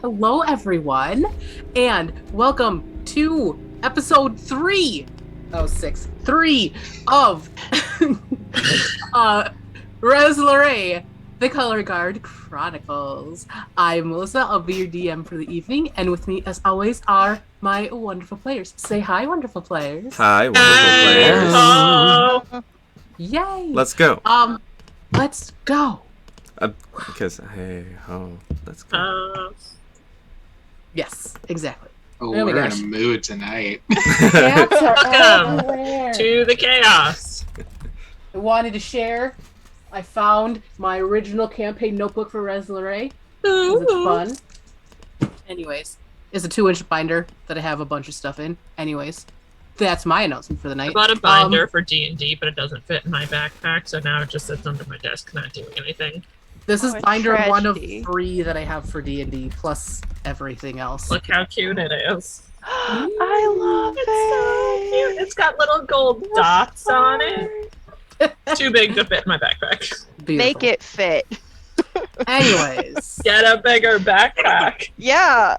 Hello, everyone, and welcome to episode 3 of Rhez, Lorei, the Color Guard Chronicles. I'm Melissa. I'll be your DM for the evening, and with me, as always, are my wonderful players. Say hi, wonderful players. Hi, wonderful players. Oh. Yay! Let's go. Let's go. Because let's go. Yes, exactly. Oh, we're in a mood tonight. Welcome to the chaos. I wanted to share. I found my original campaign notebook for Rhez, Lorei. It's fun. Anyways, it's a 2-inch binder that I have a bunch of stuff in. Anyways, that's my announcement for the night. I bought a binder for D&D, but it doesn't fit in my backpack, so now it just sits under my desk, not doing anything. This is binder 1 of 3 that I have for D&D, plus everything else. Look how cute it is. I love it. So cute. It's got little gold dots on it. Too big to fit in my backpack. Beautiful. Make it fit. Anyways. Get a bigger backpack. Yeah.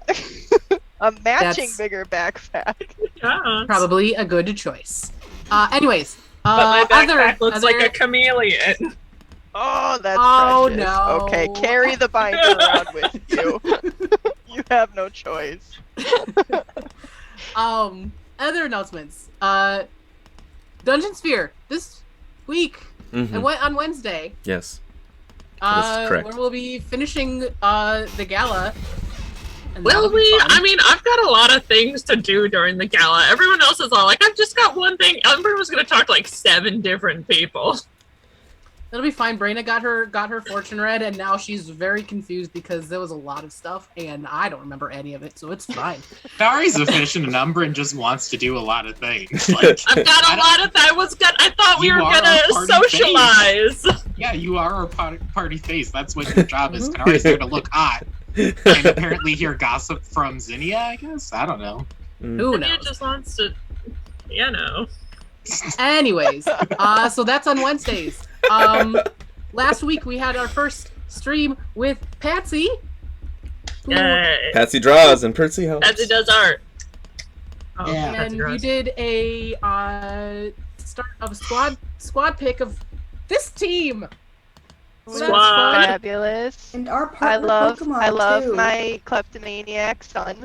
A matching bigger backpack. Yeah. Probably a good choice. Anyways. But my backpack looks like a chameleon. Oh, that's precious. No. Okay, carry the binder around with you. You have no choice. Other announcements. Dungeon Sphere this week and on Wednesday. Yes. That is correct. Where we'll be finishing the gala. Will we? I mean, I've got a lot of things to do during the gala. Everyone else is all like, I've just got one thing. Ember was going to talk to like 7 different people. It'll be fine. Brayna got her fortune read, and now she's very confused because there was a lot of stuff, and I don't remember any of it, so it's fine. Dari's efficient and Umbra and just wants to do a lot of things. Like, I've got a lot of. I thought we were gonna socialize. Face. Yeah, you are our party face. That's what your job is. Dari's there to look hot and apparently hear gossip from Zinnia. I guess I don't know. Who knows? Zinnia just wants to, you know. Anyways, so that's on Wednesdays. Last week we had our first stream with Patsy. Yay. Patsy draws and Patsy helps. Patsy does art. Oh, yeah. And we did a start of a squad pick of this team. So Squad. Fabulous. And our partner Pokemon I love too. my kleptomaniac son.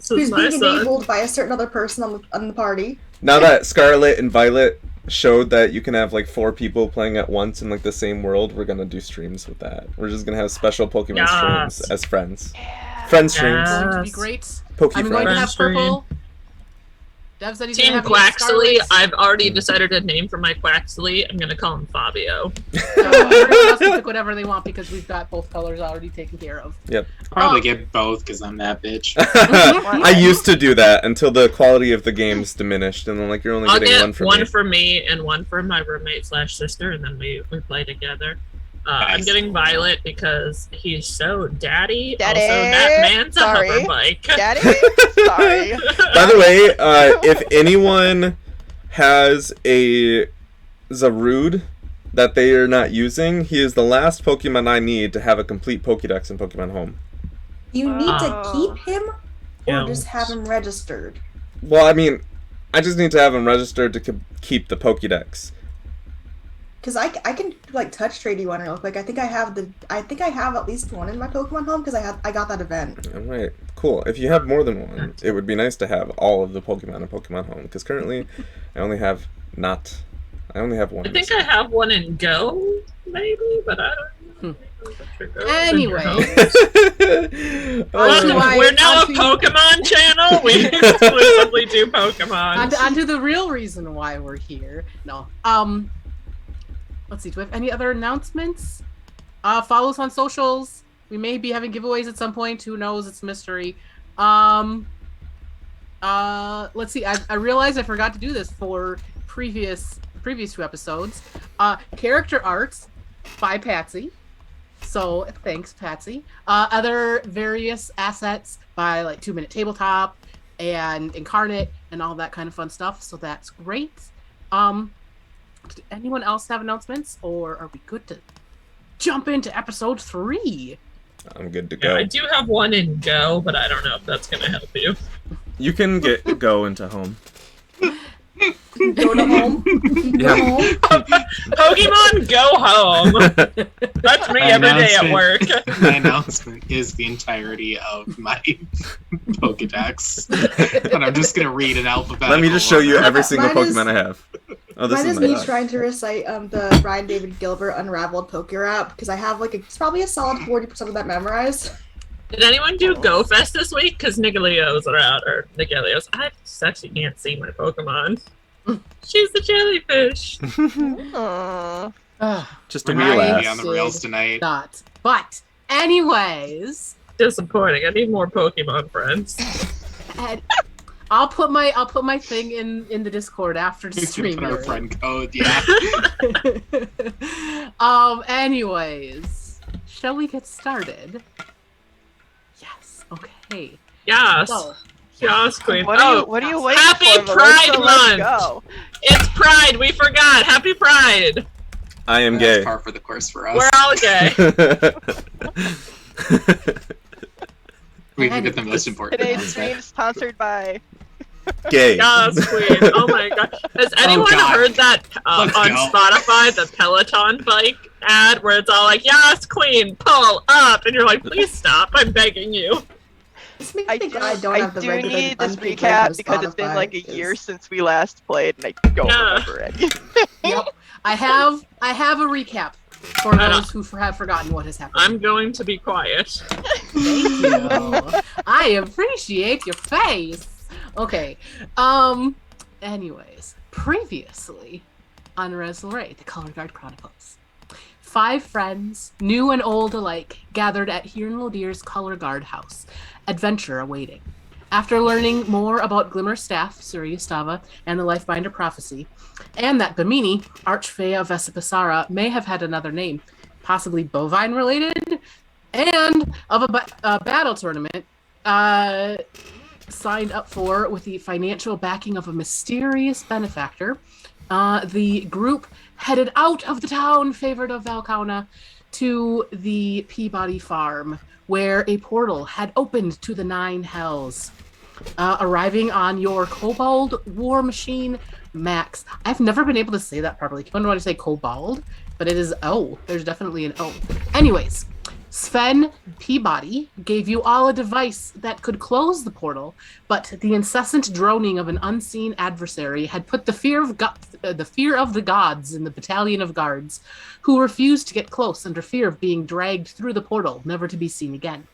Who's being enabled by a certain other person on the party. Now that Scarlet and Violet showed that you can have like 4 people playing at once in like the same world, we're gonna do streams with that. We're just gonna have special Pokemon streams as friends. Yeah. Friend streams. It's going to be great. Poke I'm going to have Friend purple. Dev said he's Team going to have Quaxley. Scarlet. I've already decided a name for my Quaxley. I'm gonna call him Fabio. Everyone else can pick whatever they want because we've got both colors already taken care of. Yep. Probably get both because I'm that bitch. I used to do that until the quality of the games diminished, and then like you're only I'll getting get one for one me. for me and one for my roommate/sister, and then we play together. I'm Nice. getting Violet because he's so daddy. Daddy? Also, that man's Sorry. a hoverbike. Daddy? Sorry. By the way, if anyone has a Zarude that they are not using, he is the last Pokemon I need to have a complete Pokédex in Pokemon Home. You need to Oh. keep him, or just have him registered. Well, I mean, I just need to have him registered to keep the Pokédex. Because I can like touch trade you one real quick. I think I have at least one in my Pokemon Home because I got that event. Alright, cool. If you have more than one, it would be nice to have all of the Pokemon in Pokemon Home, because currently I only have one. I think I have one in Go, maybe, but I don't know. Anyway. We're now a Pokemon channel. We exclusively do Pokemon. Onto the real reason why we're here. No. Let's see. Do we have any other announcements? Follow us on socials. We may be having giveaways at some point. Who knows? It's a mystery. Let's see. I realized I forgot to do this for previous 2 episodes. Character arts by Patsy. So thanks, Patsy. Other various assets by like 2 Minute Tabletop and Incarnate and all that kind of fun stuff. So that's great. Did anyone else have announcements, or are we good to jump into episode 3? I'm good to Yeah, go. I do have one in Go, but I don't know if that's going to help you. You can go into home. Go to home. Yeah. Go home. Pokemon Go Home! That's me My every day at announcement- work. My announcement is the entirety of my Pokedex. But I'm just gonna read an alphabetical Let me just show you order. every single Mine is- Pokemon I have. Oh, this Mine is is my me dog. trying to recite the Brian David Gilbert Unraveled Pokerap because I have it's probably a solid 40% of that memorized. Did anyone do Go Fest this week? Because Nigaleos are out, or Nigaleos. I just actually can't see my Pokemon. She's the jellyfish. Aw. Just a We're wee not gonna Right. be on laugh. the rails tonight. Not. But anyways, Disappointing. I need more Pokemon friends. and I'll put my thing in the Discord after the We can stream. put our Yuri. friend code, yeah. Anyways, shall we get started? Yes. Okay. Yes. So, Yes, Queen. What are you waiting Happy for, Melissa? Pride Let's Month! go. It's Pride. We forgot. Happy Pride. I am That's gay. par for the course for us. We're all gay. We forget the most important Today's announcement. stream is sponsored by. Gay. Yes, Queen. Oh my god. Has anyone God. heard that Let's on go. Spotify, the Peloton bike ad where it's all like, yes, Queen, pull up. And you're like, please stop. I'm begging you. This makes I me do, glad I don't have the regular need this unpaid recap version of because it's been Spotify, like a 'cause- year since we last played, and I don't Yeah. remember any. Yep. I have a recap for I know. those who have forgotten what has happened. I'm going to be quiet. Thank you. I appreciate your face. Okay. Anyways, previously on Rhez, Lorei, the Color Guard Chronicles. 5 friends, new and old alike, gathered at Hirnlodir's Color Guard house. Adventure awaiting. After learning more about Glimmer's staff, Suliya, and the Lifebinder prophecy, and that Bimini, Archfey of Vesipasara, may have had another name, possibly bovine related, and of a battle tournament, signed up for with the financial backing of a mysterious benefactor, the group headed out of the town favored of Valkauna to the Peabody farm, where a portal had opened to the 9 hells. Arriving on your kobold war machine, Max. I've never been able to say that properly. I don't know why to say kobold, but it is O. There's definitely an O. Anyways, Sven Peabody gave you all a device that could close the portal, but the incessant droning of an unseen adversary had put the fear of the gods in the battalion of guards, who refused to get close under fear of being dragged through the portal, never to be seen again.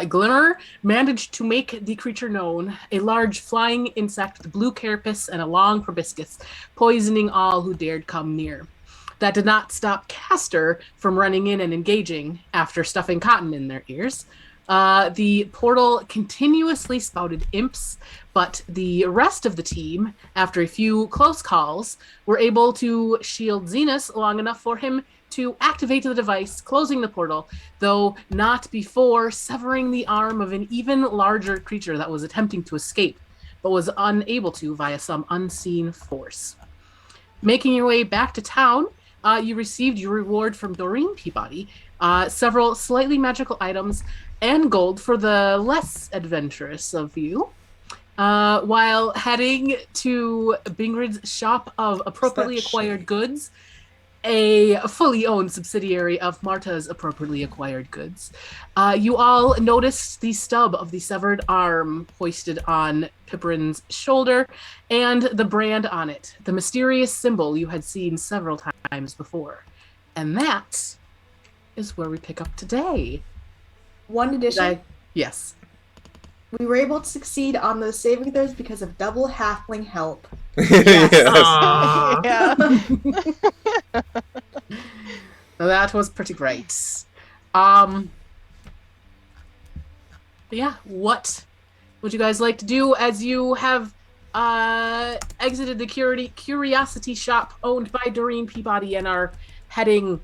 Glimmer managed to make the creature known, a large flying insect with blue carapace and a long proboscis, poisoning all who dared come near. That did not stop Castor from running in and engaging after stuffing cotton in their ears. The portal continuously spouted imps, but the rest of the team, after a few close calls, were able to shield Zenus long enough for him to activate the device, closing the portal, though not before severing the arm of an even larger creature that was attempting to escape, but was unable to via some unseen force. Making your way back to town, you received your reward from Doreen Peabody, several slightly magical items, and gold for the less adventurous of you. While heading to Bingrid's shop of appropriately acquired goods, a fully owned subsidiary of Marta's appropriately acquired goods, you all noticed the stub of the severed arm hoisted on Pipperin's shoulder and the brand on it, the mysterious symbol you had seen several times before. And that is where we pick up today. One addition. Yes. We were able to succeed on those saving throws because of double halfling help. Yes. Aww. Yeah. So that was pretty great. But yeah, what would you guys like to do as you have exited the curiosity shop owned by Doreen Peabody and are heading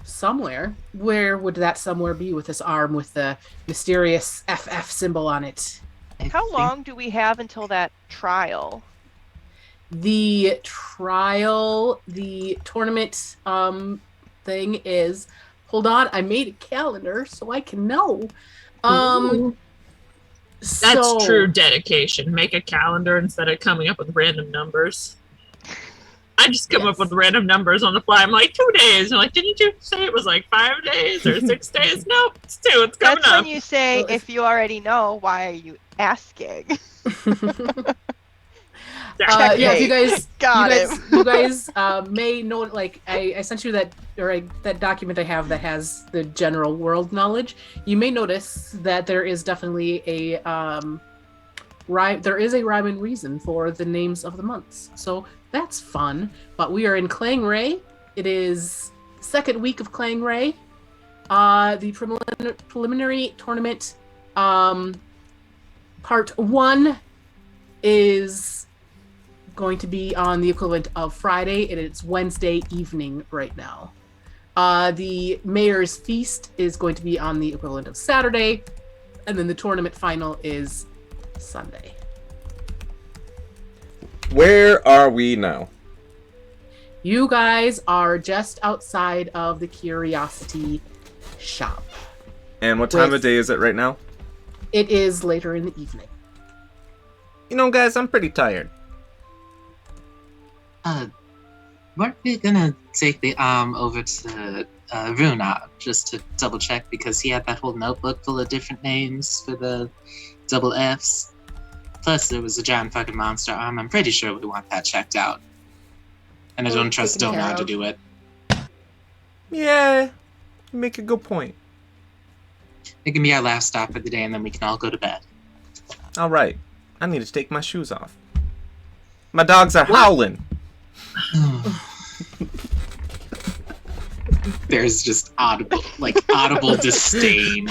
somewhere? Where would that somewhere be with this arm with the mysterious FF symbol on it? How long do we have until that trial? The trial, the tournament thing is Hold on, I made a calendar so I can know. Ooh. So, That's true dedication. Make a calendar instead of coming up with random numbers. I just come up Yes. with random numbers on the fly. I'm like, 2 days. I'm like, didn't you say it was like 5 days or 6 days? Nope, it's 2. It's coming That's up. when you say, Well, if you already know, why are you asking? yeah, if you guys, Got you guys may know, like I sent you that that document I have that has the general world knowledge. You may notice that there is definitely a rhyme. There is a rhyme and reason for the names of the months, so that's fun. But we are in Clang Ray. It is the second week of Clang Ray. The preliminary tournament, part 1 is going to be on the equivalent of Friday, and it's Wednesday evening right now. The Mayor's Feast is going to be on the equivalent of Saturday, and then the tournament final is Sunday. Where are we now? You guys are just outside of the Curiosity shop. And what time With- of day is it right now? It is later in the evening. You know, guys, I'm pretty tired. Weren't we gonna take the arm over to Runa just to double check, because he had that whole notebook full of different names for the double Fs? Plus, there was a giant fucking monster arm. I'm pretty sure we want that checked out. And I Well, don't trust taken care Donar to of. do it. Yeah, you make a good point. It can be our last stop for the day, and then we can all go to bed. All right, I need to take my shoes off. My dogs are howling. There's just audible disdain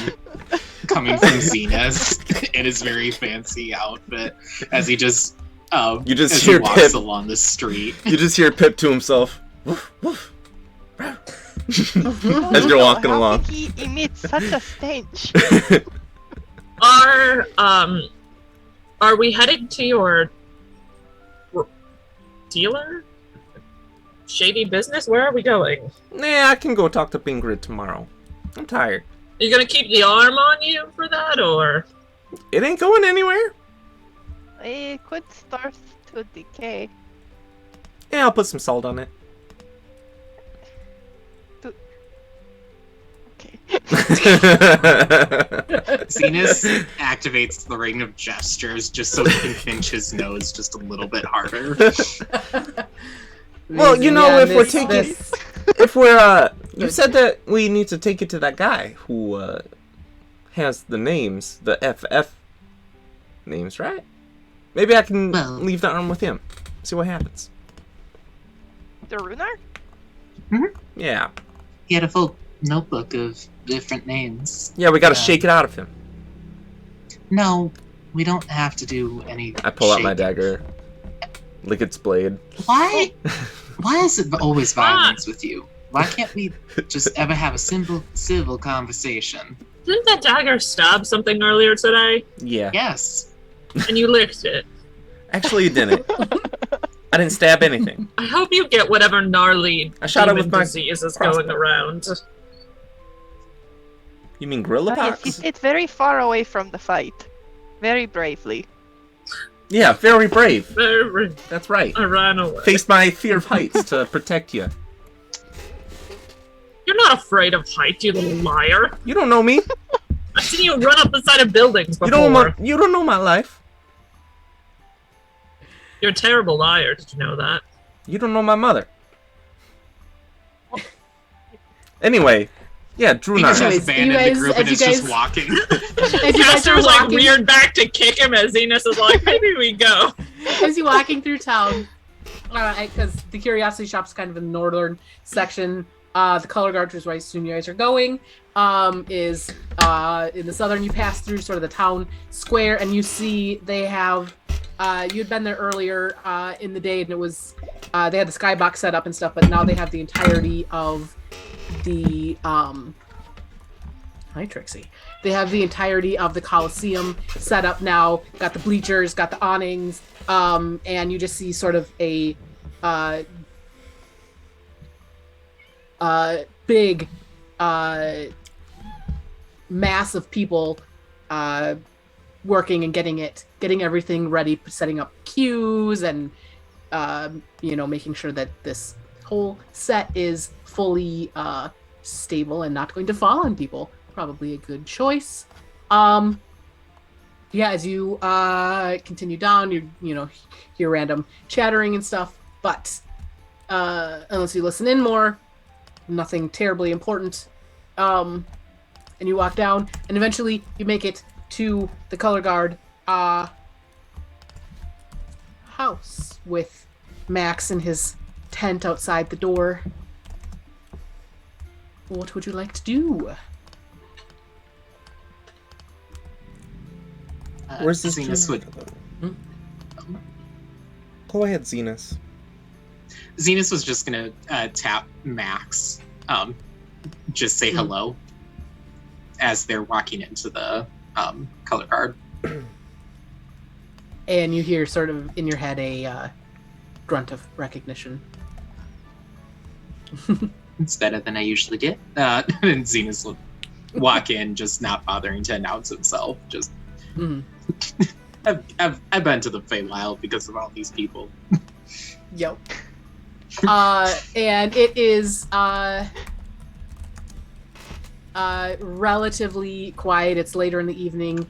coming from Zenus in his very fancy outfit as he just You just as hear he walks Pip. along the street. You just hear Pip to himself. Woof, woof. As you're walking How along. Can he emit such a stench? Are we heading to your dealer? Shady business? Where are we going? Nah, I can go talk to Ingrid tomorrow. I'm tired. Are you gonna keep the arm on you for that, or? It ain't going anywhere. It could start to decay. Yeah, I'll put some salt on it. Okay. Zenus activates the ring of gestures just so he can pinch his nose just a little bit harder. Well, you know, if we're taking- this- If we're, you said that we need to take it to that guy who, has the names, the FF names, right? Maybe I can Well- leave the arm with him. See what happens. The Runar? Yeah. He had a full notebook of different names. Yeah, we gotta Yeah. shake it out of him. No, we don't have to do any. I pull out my shaking. dagger. Lick its blade. Why? Why is it always violence with you? Why can't we just ever have a simple, civil conversation? Didn't that dagger stab something earlier today? Yeah. Yes. And you licked it. Actually, it didn't. I didn't stab anything. I hope you get whatever gnarly I shot it demon with my disease is crossbow. going around. You mean gorilla Yes, he pox? stayed very far away from the fight. Very bravely. Yeah, very brave. Very- That's right. I ran away. Faced my fear of heights to protect you. You're not afraid of heights, you little liar. You don't know me. I've seen you run up the side of buildings before. You don't know my life. You're a terrible liar, did you know that? You don't know my mother. Anyway, yeah, Drew He and just I. has Anyways, abandoned you the guys- group as and you is just guys- walking. As you guys Castor are was like walking- weird back to kick him as Zenus is like, maybe we go. as you're walking through town, because the Curiosity Shop's kind of in the northern section. The color guard, which is where I assume you guys are going, is in the southern. You pass through sort of the town square, and you see they have. You had been there earlier in the day, and it was they had the skybox set up and stuff, but now they have the entirety of the. Hi, Trixie. They have the entirety of the Coliseum set up now. Got the bleachers, got the awnings, and you just see sort of a big mass of people working and getting everything ready, setting up queues and making sure that this whole set is fully stable and not going to fall on people. Probably a good choice. As you continue down, you hear random chattering and stuff, but unless you listen in more, nothing terribly important. And you walk down, and eventually you make it to the color guard house with Max in his tent outside the door. What would you like to do? Where's this Zenus would Go ahead, Zenus. Zenus was just gonna tap Max, just say hello as they're walking into the color guard. And you hear sort of in your head a grunt of recognition. It's better than I usually get. And Zenus will walk in, just not bothering to announce himself. Just, I've been to the Feywild because of all these people. Yep. And it is relatively quiet. It's later in the evening.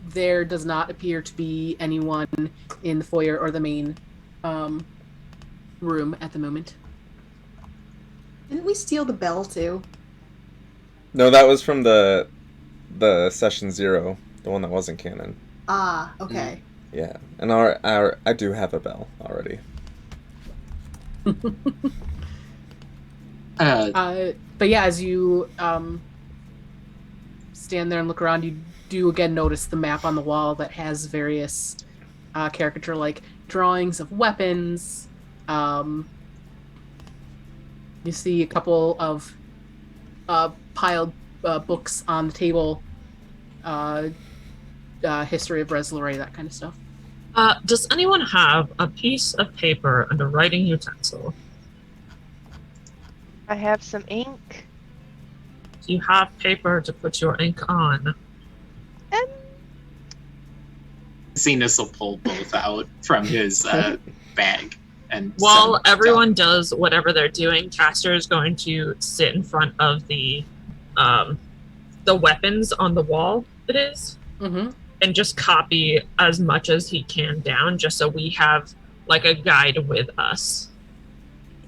There does not appear to be anyone in the foyer or the main room at the moment. Didn't we steal the bell too? No, that was from the session 0, the one that wasn't canon. Ah, okay. Yeah, and our I do have a bell already. But yeah, as you stand there and look around, you do again notice the map on the wall that has various caricature-like drawings of weapons. You see a couple of piled books on the table. History of Rhez, Lorei, that kind of stuff. Does anyone have a piece of paper and a writing utensil? I have some ink. Do you have paper to put your ink on? Zenus will pull both out from his bag. And while everyone does whatever they're doing, Castor is going to sit in front of the weapons on the wall, it is, and just copy as much as he can down, just so we have like a guide with us.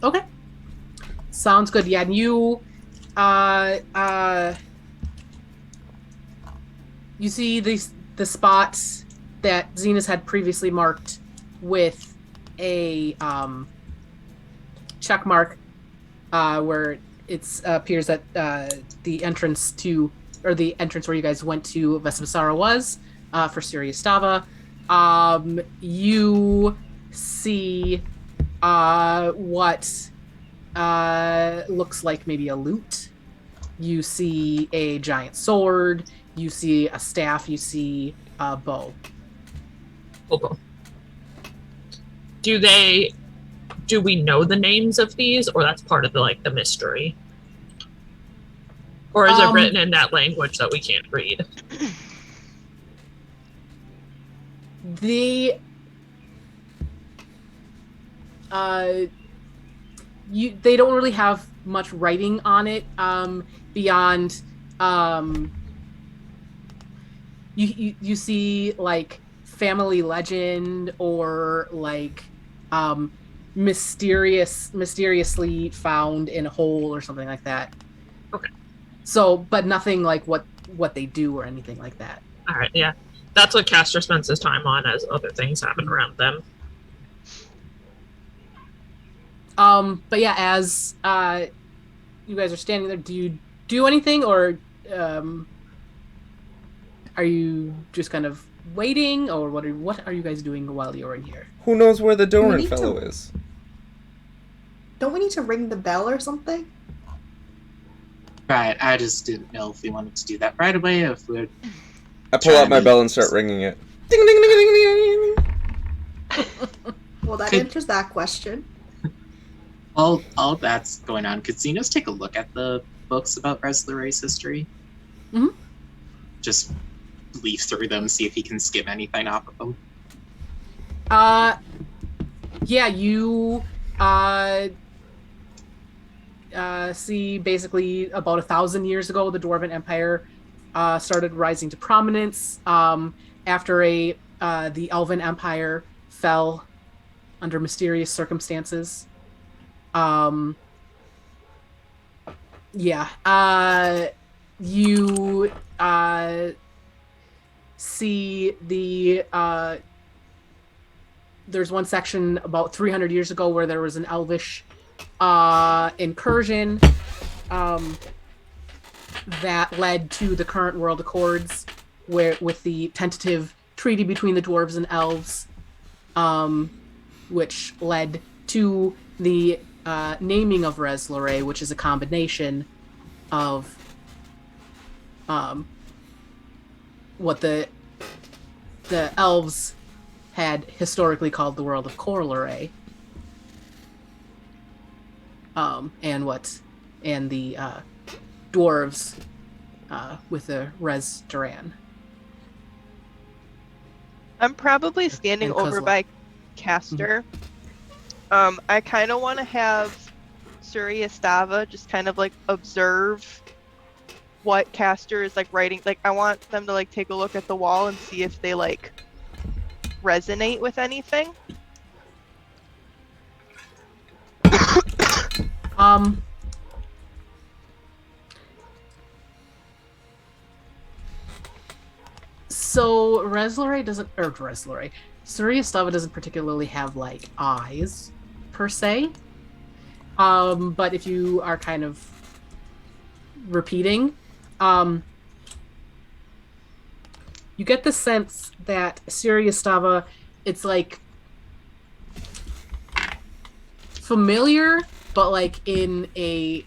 Okay. Sounds good. Yeah, and you you see the spots that Zenus had previously marked with a check mark where it appears that the entrance where you guys went to Vespisara was for Sirius Stava. You see what looks like maybe a lute. You see a giant sword. You see a staff. You see a bow. Okay. Do we know the names of these, or that's part of the mystery? Or is it written in that language that we can't read? They don't really have much writing on it beyond you see like family legend or like mysteriously found in a hole or something like that. Okay. So, but nothing like what they do or anything like that. All right, yeah. That's what Castor spends his time on as other things happen around them. But yeah, as you guys are standing there, do you do anything, or are you just kind of waiting, or what are you guys doing while you're in here? Who knows where the Doran fellow is? Don't we need to ring the bell or something? Right, I just didn't know if we wanted to do that right away or if we're... I pull out my bell and start ringing it. Ding, ding, ding, ding, ding, ding. Well, that answers that question. All that's going on. Could Zenus take a look at the books about Lorei's history? Mhm. Just leaf through them, see if he can skim anything off of them. Yeah, you see basically about 1,000 years ago, the Dwarven Empire started rising to prominence after the Elven Empire fell under mysterious circumstances. You see there's one section about 300 years ago where there was an elvish incursion that led to the current World Accords, with the tentative treaty between the dwarves and elves, which led to the naming of Rhez Lorei, which is a combination of what the elves had historically called the world of Lorei, and the dwarves with the Rhez Duran. I'm probably standing over by Castor. I kind of want to have Suliya just kind of like observe what Castor is like writing. Like, I want them to like take a look at the wall and see if they like resonate with anything. So Suliya doesn't particularly have like eyes per se. But if you are kind of repeating, you get the sense that Suliya, it's like familiar, but like in a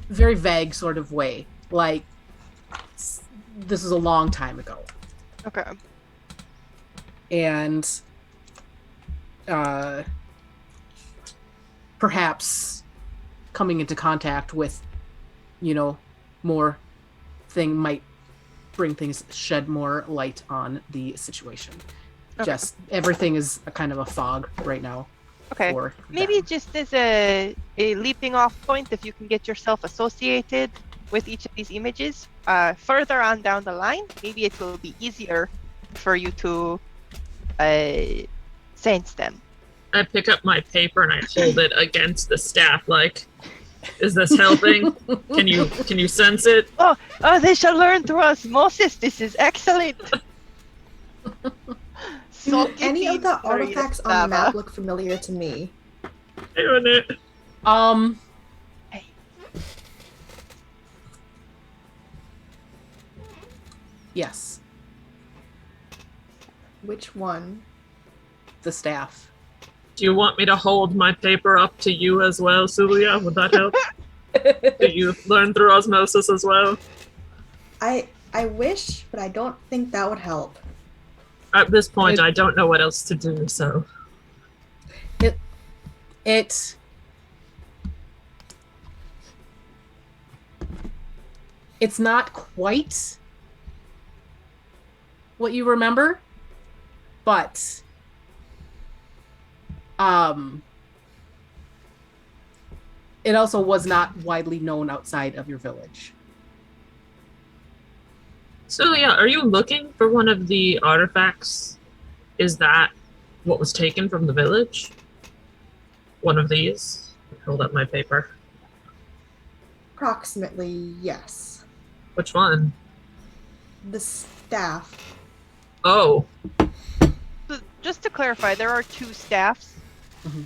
very vague sort of way. Like, this is a long time ago. Okay. And perhaps coming into contact with, more thing might shed more light on the situation. Okay. Just everything is a kind of a fog right now. Okay. Maybe just as a leaping off point, if you can get yourself associated with each of these images, further on down the line, maybe it will be easier for you to sense them. I pick up my paper and I hold it against the staff. Like, is this helping? Can you sense it? Oh, they shall learn through osmosis. This is excellent. Do any of the artifacts on the map look familiar to me? Doing it. Hey. Yes. Which one? The staff. Do you want me to hold my paper up to you as well, Suliya? Would that help? Do you learn through osmosis as well? I wish, but I don't think that would help. At this point, I don't know what else to do, so... It's not quite what you remember, but... it also was not widely known outside of your village. So yeah, are you looking for one of the artifacts? Is that what was taken from the village? One of these? Hold up my paper. Approximately, yes. Which one? The staff. Oh. So just to clarify, there are two staffs. Mm-hmm.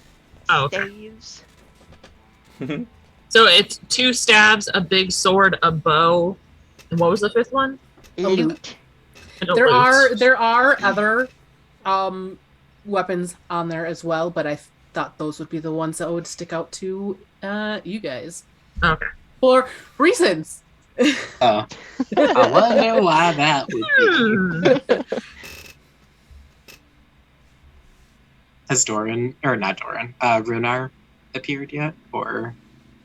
Oh, okay. Staves. So it's 2 stabs, a big sword, a bow, and what was the 5th one? Loot. And a There lute. are other weapons on there as well, but I thought those would be the ones that would stick out to you guys. Okay. For reasons. I wonder why that would be. Has Doran, or not Doran, Runar appeared yet? Or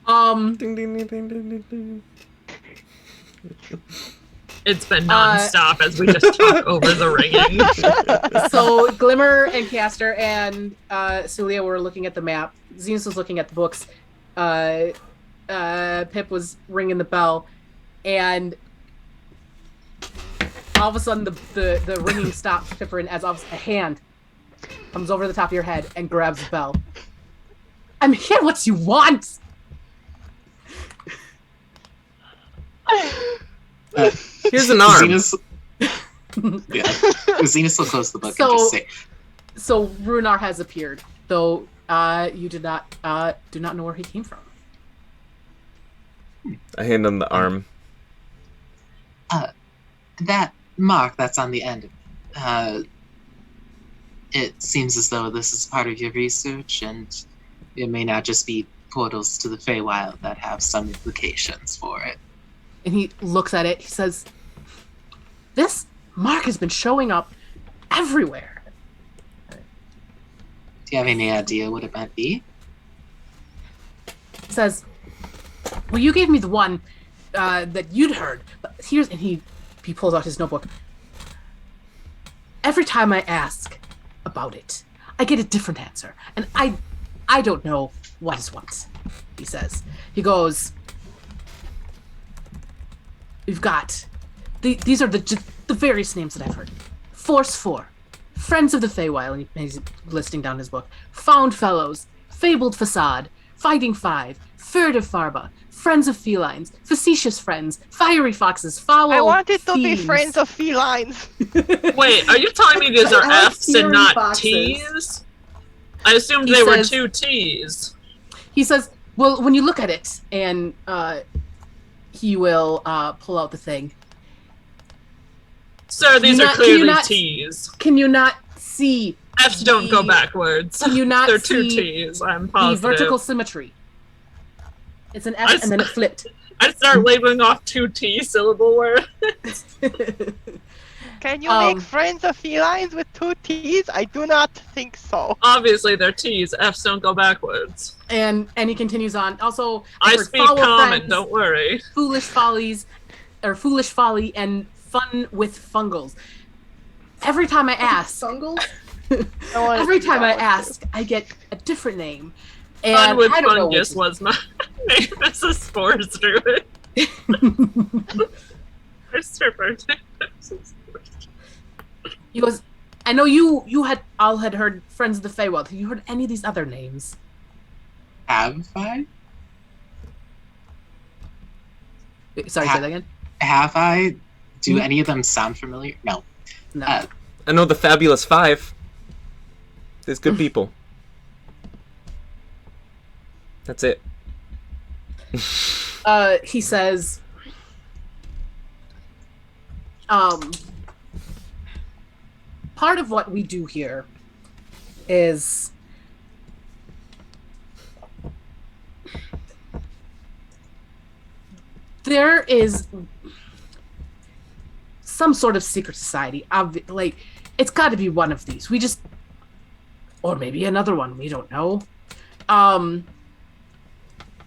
Ding, ding, ding, ding, ding, ding, ding. It's been nonstop as we just talk over the ringing. So Glimmer and Castor and Suliya were looking at the map. Zenus was looking at the books. Pip was ringing the bell, and all of a sudden the ringing stops, Pipperin, as a hand comes over the top of your head and grabs the bell. I'm here. What you want? Here's an arm. Zenus, yeah, Zenus will close the book and just say, So Runar has appeared, though you do not know where he came from. I hand him the arm. that mark that's on the end, it seems as though this is part of your research, and it may not just be portals to the Feywild that have some implications for it. And he looks at it. He says, "This mark has been showing up everywhere." Do you have any idea what it might be? He says, "Well, you gave me the one that you'd heard, but here's..." And he pulls out his notebook. "Every time I ask about it, I get a different answer, and I don't know what is what," he says. He goes, "We've got... These are the various names that I've heard. Force 4, Friends of the Feywild," and he's listing down his book. "Found Fellows, Fabled Facade, Fighting 5, Furtive Farba, Friends of Felines, Facetious Friends, Fiery Foxes, Foul I wanted to be Thieves." friends of felines. Wait, are you telling me these are I like F's and Fury not Foxes. T's? I assumed He they were says- 2 T's. He says, "Well, when you look at it," and he will pull out the thing. Sir, these you are not- can you clearly not- T's. Can you not see F's don't go the- backwards. Can you not They're 2 see T's, I'm the positive. vertical symmetry? It's an I F and then it flipped. I start labeling off 2 T syllable words. Can you make friends of felines with 2 T's? I do not think so. Obviously, they're T's. F's don't go backwards. And he continues on. Also, I I've heard speak foul common, friends, don't worry. foolish follies, or foolish folly, and fun with fungals. Every time I ask, Sungles? every time I ask, I get a different name. And Fun with I don't know fungus which was my name as a spores druid. Mr. Burton. He goes, "I know you had heard Friends of the Feywild. Have you heard any of these other names?" Have I? Sorry, say that again. Have I? Do any of them sound familiar? No. No. I know the Fabulous Five. There's good people. That's it. He says, part of what we do here is there is some sort of secret society. Like, it's got to be one of these. We just, or maybe another one. We don't know.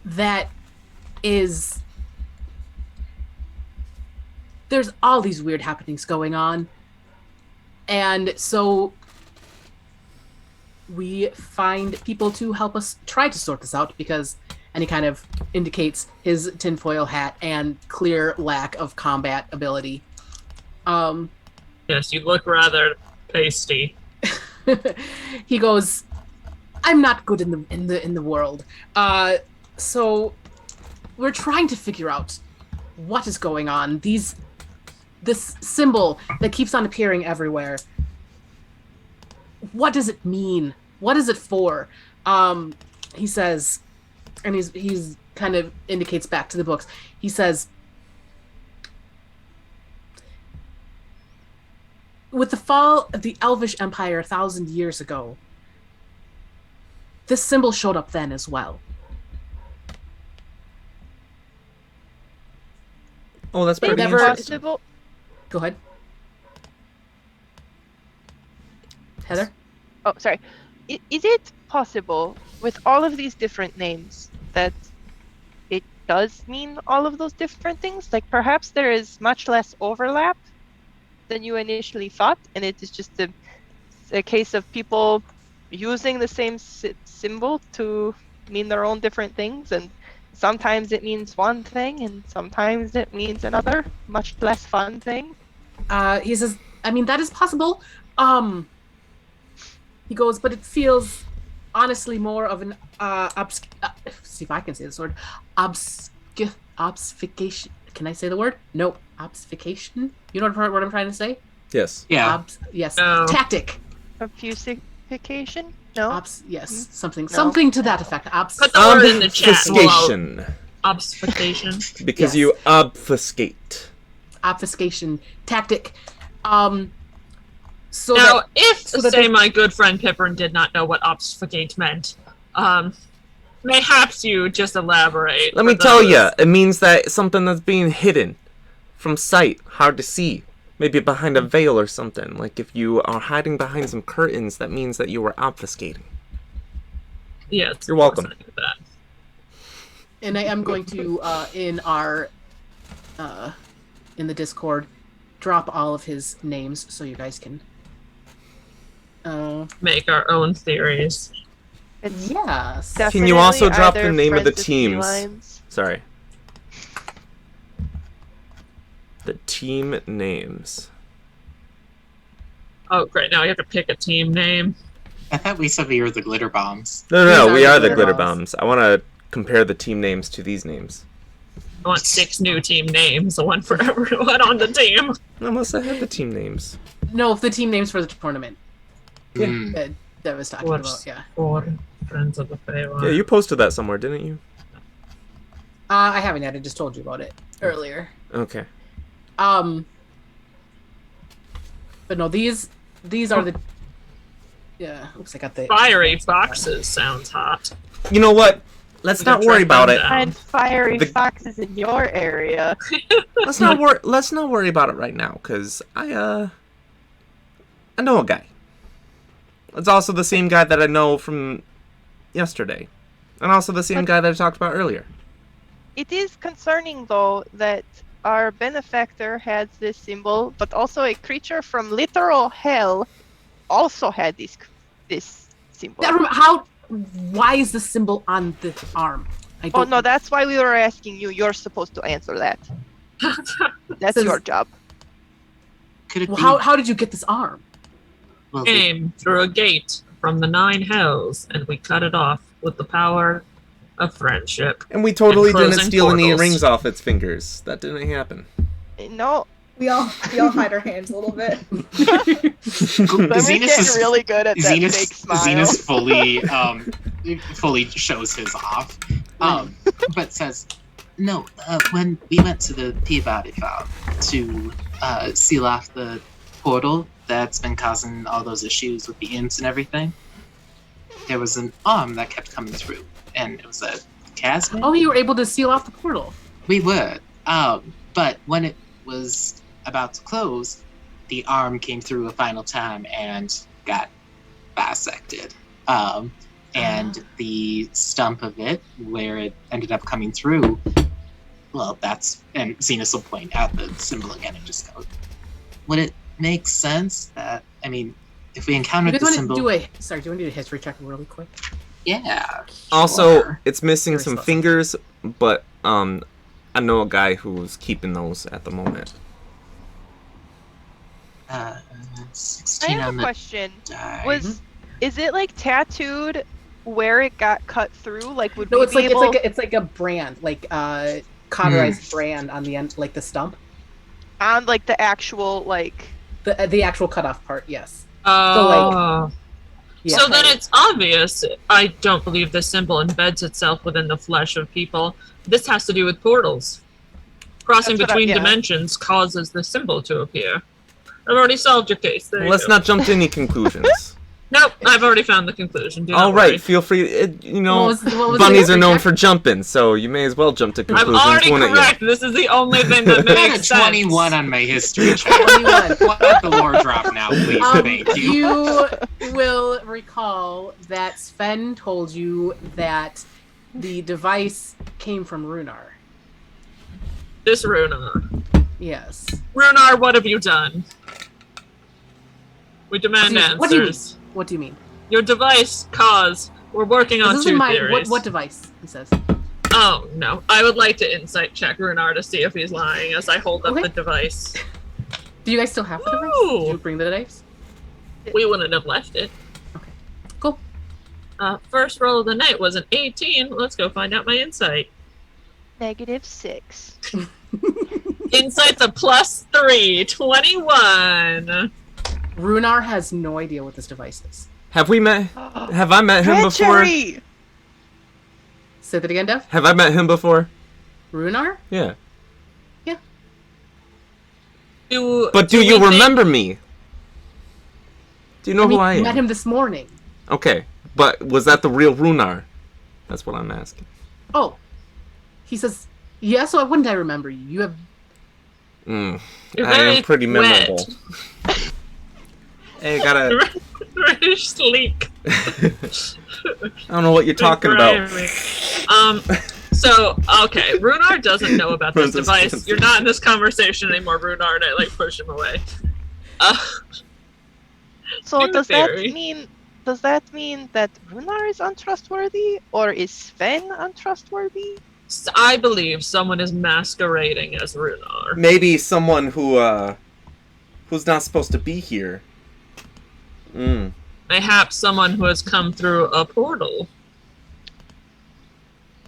That is, there's all these weird happenings going on, and so we find people to help us try to sort this out, because, and he kind of indicates his tinfoil hat and clear lack of combat ability. Yes, you look rather pasty. He goes, "I'm not good in the world. So we're trying to figure out what is going on. This symbol that keeps on appearing everywhere. What does it mean? What is it for?" He says, and he's kind of indicates back to the books. He says, "With the fall of the Elvish Empire 1,000 years ago, this symbol showed up then as well." Oh, that's pretty Never- interesting. Possible. Go ahead, Heather. Oh, sorry. is it possible with all of these different names that it does mean all of those different things? Like perhaps there is much less overlap than you initially thought, and it is just a case of people using the same symbol to mean their own different things, and sometimes it means one thing and sometimes it means another, much less fun thing. He says, I mean, that is possible. He goes, but it feels honestly more of an see if I can say this word. Obfuscation. Can I say the word? No. Obfuscation? You know what I'm trying to say? Yes. Yeah. Yes. No. Tactic. Obfuscation? No. Yes. No. Something to that effect. Put the word in the chat. Obfuscation. Obfuscation. Because Yes. you obfuscate. Obfuscation. Tactic. So Now, that, if, so that say, they- my good friend Pipperin did not know what obfuscate meant, mayhaps you just elaborate. Let me for tell those. you, it means that something that's being hidden from sight, hard to see. Maybe behind a veil or something. Like if you are hiding behind some curtains, that means that you were obfuscating. Yes, You're of course welcome. I knew that. and I am going to in our in the Discord drop all of his names so you guys can Make our own theories. It's yes. Can you also definitely drop the either name of the friends with teams? felines. Sorry. The team names. Oh, great. Now you have to pick a team name. I thought we said we were the glitter bombs. No, we are the glitter bombs. bombs. I want to compare the team names to these names. I want 6 new team names, one for everyone on the team. Unless I have the team names. No, the team names for the tournament. Yeah. Mm. That was talking What's about, yeah. for Friends of the Feywild? Yeah, you posted that somewhere, didn't you? I haven't yet. I just told you about it earlier. Okay. But no, these are the. Yeah. Oops, I got the Fiery foxes sounds hot. You know what? Let's not worry about it. Find fiery The- foxes in your area. Let's not worry about it right now, cause I know a guy. It's also the same guy that I know from yesterday, and also the same guy that I talked about earlier. It is concerning, though, that our benefactor has this symbol, but also a creature from literal hell also had this symbol. Why is the symbol on the arm? Oh no, that's why we were asking you. You're supposed to answer that. That's Says- your job. Could it Well, be? how did you get this arm? Well, Came through a gate from the 9 hells, and we cut it off with the power of friendship. And we totally And didn't closing steal any portals. rings off its fingers. That didn't happen. No, We all hide our hands a little bit. Zenus getting is really good at that Zenus, fake smile. Zenus fully shows his off, but says, "No, when we went to the Peabody farm to seal off the portal that's been causing all those issues with the imps and everything, there was an arm that kept coming through, and it was a chasm. Oh, you were able to seal off the portal. We were, but when it was about to close, the arm came through a final time and got bisected. And the stump of it, where it ended up coming through, well, that's, and Zenus will point out the symbol again and just go, would it make sense that, I mean, if we You encountered guys the want symbol... to do a history check really quick? Yeah. Also, sure. it's missing Very some slow. fingers, but I know a guy who's keeping those at the moment. 16 I have on a the question. die. Is it like tattooed where it got cut through? Like would No, we it's be like able? it's like a brand, like cauterized brand on the end, like the stump, On like the actual like the actual cutoff part. Yes. Oh. Yeah. So then it's obvious. I don't believe this symbol embeds itself within the flesh of people. This has to do with portals. Crossing That's what between yeah. dimensions causes the symbol to appear. I've already solved your case. There you Let's go. not jump to any conclusions. Nope, I've already found the conclusion. Do not All right, worry. feel free. You know, What was the bunnies are history known check? for jumping, so you may as well jump to I'm conclusions, already wouldn't correct. This is the only thing that I got a makes sense. 21 on my history check. 21. Let the lore drop now. please, thank you. You will recall that Sven told you that the device came from Runar. This Runar. Yes. Runar, what have you done? We demand answers. What do you mean? Your device caused. We're working on two theories. What device? He says. Oh, no. I would like to insight check Runar to see if he's lying as I hold up the device. Do you guys still have the device? Did you bring the device? We wouldn't have left it. Okay. Cool. First roll of the night was an 18. Let's go find out my insight. -6. Insight's a +3. 21. Runar has no idea what this device is. Have I met him before? Treachery! Say that again, Dev. Have I met him before? Runar? Yeah. Do you remember me? Do you know who I am? You met him this morning. Okay, but was that the real Runar? That's what I'm asking. Oh. He says, yeah, so wouldn't I remember you? You have... You're I am pretty memorable. wet. Hey, gotta... Very sleek. I don't know what you're talking about. So, okay, Runar doesn't know about this device. You're not in this conversation anymore, Runar, and I, push him away. So New does theory. that mean that Runar is untrustworthy? Or is Sven untrustworthy? I believe someone is masquerading as Runar. Maybe someone who's not supposed to be here. Mayhaps someone who has come through a portal.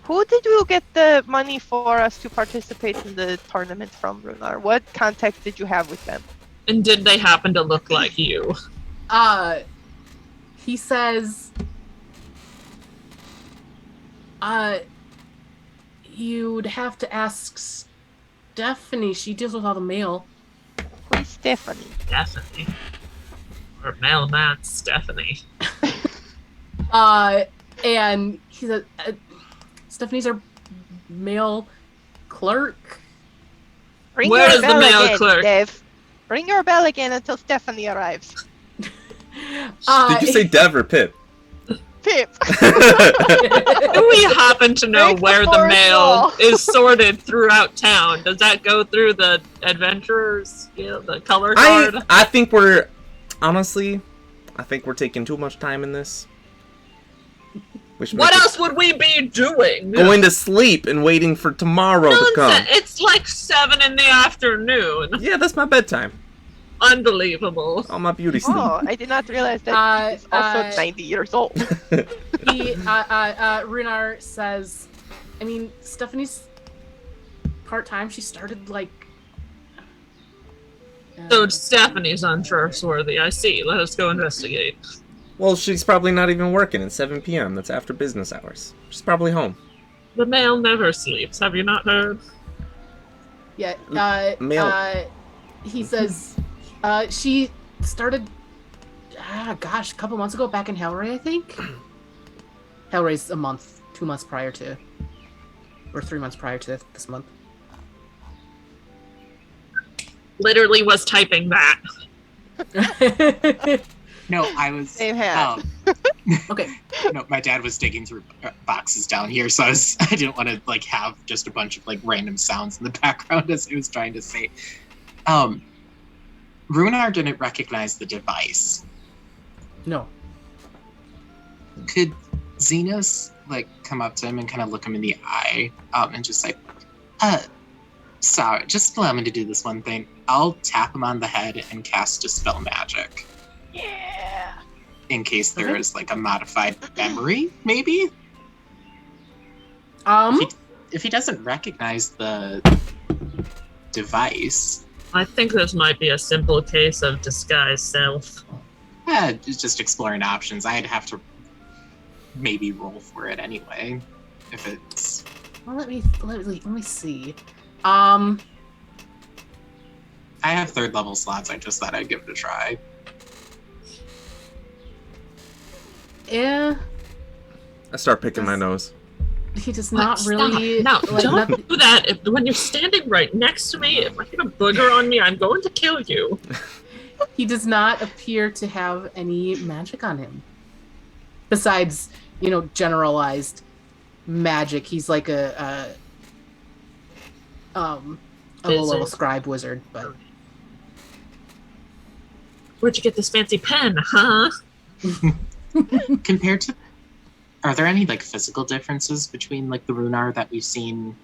Who did you get the money for us to participate in the tournament from, Runar? What contact did you have with them? And did they happen to look like you? He says, you'd have to ask Stephanie. She deals with all the mail. Who is Stephanie? Stephanie. Or mailman Stephanie. And he said, Stephanie's our mail clerk. Ring Where your is the bell mail again, clerk? Dev. Ring your bell again until Stephanie arrives. Did you say Dev or Pip? Pip. Do we happen to know Break the where the fourth mail wall. is sorted throughout town? Does that go through the adventurers, the color card? I think we're taking too much time in this. We should What make it- else would we be doing? Going to sleep and waiting for tomorrow to come. Nonsense. It's like 7 in the afternoon. Yeah, that's my bedtime. Unbelievable. All my beauty sleep. Oh, I did not realize that he's also 90 years old. Runar says, I mean, Stephanie's part-time. She started, So Stephanie's untrustworthy. I see. Let us go investigate. Well, she's probably not even working at 7 p.m. That's after business hours. She's probably home. The male never sleeps. Have you not heard? Yeah, Mail. he says, she started, a couple months ago back in Hellray, I think? Hellray's 2 months prior to, or 3 months prior to this month. Literally was typing that. No, I was. Same hand. Okay. No, my dad was digging through boxes down here, so I didn't want to have just a bunch of random sounds in the background as I was trying to say. Runar didn't recognize the device. No. Could Zenus come up to him and kind of look him in the eye, and just say, sorry, just allow me to do this one thing. I'll tap him on the head and cast Dispel Magic. Yeah. In case there is a modified memory, maybe? If he doesn't recognize the device. I think this might be a simple case of disguise self. Just exploring options. I'd have to maybe roll for it anyway. If it's Well, let me see. I have 3rd level slots, I just thought I'd give it a try. Yeah, I start picking my nose. he does not really. No, don't nothing- do that. When you're standing right next to me, if I get a booger on me, I'm going to kill you. He does not appear to have any magic on him. Besides, generalized magic. He's like a low-level scribe wizard, but... Where'd you get this fancy pen, huh? Compared to... Are there any, physical differences between, the Runar that we've seen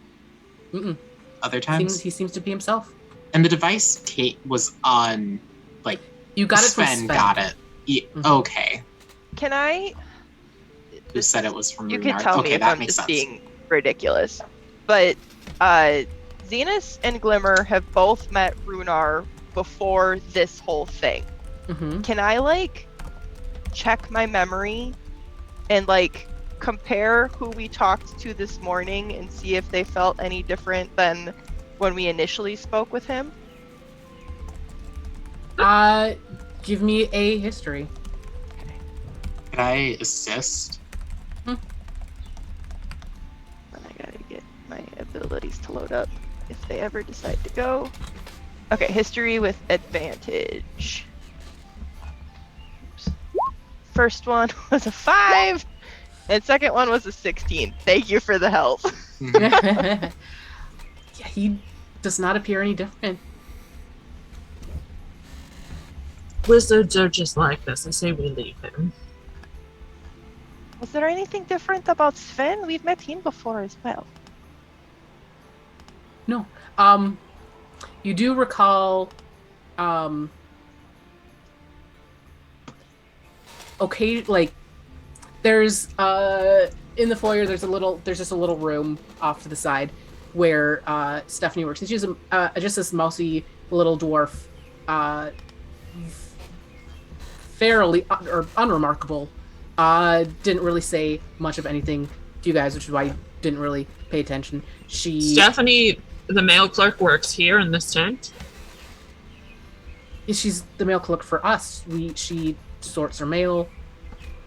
other times? He seems to be himself. And the device Kate was on, You got it from Sven Sven. got it. Okay. Can I... Who said it was from You Runar? can tell me if that I'm makes just sense. being ridiculous. But Zenus and Glimmer have both met Runar before this whole thing. Mm-hmm. Can I, check my memory and, compare who we talked to this morning and see if they felt any different than when we initially spoke with him? Give me a history. Could I assist? I gotta get my abilities to load up if they ever decide to go. Okay, history with advantage. Oops. First one was a 5, and second one was a 16. Thank you for the help. Yeah, he does not appear any different. Wizards are just like this. I say we leave him. Was there anything different about Sven? We've met him before as well. No. You do recall, okay, there's, in the foyer, there's just a little room off to the side where, Stephanie works. She's just this mousy little dwarf, fairly, or unremarkable. Didn't really say much of anything to you guys, which is why you didn't really pay attention. Stephanie, the mail clerk, works here in this tent. She's the mail clerk for us. She sorts her mail,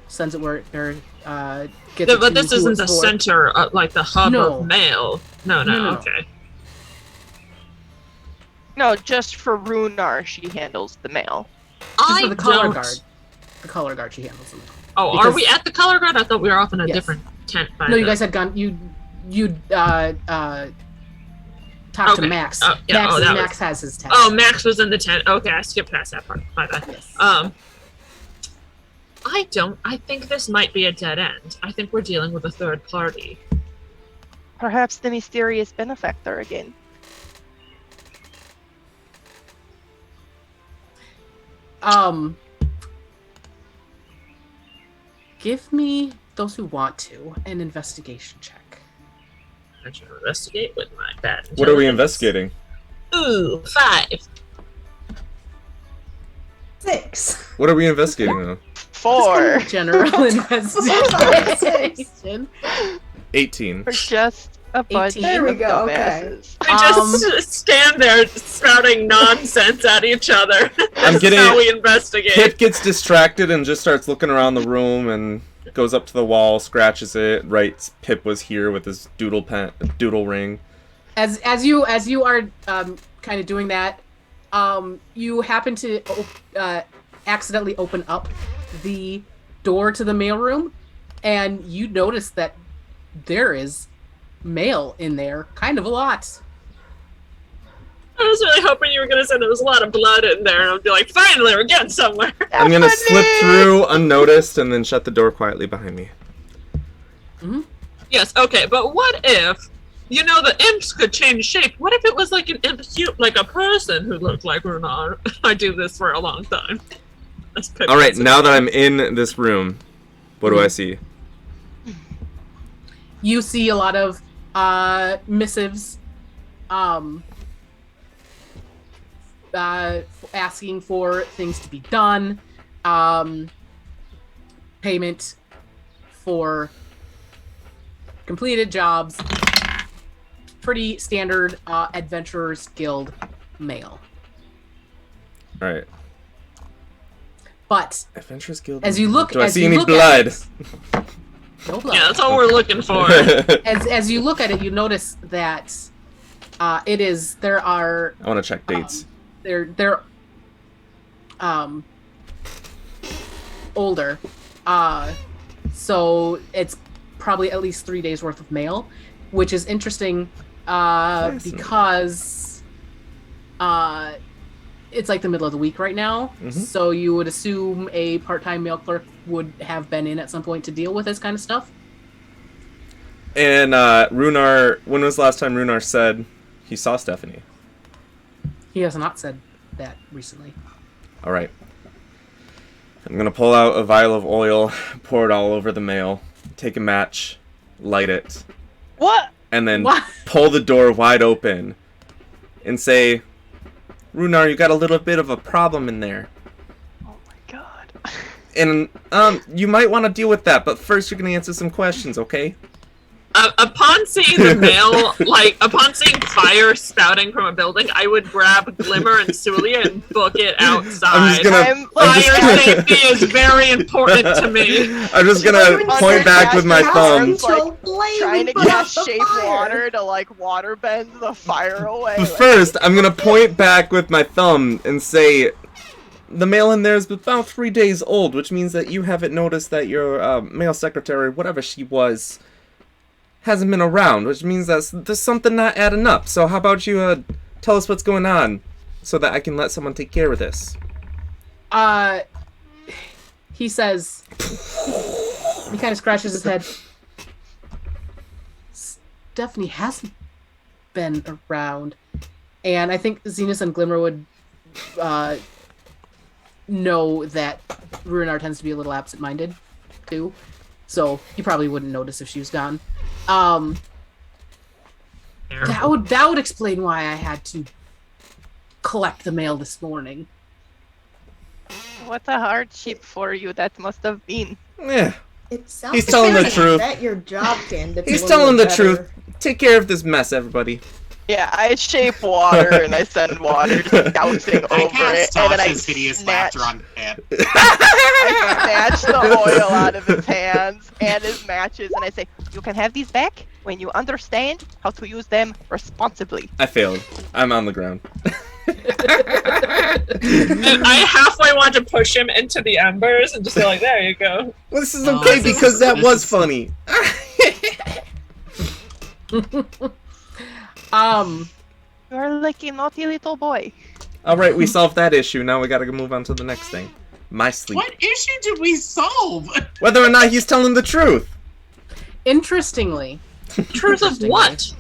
sends it where gets it But to this who isn't it's the for. center, the hub No. of mail. No, No. okay. No, just for Runar, she handles the mail. Just for the color don't- guard. The color guard, she handles them. Oh, Because- are we at the color guard? I thought we were off in a Yes. different tent. By No, you the- guys had gone. You talked to Okay. Max. Oh, yeah, Max has his tent. Oh, Max was in the tent. Okay, I skipped past that part. My bad. Yes. I think this might be a dead end. I think we're dealing with a third party. Perhaps the mysterious benefactor again. Give me, those who want to, an investigation check. I should investigate with my bad. What are we intelligence. investigating? Ooh, 5. 6. What are we investigating though? 4. General investigation. 18. We're just a bunch 18. There we of go, okay. dumbasses. We just stand there spouting nonsense at each other. I'm That's getting- how we investigate. Kit gets distracted and just starts looking around the room and goes up to the wall, scratches it, writes "Pip was here" with his doodle ring. As you are kind of doing that, you happen to accidentally open up the door to the mailroom, and you notice that there is mail in there, kind of a lot. I was really hoping you were going to say there was a lot of blood in there, and I'd be like, finally, we're getting somewhere. I'm gonna slip through unnoticed and then shut the door quietly behind me. Yes, okay, but what if, the imps could change shape? What if it was like an imp, like a person who looked like Runar? I do this for a long time. All right, now that I'm in this room, what do I see? You see a lot of missives asking for things to be done, payment for completed jobs, pretty standard Adventurers Guild mail. All right, But Adventurers Guild. As you look, do I as see you any look blood? At it, no blood. Yeah, that's all we're looking for. As you look at it, you notice that it is. There are. I want to check dates. There. older. So it's probably at least 3 days worth of mail, which is interesting because it's like the middle of the week right now. Mm-hmm. So you would assume a part-time mail clerk would have been in at some point to deal with this kind of stuff. And Runar, when was the last time Runar said he saw Stephanie? He has not said that recently. All right. I'm going to pull out a vial of oil, pour it all over the mail, take a match, light it. What? And then pull the door wide open and say, Runar, you got a little bit of a problem in there. Oh my god. And you might want to deal with that, but first you're going to answer some questions, okay? Upon seeing the mail, upon seeing fire spouting from a building, I would grab Glimmer and Suliya and book it outside. Fire safety is very important to me. I'm just gonna point back with my thumb. Trying to cast shape water to water bend the fire away. But first, I'm gonna point back with my thumb and say, the mail in there is about 3 days old, which means that you haven't noticed that your mail secretary, whatever she was, hasn't been around, which means that there's something not adding up. So how about you tell us what's going on so that I can let someone take care of this? He says, he kind of scratches his head. Stephanie hasn't been around. And I think Zenus and Glimmer would know that Runar tends to be a little absent-minded, too. So he probably wouldn't notice if she was gone. That would explain why I had to collect the mail this morning. What a hardship for you that must have been. Yeah. It sounds He's telling the truth. That your job can. He's telling the truth. Take care of this mess, everybody. Yeah, I shape water and I send water just dousing over it, and then I snatch on the I snatch the oil out of his hands and his matches, and I say, "You can have these back when you understand how to use them responsibly." I failed. I'm on the ground. And I halfway want to push him into the embers and just be like, "There you go." Well, this is okay because that was funny. You're like a naughty little boy. Alright, we solved that issue. Now we gotta move on to the next thing. My sleep. What issue did we solve? Whether or not he's telling the truth. Interestingly. Truth of what?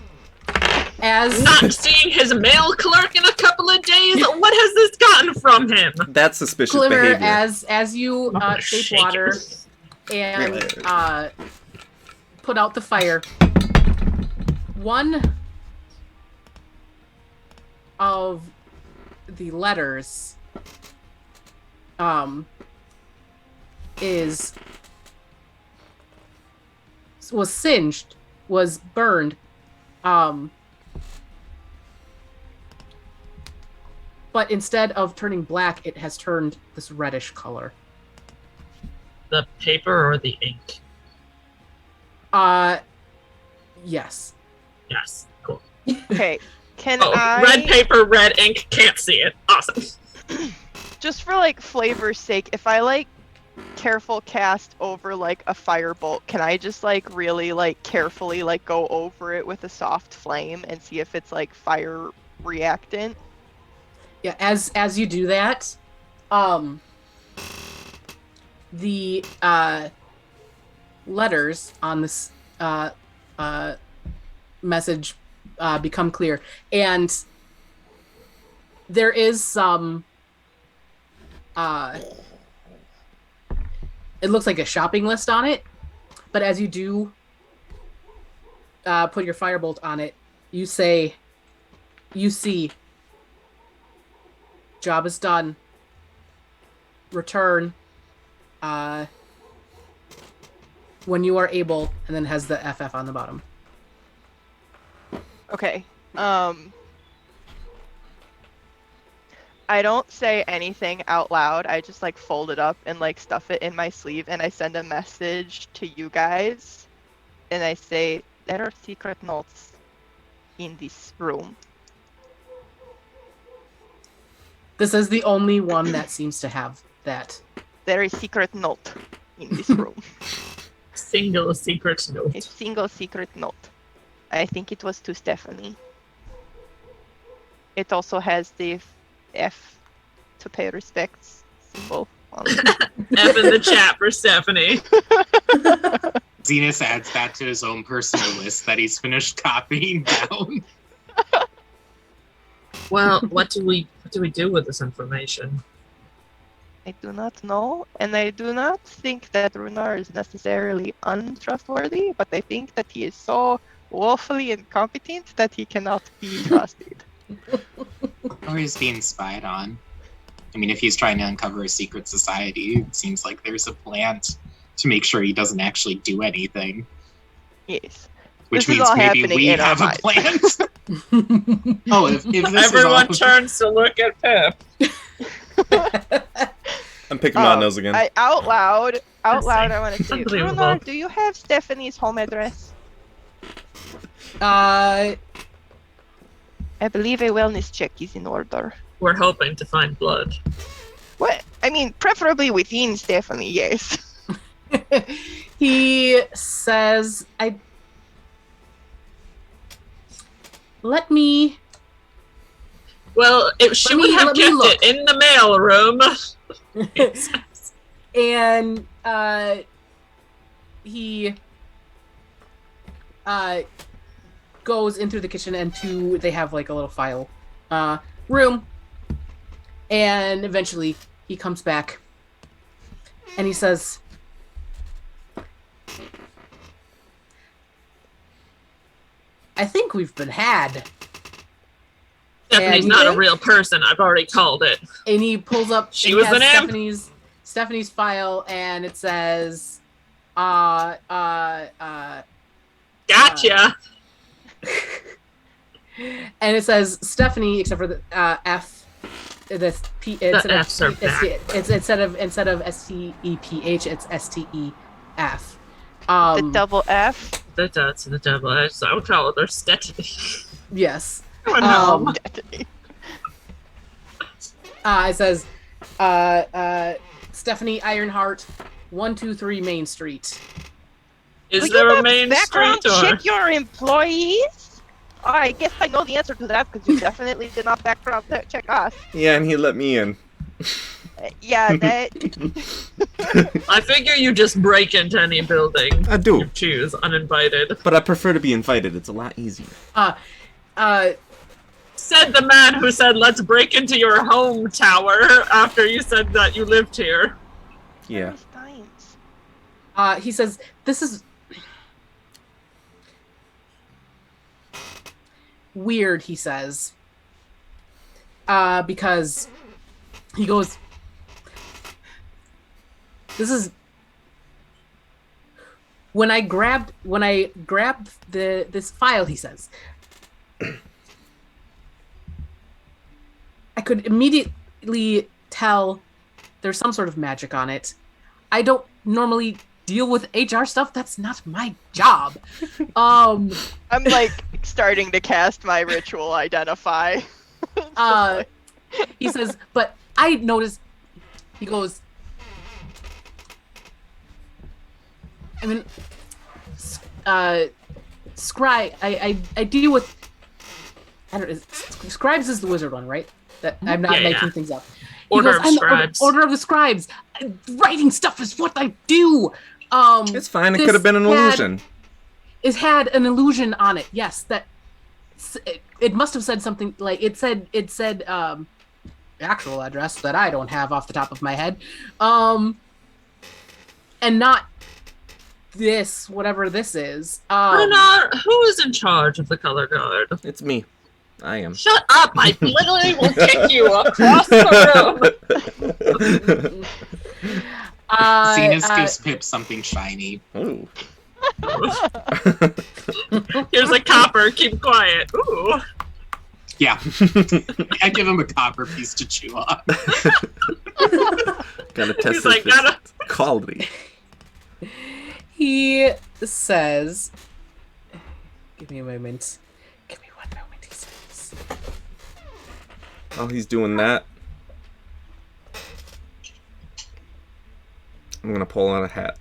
As not seeing his mail clerk in a couple of days? What has this gotten from him? That's suspicious Glimmer, behavior. as you shape water and put out the fire, one of the letters was singed, was burned, but instead of turning black, it has turned this reddish color. The paper or the ink? Yes. Yes, cool. Okay, can red paper, red ink, can't see it. Awesome. Just for flavor's sake, if I careful cast over a firebolt, can I just really carefully go over it with a soft flame and see if it's fire reactant? Yeah, as you do that, the letters on this message become clear, and there is some it looks like a shopping list on it, but as you do put your firebolt on it, you see, job is done, return when you are able, and then has the FF on the bottom. Okay. I don't say anything out loud. I just fold it up and stuff it in my sleeve, and I send a message to you guys, and I say, there are secret notes in this room. This is the only one that seems to have that. There is secret note in this room. Single secret note. A single secret note. I think it was to Stephanie. It also has the F to pay respects symbol on it. F in the chat for Stephanie. Zenus adds that to his own personal list that he's finished copying down. Well, what do we do with this information? I do not know, and I do not think that Runar is necessarily untrustworthy, but I think that he is so woefully incompetent that he cannot be trusted. Or he's being spied on. I mean, if he's trying to uncover a secret society, it seems like there's a plan to make sure he doesn't actually do anything. Yes. Which This is means all maybe happening we in our have a minds. plan. Oh, if this Everyone is all... turns to look at Pip. I'm picking my nose again. Out loud, I want to say, Unbelievable. Runar, do you have Stephanie's home address? Uh, I believe a wellness check is in order. We're hoping to find blood. What? I mean, preferably within Stephanie, yes. he says, let me. Well, she would have let me kept look. it in the mail room. And he goes into the kitchen, and they have like a little file room, and eventually he comes back and he says, I think we've been had. Stephanie's not a real person. I've already called it. And he pulls up. She and was he an has imp. Stephanie's file, and it says, Gotcha. And it says Stephanie, except for the F. The P. The F's are back. It's instead of STEPH, it's STEF. The double F. That's the double S. I would call it their Stephanie. Yes. Stephanie. It says Stephanie Ironheart, 123 Main Street. Is Will there you a not main background street or? check your employees? Oh, I guess I know the answer to that because you definitely did not background check us. Yeah, and he let me in. Yeah, that. I figure you just break into any building. I do. You choose uninvited. But I prefer to be invited. It's a lot easier. Said the man who said, "Let's break into your home tower." After you said that you lived here. Yeah. He says, this is weird, he says. Because he goes, this is when I grabbed this file, he says, I could immediately tell there's some sort of magic on it. I don't normally deal with HR stuff. That's not my job. I'm like starting to cast my ritual identify. He says, but I noticed, he goes, I mean, Scry, I deal with, I don't know, Scribes is the wizard one, right? That I'm not making things up. Order of Scribes. Order of the Scribes. Writing stuff is what I do. It's fine. It could have been an illusion. It had an illusion on it. Yes, that it must have said something like it said actual address that I don't have off the top of my head, and not this whatever this is. Runar, who is in charge of the color guard? It's me. I am. Shut up! I literally will kick you across the room. Zenus gives Pip something shiny. Ooh. Here's a copper. Keep quiet. Ooh. Yeah. I give him a copper piece to chew on. Gotta test He's like, this gotta. quality. He says, give me a moment. Give me one moment, he says. Oh, he's doing that. I'm gonna pull on a hat.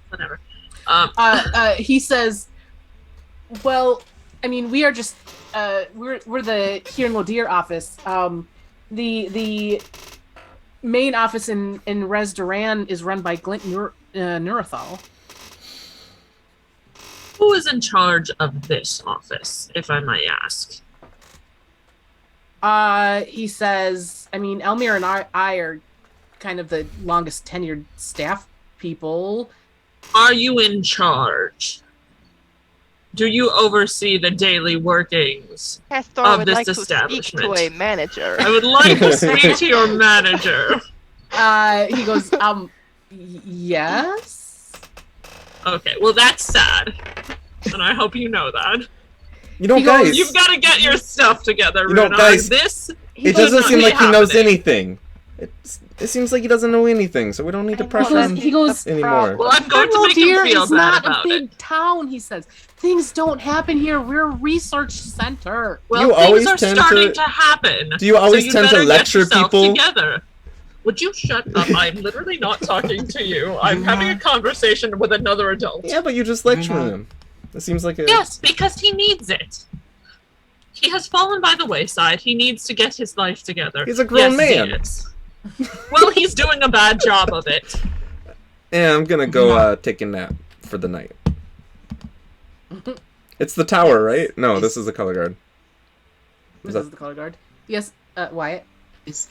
Whatever. He says, "Well, I mean, we are just we're the here in Lodir office. The main office in Rhez Duran is run by Glint Neurothal." Who is in charge of this office, if I might ask? He says, I mean, Elmir and I are kind of the longest tenured staff people. Are you in charge? Do you oversee the daily workings Castor of would this like to establishment? speak to a manager. I would like to speak to your manager. He goes, yes? Okay, well that's sad. And I hope you know that. You know, He goes, guys. You've got to get your stuff together, You know, Runar. guys, This It doesn't seem like he knows happening. anything. It seems like he doesn't know anything, so we don't need to pressure him He goes, anymore. Well, I'm going to make him Lodir feel is bad not a about big it. town, he says. Things don't happen here. We're a research center. Well, You things always are tend starting to- to happen. Do you always so tend to better get lecture yourself people? Together. Would you shut up? I'm literally not talking to you. I'm having a conversation with another adult. Yeah, but you just lecture him. It seems like a... Yes, because he needs it. He has fallen by the wayside. He needs to get his life together. He's a grown man. Zenus. Well, he's doing a bad job of it. Yeah, I'm gonna go take a nap for the night. It's the tower, right? No, this is the color guard. This is the color guard. Yes, Wyatt. Is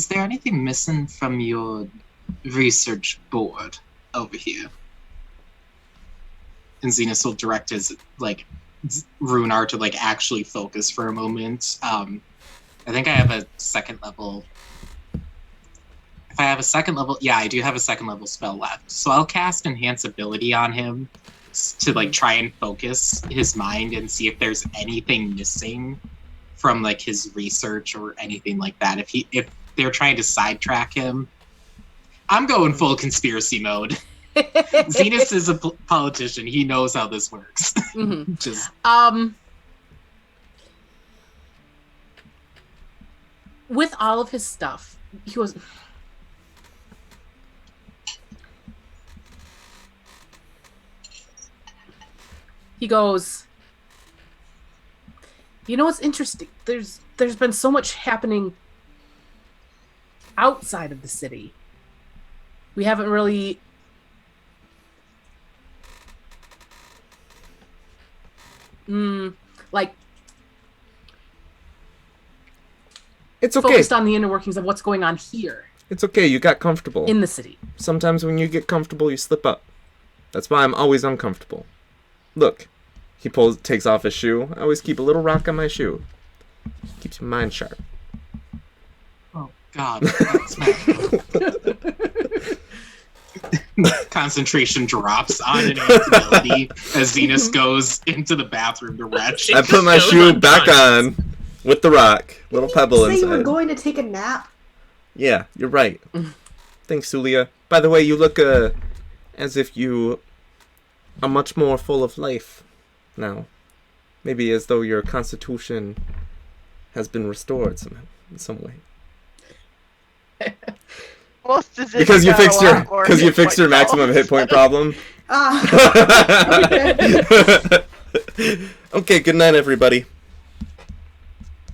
there anything missing from your research board over here? And Zenus will direct his Runar to actually focus for a moment. I think I have a second level. If I have a second level, yeah, I do have a second level spell left. So I'll cast Enhance Ability on him to try and focus his mind and see if there's anything missing from his research or anything like that. If they're trying to sidetrack him, I'm going full conspiracy mode. Zenus is a politician. He knows how this works. Mm-hmm. Just with all of his stuff, he goes. He goes. You know what's interesting? There's been so much happening outside of the city. We haven't really. It's okay. Focused on the inner workings of what's going on here It's okay, you got comfortable. in the city. Sometimes when you get comfortable, you slip up. That's why I'm always uncomfortable. Look, he takes off his shoe. I always keep a little rock on my shoe. Keeps your mind sharp. oh god, that's magical. Concentration drops on Enhance Ability as Zenus goes into the bathroom to retch. I put my shoe back on with the rock. Little pebble Say you were inside. going to take a nap. Yeah, you're right. Thanks, Suliya. By the way, you look as if you are much more full of life now. Maybe as though your constitution has been restored in some way. Most as if Because you got a lot more hit fixed your point maximum hit point problem. Okay, good night, everybody.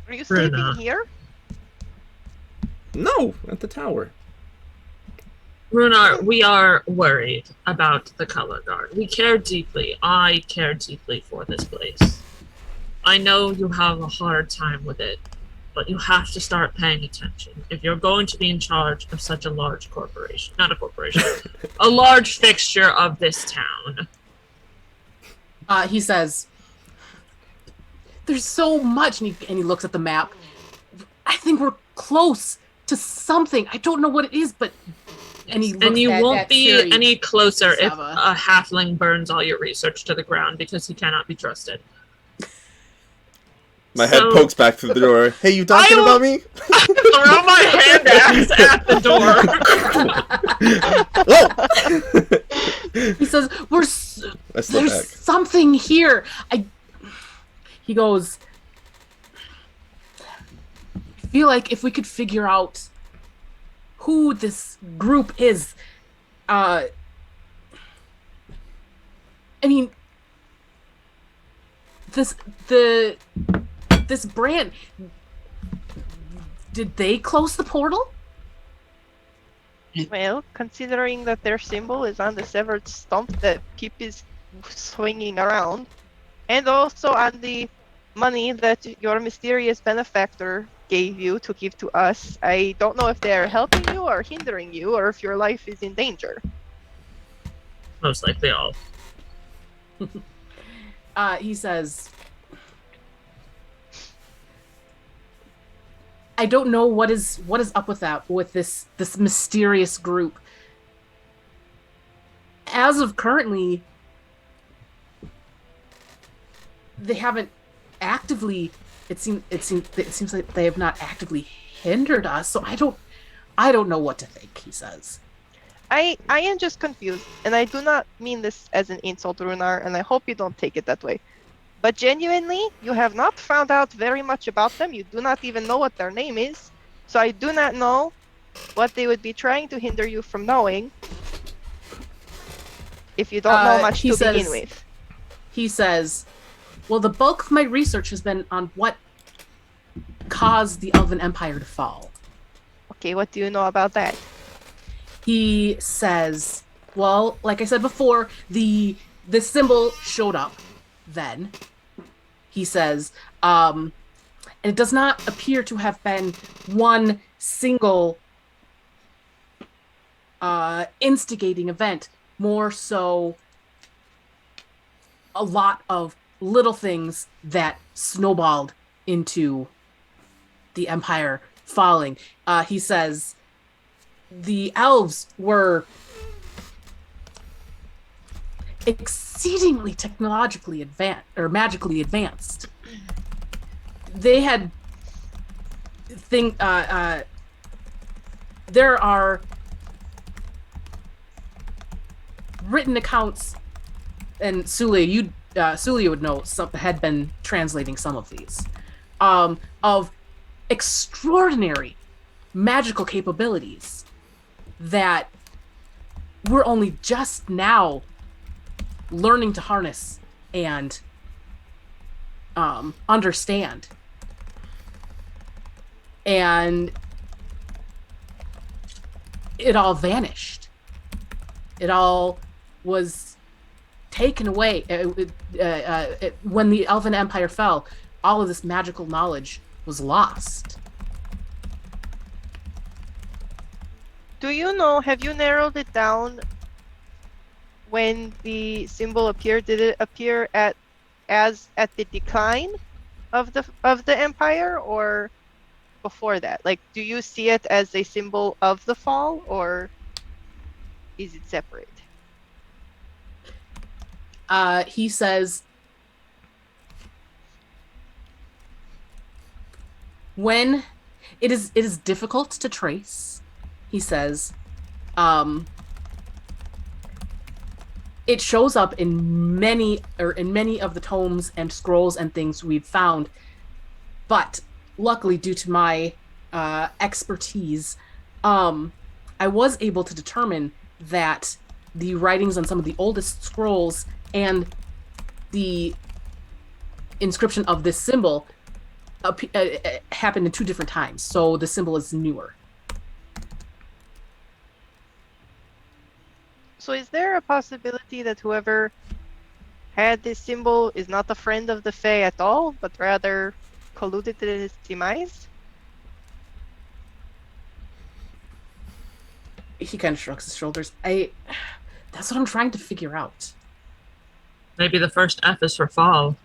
Are you sleeping Runa. here? No, at the tower. Runar, we are worried about the color guard. We care deeply. I care deeply for this place. I know you have a hard time with it, but you have to start paying attention. If you're going to be in charge of such a large corporation, not a corporation, a large fixture of this town. He says, "There's so much," and he looks at the map. I think we're close to something. I don't know what it is, but and he looks And you at won't be Siri. any closer if Sava. a halfling burns all your research to the ground because he cannot be trusted. My head pokes back through the door. Hey, you talking about me? Throw my hand axe at the door. He says, I slip "There's back. something here." He goes, feel like if we could figure out who this group is, I mean, this brand, did they close the portal? Well, considering that their symbol is on the severed stump that Pip is swinging around, and also on the money that your mysterious benefactor gave you to give to us, I don't know if they're helping you or hindering you, or if your life is in danger. Most likely all. He says, I don't know what is up with this mysterious group. As of currently, they haven't actively. It seems like they have not actively hindered us. So I don't know what to think. He says. I am just confused, and I do not mean this as an insult, Runar, and I hope you don't take it that way. But genuinely, you have not found out very much about them. You do not even know what their name is. So I do not know what they would be trying to hinder you from knowing if you don't know much to begin with. He says, well, the bulk of my research has been on what caused the Elven Empire to fall. Okay, what do you know about that? He says, well, like I said before, the symbol showed up then. He says, and it does not appear to have been one single instigating event, more so a lot of little things that snowballed into the Empire falling. He says the elves were exceedingly technologically advanced or magically advanced. They had there are written accounts, and Suliya would know, some had been translating some of these, of extraordinary magical capabilities that we're only just now learning to harness and understand. And it all vanished. It all was taken away. When the Elven Empire fell, all of this magical knowledge was lost. Do you know, have you narrowed it down when the symbol appeared? Did it appear at the decline of the empire, or before that? Like, do you see it as a symbol of the fall, or is it separate? He says, when it is difficult to trace, he says, it shows up in many of the tomes and scrolls and things we've found, but luckily, due to my expertise, I was able to determine that the writings on some of the oldest scrolls and the inscription of this symbol happened in two different times. So the symbol is newer. So is there a possibility that whoever had this symbol is not a friend of the Fae at all, but rather colluded to his demise? He kind of shrugs his shoulders. That's what I'm trying to figure out. Maybe the first F is for fall.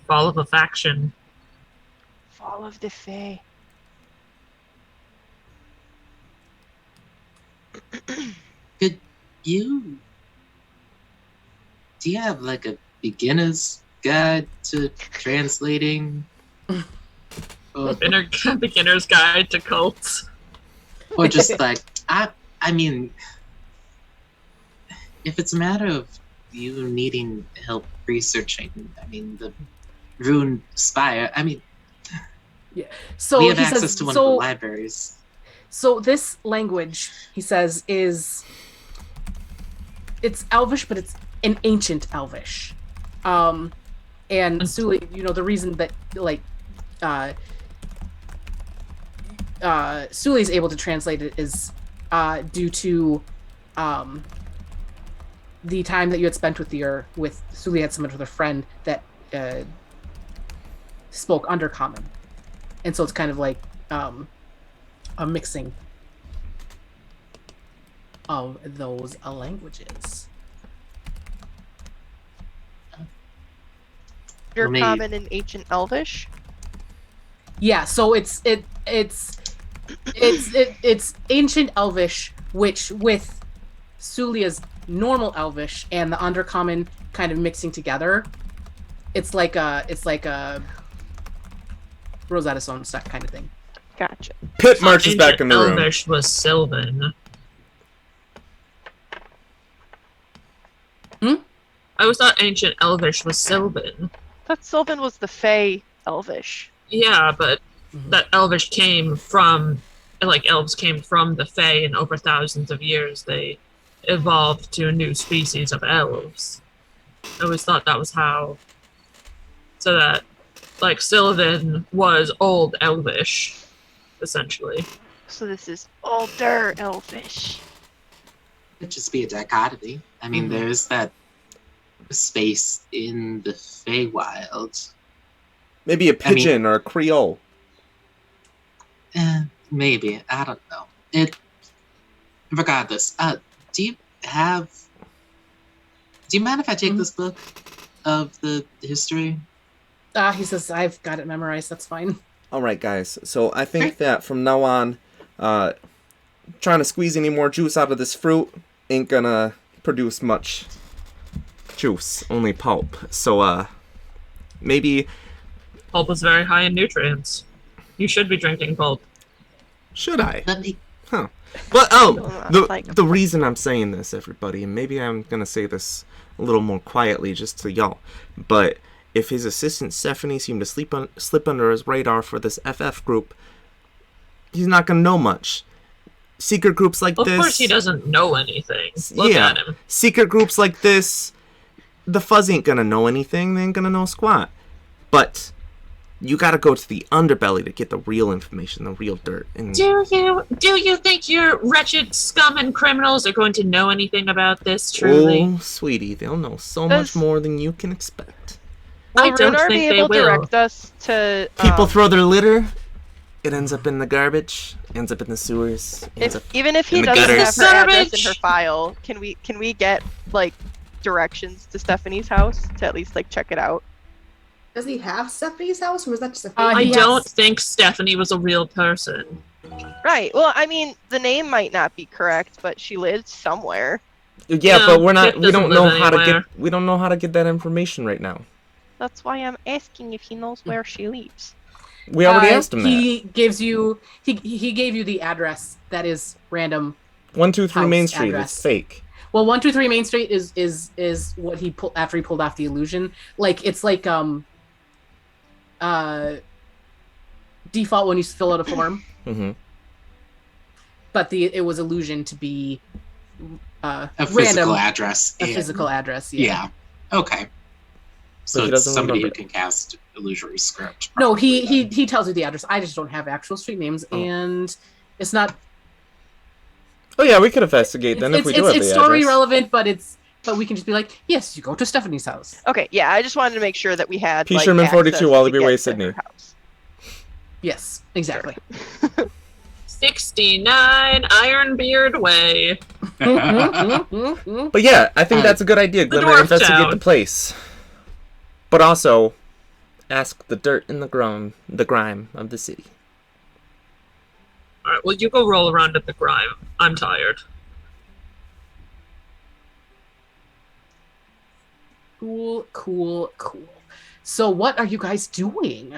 Fall of a faction. Fall of the Fae. Could you... Do you have like a beginner's guide to translating? Or Beginner's guide to cults. Or just like, I mean, if it's a matter of you needing help researching, I mean, the rune spire, I mean, Yeah. So we have he access says, to one of the libraries. So this language, he says, it's Elvish, but it's an ancient Elvish. And Suliya, the reason that Suliya is able to translate it is due to the time that you had spent with Suliya had spent with a friend that spoke Undercommon, and so it's kind of like a mixing of those languages. Undercommon and ancient Elvish. Yeah, so it's ancient Elvish, which with Suliya's normal Elvish and the Undercommon kind of mixing together, it's like a Rosetta Stone stuff kind of thing. Gotcha. Pip marches back in the room. Elvish was Sylvan. I always thought ancient Elvish was Sylvan. I thought Sylvan was the Fey Elvish. Yeah, but that Elvish came from, elves came from the Fey, and over thousands of years they evolved to a new species of elves. I always thought that was how. So that, Sylvan was old Elvish, essentially. So this is older Elvish. It'd just be a dichotomy. I mean, there's that space in the Feywild. Maybe a pigeon or a Creole. Maybe. I don't know. Regardless, do you mind if I take this book of the history? He says, I've got it memorized, that's fine. Alright, guys. So I think that from now on, trying to squeeze any more juice out of this fruit ain't gonna produce much juice, only pulp. So, maybe... Pulp is very high in nutrients. You should be drinking pulp. Should I? Let me... Huh. But, the reason I'm saying this, everybody, and maybe I'm gonna say this a little more quietly just to y'all, but if his assistant Stephanie seemed to slip under his radar for this FF group, he's not gonna know much. Secret groups like this... Of course he doesn't know anything. Look at him. Secret groups like this, the Fuzz ain't gonna know anything, they ain't gonna know squat. But you gotta go to the underbelly to get the real information, the real dirt. And do you think your wretched scum and criminals are going to know anything about this, truly? Oh, sweetie, they'll know so much more than you can expect. Will I don't Runar think be they able to will. direct us to... People throw their litter, it ends up in the garbage, ends up in the sewers, even if he in the doesn't gutters. have her address in Garbage! her file, can we get, directions to Stephanie's house to at least, check it out? Does he have Stephanie's house, or was that just a fake? I Yes. don't think Stephanie was a real person. Right. Well, I mean, the name might not be correct, but she lives somewhere. Yeah, No, but Pip we don't doesn't know live how to anywhere. we don't know how to get that information right now. That's why I'm asking if he knows where she lives. We already asked him that. He gives you he gave you the address that is random. 123 Main Street address. is fake. Well, 123 Main Street is what he pulled after he pulled off the illusion. It's default when you fill out a form. But it was illusion to be a random, physical address. a physical address. Yeah. Okay. So he it's doesn't somebody remember. who can cast illusory script. No, probably, then. he tells you the address. I just don't have actual street names, and it's not. Oh yeah, we could investigate then if we do have it's the story address. relevant, but we can just be like, yes, you go to Stephanie's house. Okay, yeah, I just wanted to make sure that we had P. Sherman access 42, to Wallaby get Way, to Sydney. her house. Yes, exactly. 69 Ironbeard Way. But yeah, I think that's a good idea, The Glimmer. dwarf Investigate town. the place. But also, ask the dirt in the grime of the city. Alright, well, you go roll around at the grime. I'm tired. Cool. So what are you guys doing?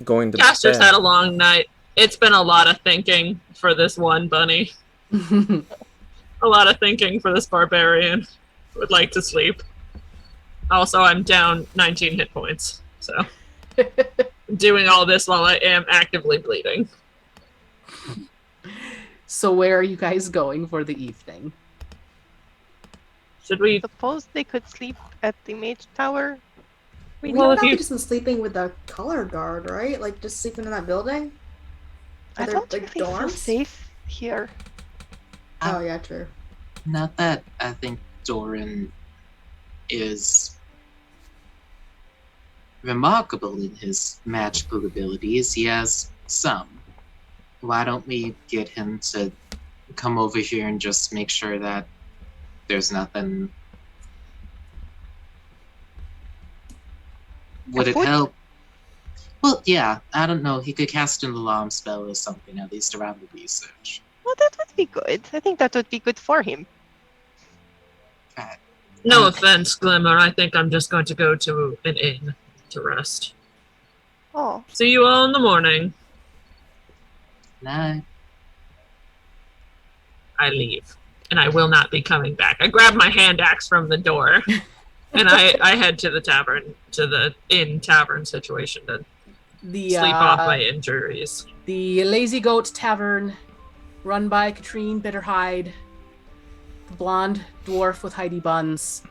Going to Castor's bed. had a long night. It's been a lot of thinking for this one bunny. A lot of thinking for this barbarian. Would like to sleep. Also, I'm down 19 hit points, so doing all this while I am actively bleeding. So where are you guys going for the evening? Should we? Suppose they could sleep at the mage tower? We Well, don't if have you- just been sleeping with the color guard, right? Like just sleeping in that building. I Are there, don't like, really feel dorms? safe here. Oh yeah, true. Not that I think Doran is remarkable in his magical abilities. He has some. Why don't we get him to come over here and just make sure that there's nothing? Would it Afoot? help? Well, yeah, I don't know. He could cast an alarm spell or something, at least around the research. Well, that would be good. I think that would be good for him. No offense, Glimmer. I think I'm just going to go to an inn to rest. Oh, See you all in the morning. Nah. I leave, and I will not be coming back. I grab my hand axe from the door, and I head to the tavern, to the inn tavern situation to The sleep off my injuries. The Lazy Goat Tavern, run by Katrine Bitterhide, the blonde dwarf with Heidi buns.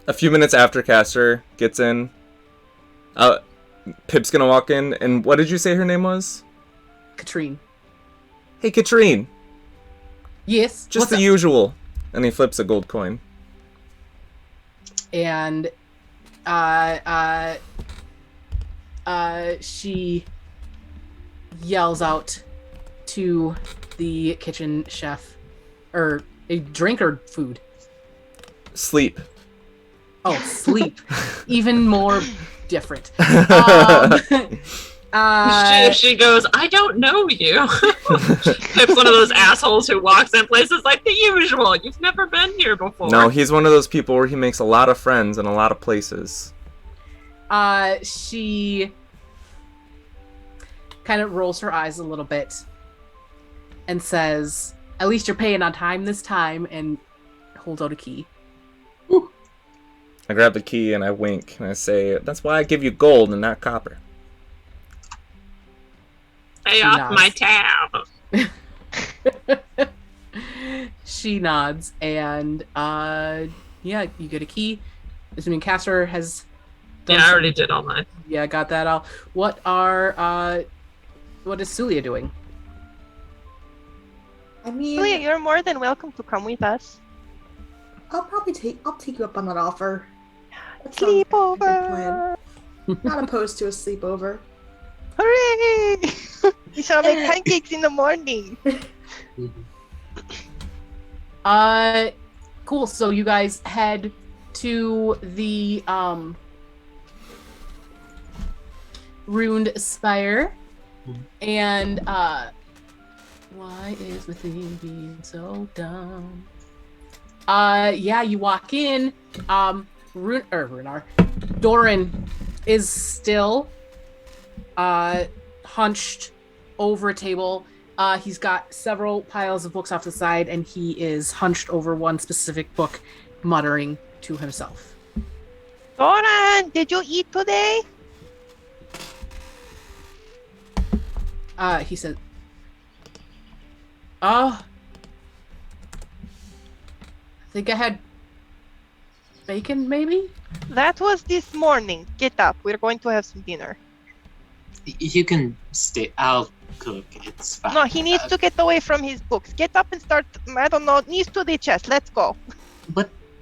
A few minutes after Castor gets in, Pip's gonna walk in, and what did you say her name was? Katrine. Hey, Katrine. Yes. Just what's the up? usual. And he flips a gold coin. And she yells out to the kitchen chef, or a drink or food. Sleep. Oh, sleep. Even more different. She goes, I don't know you. Pip's one of those assholes who walks in places like the usual. You've never been here before. No, he's one of those people where he makes a lot of friends in a lot of places. She kind of rolls her eyes a little bit and says, at least you're paying on time this time, and holds out a key. I grab the key and I wink and I say, that's why I give you gold and not copper. Pay She off nods. my tab. She nods, and yeah, you get a key. Assuming Castor has done Yeah, I already did all mine. Yeah, got that all. What is Suliya doing? I mean, Suliya, you're more than welcome to come with us. I'll take you up on that offer. That sounds like a good plan. Sleepover! Not opposed to a sleepover. Hooray! We shall make pancakes in the morning. Cool. So you guys head to the ruined spire, and why is the thing being so dumb? Yeah, you walk in. Doran is still hunched over a table. He's got several piles of books off the side, and he is hunched over one specific book, muttering to himself. Doran, did you eat today? He said, I think I had bacon, maybe? That was this morning. Get up. We're going to have some dinner. You can stay. I'll cook. It's fine. No, he needs to get away from his books. Get up and start, I don't know, knees to the chest. Let's go.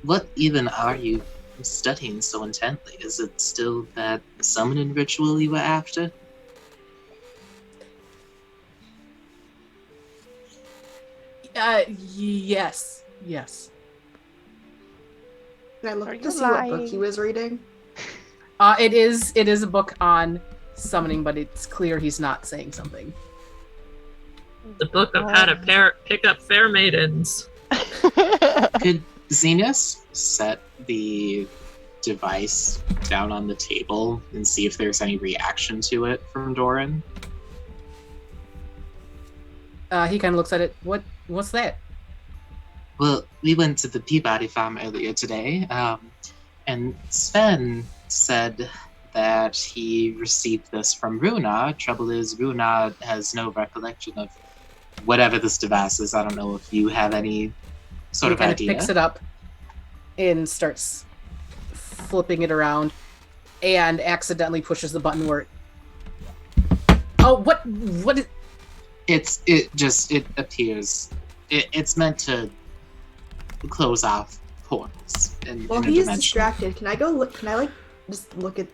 What even are you studying so intently? Is it still that summoning ritual you were after? Yes. Can I Are look you to see what book lying? he was reading? It is a book on summoning, but it's clear he's not saying something. The book of how to pick up fair maidens. Could Zenus set the device down on the table and see if there's any reaction to it from Doran? He kind of looks at it. What's that? Well, we went to the Peabody farm earlier today, and Sven said that he received this from Runa. Trouble is, Runa has no recollection of whatever this device is. I don't know if you have any sort He of kind idea. of picks it up and starts flipping it around and accidentally pushes the button where oh, what is... It appears. It's meant to close off portals in Well, a he's dimension. distracted. Can I go look? Can I like just look at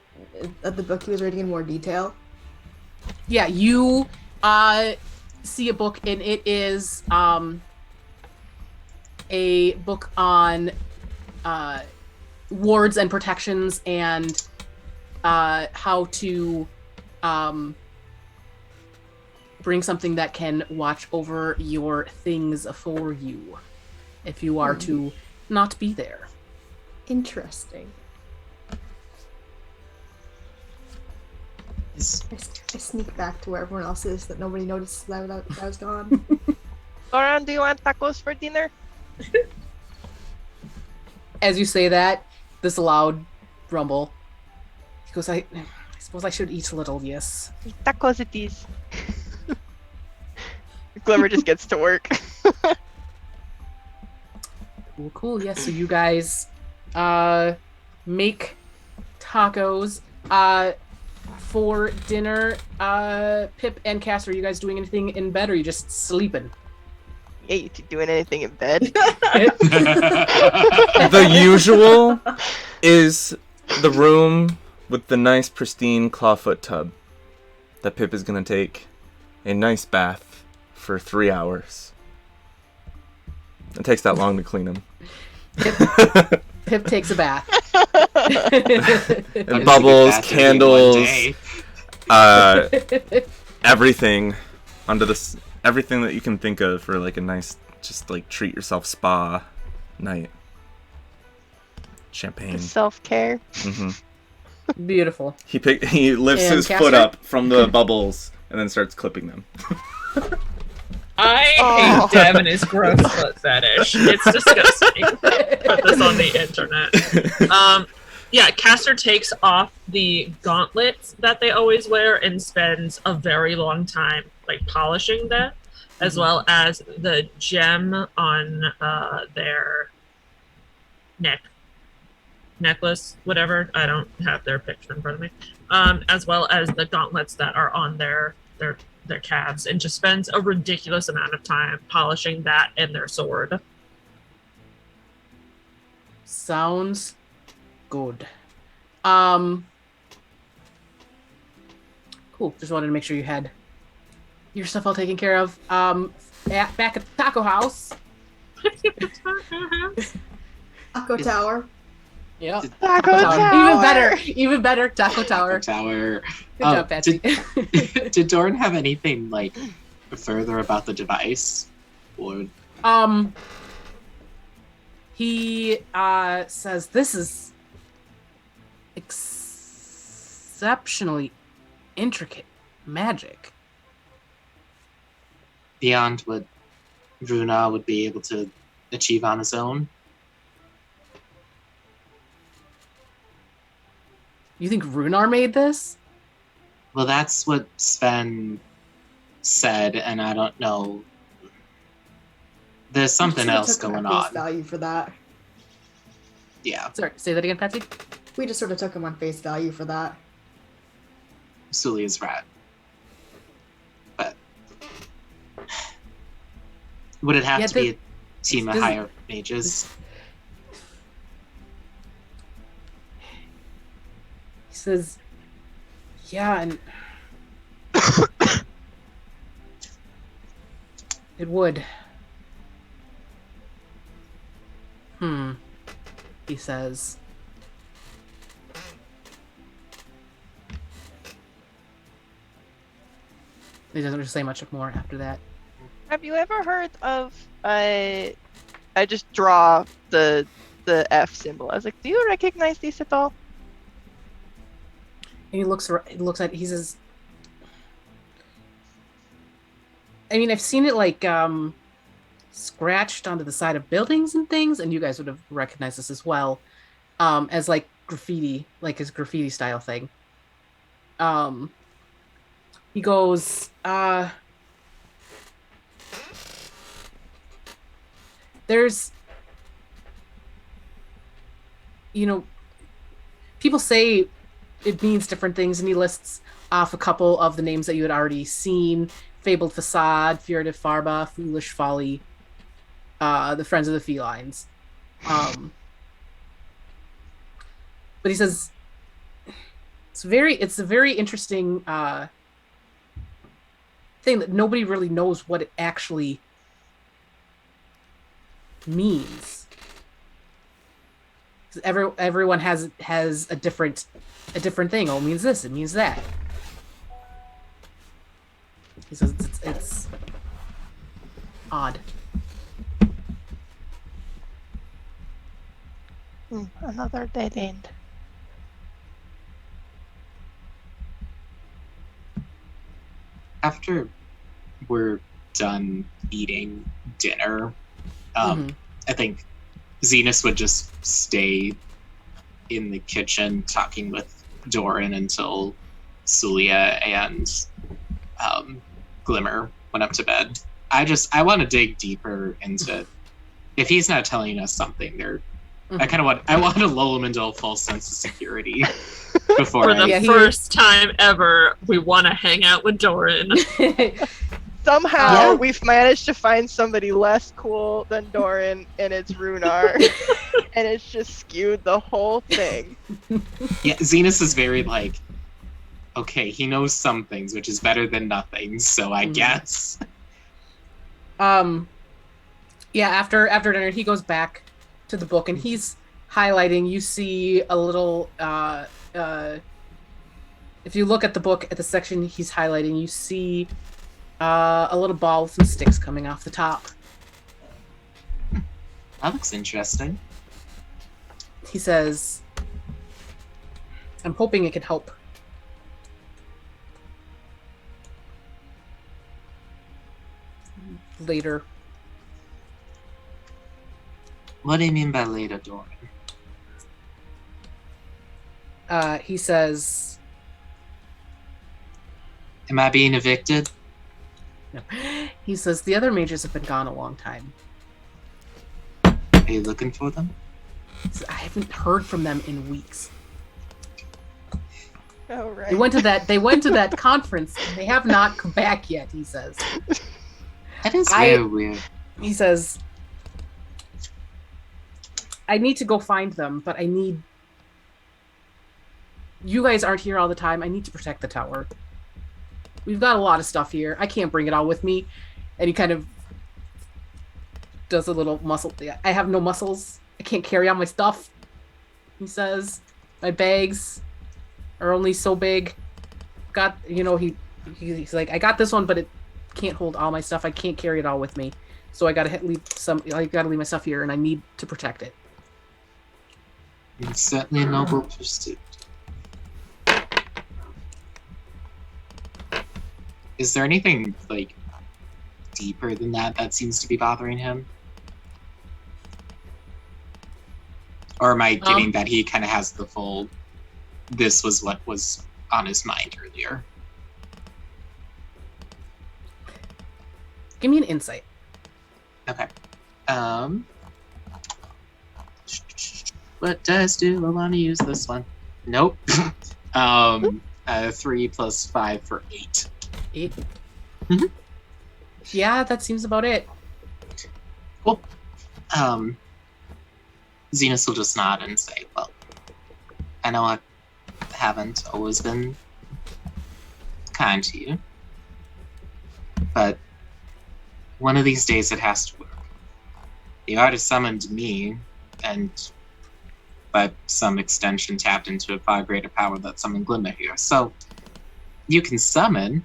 the book he was reading in more detail? you see a book, and it is a book on wards and protections and how to bring something that can watch over your things for you if you are to not be there. Interesting. I sneak back to where everyone else is, that nobody noticed that I was gone. Lauren, do you want tacos for dinner? As you say that, this loud rumble. He goes, I suppose I should eat a little, yes. Tacos it is. Glimmer just gets to work. Cool. Yes, so you guys make tacos for dinner. Pip and Castor, are you guys doing anything in bed, or are you just sleeping? Yeah, you two doing anything in bed? The usual is the room with the nice pristine clawfoot tub that Pip is going to take a nice bath for 3 hours. It takes that long to clean him. Pip takes a bath. And bubbles, candles, everything under this, everything that you can think of for like a nice, just like treat yourself spa night. Champagne. Self-care. Mm-hmm. Beautiful. He lifts And his Castor? foot up from the bubbles and then starts clipping them. I hate Dev and his gross foot fetish. It's disgusting. Put this on the internet. Yeah, Castor takes off the gauntlets that they always wear and spends a very long time like polishing them, as well as the gem on their necklace, whatever. I don't have their picture in front of me. As well as the gauntlets that are on their calves, and just spends a ridiculous amount of time polishing that and their sword. Sounds good. Cool. Just wanted to make sure you had your stuff all taken care of. Back at the taco house. Taco Tower. Yeah. Taco Tower. Even better. Taco Tower. Tower. Good job, Patsy. Did Dorn have anything like further about the device? Or he says this is exceptionally intricate magic. beyond what Runa would be able to achieve on his own? You think Runar made this? Well, that's what Sven said, and I don't know. There's something else going on. Value for that. Yeah. Sorry, say that again, Patsy. We just sort of took him on face value for that. Suliya's right. But would it have to be a team of higher mages? He says, yeah, and it would. He says. He doesn't really say much more after that. Have you ever heard of I just draw the F symbol. I was like, do you recognize these at all? And he looks at he says, I mean, I've seen it like scratched onto the side of buildings and things, and you guys would have recognized this as well, as like graffiti, like his graffiti style thing. He goes, there's, people say it means different things, and he lists off a couple of the names that you had already seen: Fabled Facade, Furtive Farba, Foolish Folly, the Friends of the Felines. But he says it's a very interesting thing that nobody really knows what it actually means. Everyone has a different thing. Oh, it means this, it means that. He says it's odd. Another dead end. After we're done eating dinner, I think Zenus would just stay in the kitchen talking with Doran until Suliya and Glimmer went up to bed. I want to dig deeper into, if he's not telling us something, I want to lull him into a false sense of security before. For the first time ever, we want to hang out with Doran. Somehow we've managed to find somebody less cool than Doran, and it's Runar, and it's just skewed the whole thing. Yeah, Zenus is very like, okay, he knows some things, which is better than nothing, so I guess. Yeah, after dinner, he goes back to the book, and he's highlighting. You see a little, if you look at the book, at the section he's highlighting, you see a little ball with some sticks coming off the top. That looks interesting. He says, I'm hoping it can help. Later. What do you mean by later, Doran? He says, am I being evicted? No. He says, the other mages have been gone a long time. Are you looking for them? Says, I haven't heard from them in weeks. Oh, right. They went to that conference, and they have not come back yet, he says. That is very weird. He says, I need to go find them, but you guys aren't here all the time. I need to protect the tower. We've got a lot of stuff here. I can't bring it all with me. And he kind of does a little muscle. I have no muscles. I can't carry on my stuff. He says, my bags are only so big. He's like, I got this one, but it can't hold all my stuff. I can't carry it all with me. So I gotta leave my stuff here, and I need to protect it. It's certainly a noble pursuit. Is there anything, like, deeper than that seems to be bothering him? Or am I getting that he kind of has the full, this was what was on his mind earlier? Give me an insight. Okay. What dice do I want to use this one? Nope. 3 + 5 for 8. 8? Mm-hmm. Yeah, that seems about it. Cool. Zenus will just nod and say, well, I know I haven't always been kind to you, but one of these days it has to work. The artist summoned me, and by some extension tapped into a far greater power that summoned Glimmer here. So, you can summon,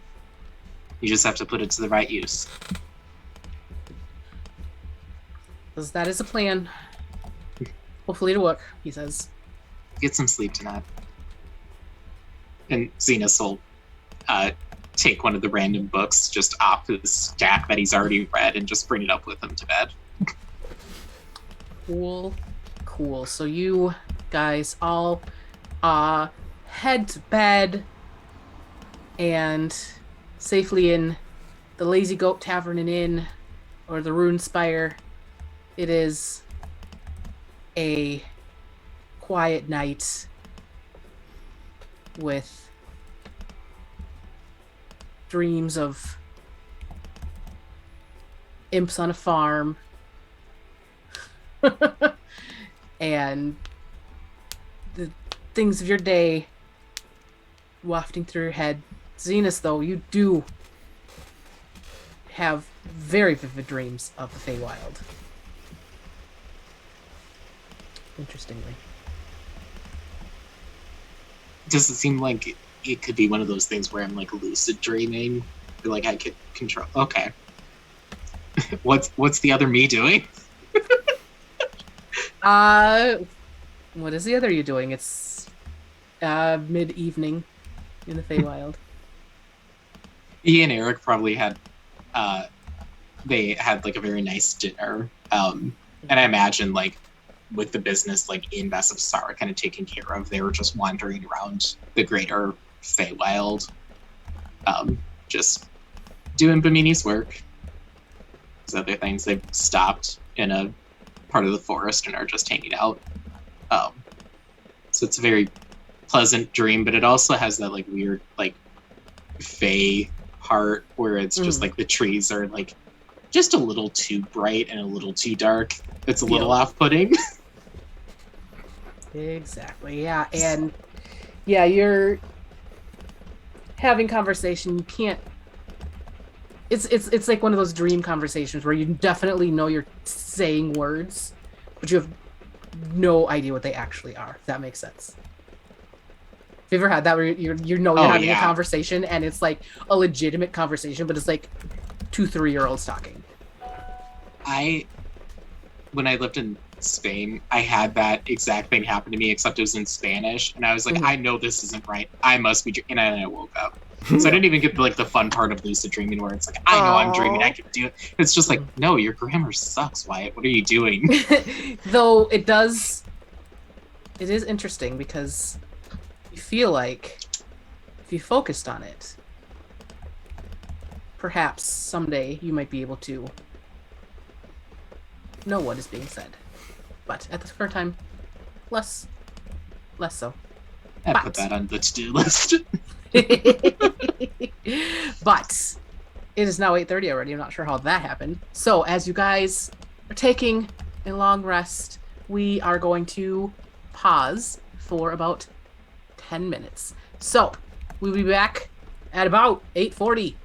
you just have to put it to the right use. Because that is a plan. Hopefully it'll work, he says. Get some sleep tonight. And Zenus will take one of the random books just off his stack that he's already read and just bring it up with him to bed. Cool. So you guys all head to bed. and safely in the Lazy Goat Tavern and Inn, or the Rune Spire. It is a quiet night with dreams of imps on a farm and the things of your day wafting through your head. Zenus, though, you do have very vivid dreams of the Feywild. Interestingly. Does it seem like it could be one of those things where I'm like lucid dreaming? Like I could control. Okay. What's the other me doing? What is the other you doing? It's mid-evening in the Feywild. He and Eric probably had they had like a very nice dinner. And I imagine like with the business like in Best of Sara kind of taken care of, they were just wandering around the greater Feywild, just doing Bimini's work. There's other things. They've stopped in a part of the forest and are just hanging out. So it's a very pleasant dream, but it also has that like weird like Fey part where it's just like the trees are like just a little too bright and a little too dark. It's a little off-putting. Exactly. Yeah, and yeah, you're having conversation. You can't. It's like one of those dream conversations where you definitely know you're saying words, but you have no idea what they actually are. If that makes sense. Have you ever had that where you're having a conversation and it's like a legitimate conversation, but it's like 2 3-year-olds talking? When I lived in Spain, I had that exact thing happen to me, except it was in Spanish, and I was like, I know this isn't right. I must be, and then I woke up. So I didn't even get like the fun part of lucid dreaming, where it's like, I know I'm dreaming, I can do it. It's just like, no, your grammar sucks, Wyatt. What are you doing? Though it is interesting because you feel like if you focused on it, perhaps someday you might be able to know what is being said. But at this current time, less so. I put that on the to-do list. But it is now 8:30 already. I'm not sure how that happened. So as you guys are taking a long rest, we are going to pause for about 10 minutes. So we'll be back at about 8:40.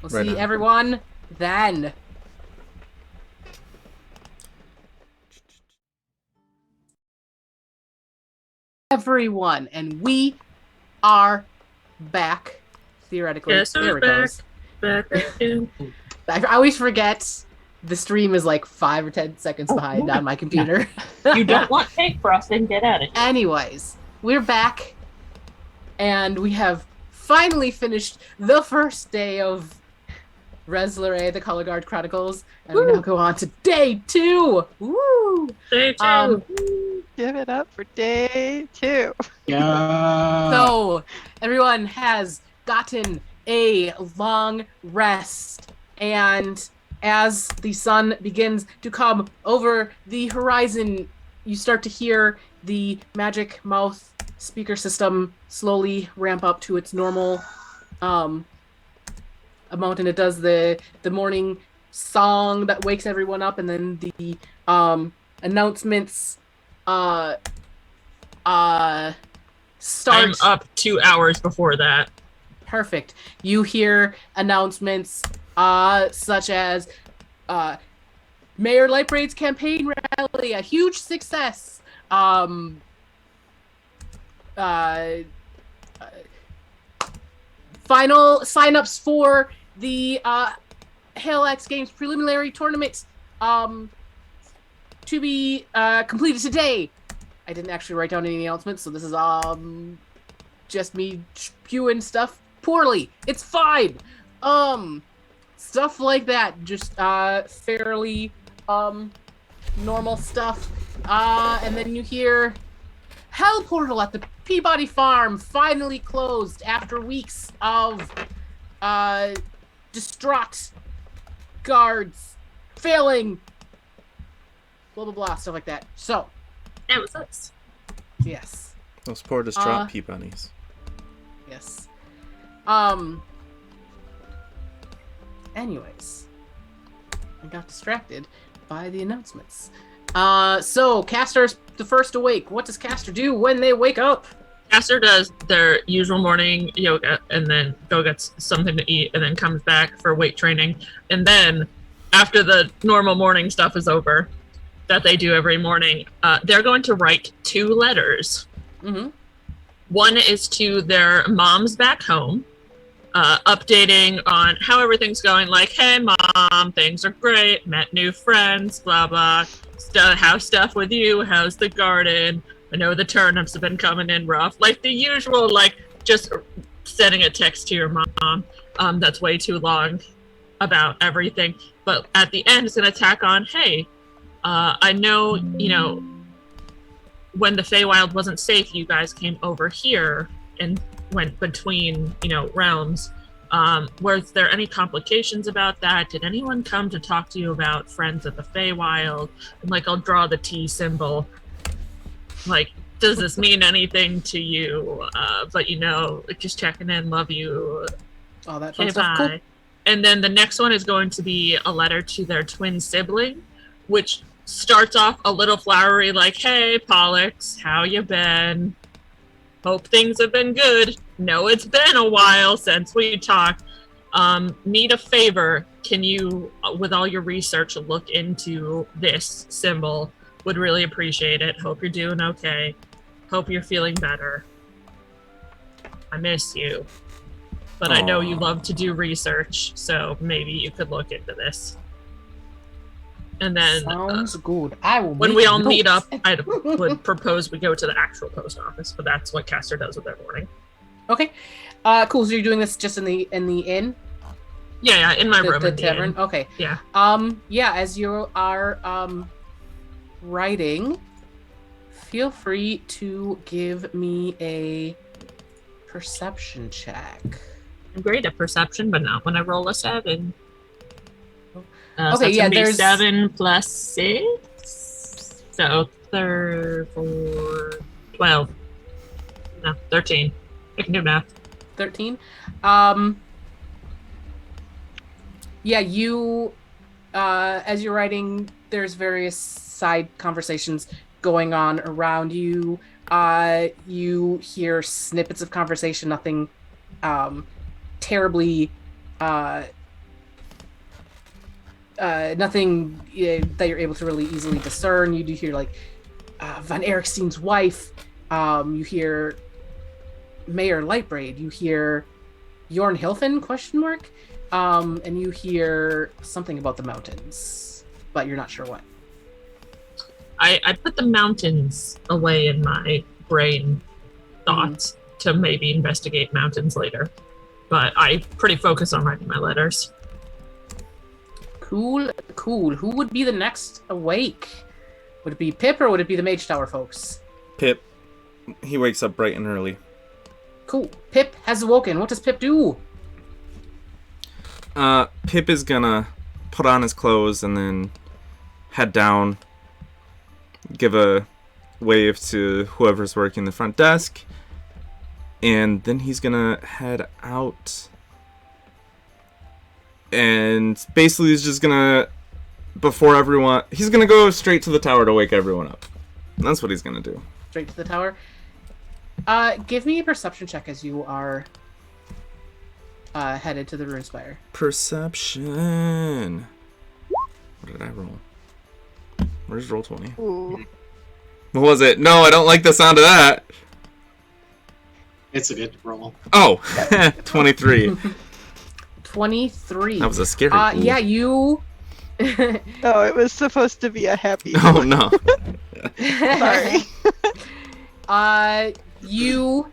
We'll see everyone then. Everyone, and we are back, theoretically. Castor's there it goes. Back again. I always forget the stream is like 5 or 10 seconds behind on my computer. You don't want cake frosting, get out of here. Anyways, we're back, and we have finally finished the first day of Rhez, Lorei, the Color Guard Chronicles, and we now go on to day 2. Woo! Day 2. Give it up for day 2. Yeah. So, everyone has gotten a long rest, and as the sun begins to come over the horizon, you start to hear the magic mouth speaker system slowly ramp up to its normal amount, and it does the morning song that wakes everyone up, and then the announcements start. I'm up 2 hours before that. Perfect. You hear announcements such as Mayor Lightbraid's campaign rally, a huge success. Final signups for the Hail X Games preliminary tournament to be completed today. I didn't actually write down any announcements, so this is just me spewing stuff poorly. It's fine. Stuff like that, just fairly normal stuff. And then you hear hell portal at the Peabody Farm finally closed after weeks of distraught guards failing. Blah blah blah, stuff like that. So, it was us. Yes. Those poor distraught pea bunnies. Yes. Anyways, I got distracted by the announcements. So Castor's the first awake. What does Castor do when they wake up? Castor does their usual morning yoga and then go gets something to eat and then comes back for weight training. And then after the normal morning stuff is over that they do every morning, they're going to write 2 letters. Mm-hmm. One is to their moms back home, updating on how everything's going, like, hey mom, things are great, met new friends, blah blah, how's stuff with you, how's the garden, I know the turnips have been coming in rough, like the usual, like just sending a text to your mom that's way too long about everything. But at the end it's going to tack on, hey, I know, when the Feywild wasn't safe, you guys came over here and went between, realms. Was there any complications about that? Did anyone come to talk to you about friends at the Feywild? And I'll draw the T symbol. Does this mean anything to you? But just checking in, love you. Oh, that okay, stuff. bye. Cool. And then the next one is going to be a letter to their twin sibling, which starts off a little flowery, like, hey, Pollux, how you been? Hope things have been good. Know it's been a while since we talked. Need a favor. Can you, with all your research, look into this symbol? Would really appreciate it. Hope you're doing okay. Hope you're feeling better. I miss you. But I know you love to do research, so maybe you could look into this. And then sounds good. I will. When we all meet up, I would propose we go to the actual post office, but that's what Castor does with their morning. Okay. Cool. So you're doing this just in the inn? Yeah, in my room. The tavern. Okay. Yeah. Yeah. As you are writing, feel free to give me a perception check. I'm great at perception, but not when I roll a 7. Okay, so yeah, there's 7 plus 6, so 12. No, 13. I can do math. 13. Yeah, you, as you're writing, there's various side conversations going on around you. You hear snippets of conversation, nothing terribly nothing that you're able to really easily discern. You do hear Von Erikstein's wife. You hear Mayor Lightbraid. You hear Jorn Hilfen ? And you hear something about the mountains, but you're not sure what. I put the mountains away in my brain thoughts to maybe investigate mountains later, but I pretty focused on writing my letters. Cool. Who would be the next awake? Would it be Pip or would it be the Mage Tower folks? Pip. He wakes up bright and early. Cool. Pip has awoken. What does Pip do? Pip is gonna put on his clothes and then head down, give a wave to whoever's working the front desk, and then he's gonna head out. And basically he's just gonna, he's gonna go straight to the tower to wake everyone up. And that's what he's gonna do. Straight to the tower. Give me a perception check as you are headed to the Runespire. Perception. What did I roll? Where's roll 20? Ooh. What was it? No, I don't like the sound of that. It's a good roll. Oh, 23. 23. That was a scary yeah, you... Oh, it was supposed to be a happy Oh, no. Sorry. You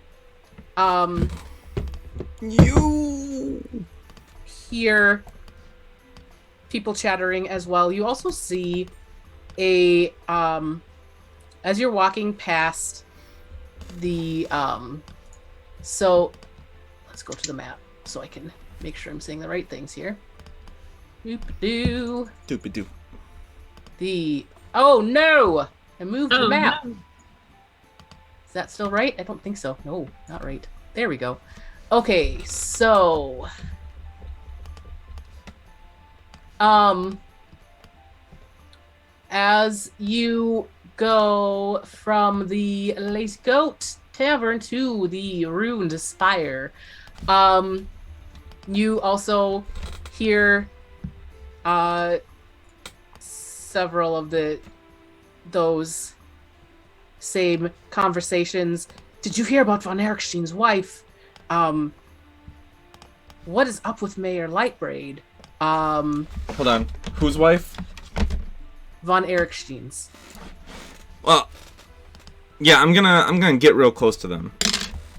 hear people chattering as well. You also see a as you're walking past So let's go to the map so I can make sure I'm saying the right things here. Doop-a-doo. Doop-a-doo. Oh no! I moved the Oh, map. no. Is that still right? I don't think so. No, not right. There we go. Okay, so as you go from the Lace Goat Tavern to the Ruined Spire, you also hear several of those same conversations. Did you hear about von Erichstein's wife? What is up with Mayor Lightbraid? Hold on. Whose wife? Von Erichstein's. Well, yeah, I'm gonna get real close to them.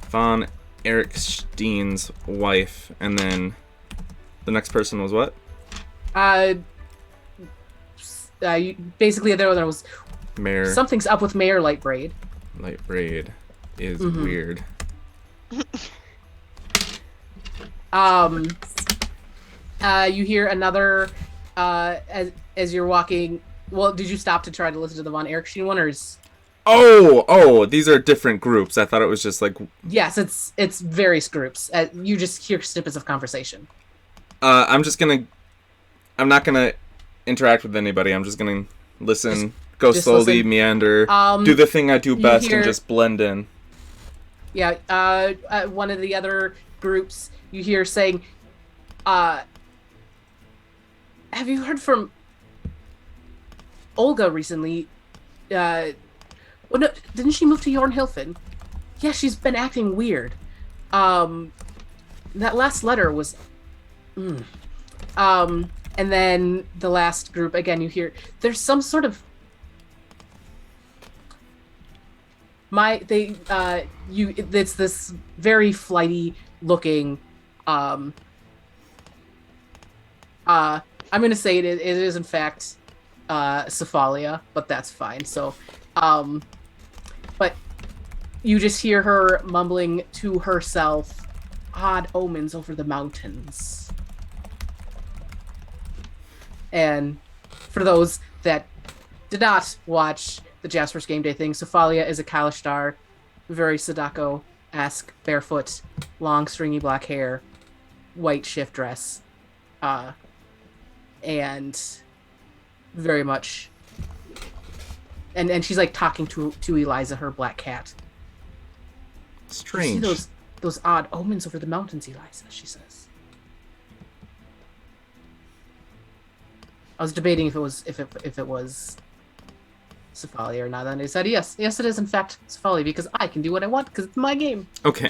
Von Erichstein's wife, and then the next person was what? Basically there was Mayor something's up with Mayor Lightbraid. Lightbraid is weird. You hear another as you're walking. Well, did you stop to try to listen to the Von Erichstein one, or is... Oh, these are different groups. I thought it was just like... Yes, it's various groups. You just hear snippets of conversation. I'm not gonna interact with anybody. I'm just gonna listen, go just slowly, listen. meander, do the thing I do best, hear- and just blend in. Yeah, one of the other groups you hear saying, have you heard from Olga recently? Well, no, didn't she move to Jornhilfen? Yeah, she's been acting weird. That last letter was... and then the last group, again, you hear, there's some sort of... It's this very flighty looking, I'm gonna say it is in fact, Symbology, but that's fine. So, but you just hear her mumbling to herself, odd omens over the mountains. And for those that did not watch the Jasper's Game Day thing, Symbology is a Kalishtar, very Sadako-esque, barefoot, long stringy black hair, white shift dress, and very much, and she's like talking to Eliza, her black cat. Strange. You see those odd omens over the mountains, Eliza, she says. I was debating if it was Symbology or not, and I said yes, it is in fact Symbology, because I can do what I want because it's my game. Okay.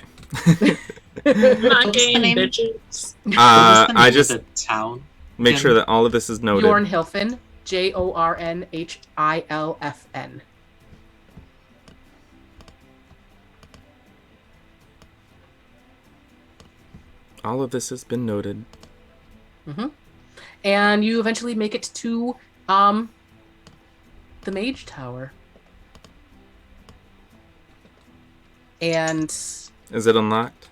My game, bitches. I just the town. make sure that all of this is noted. Jornhilfen, Jornhilfn. All of this has been noted. And you eventually make it to the Mage Tower. And Is it unlocked?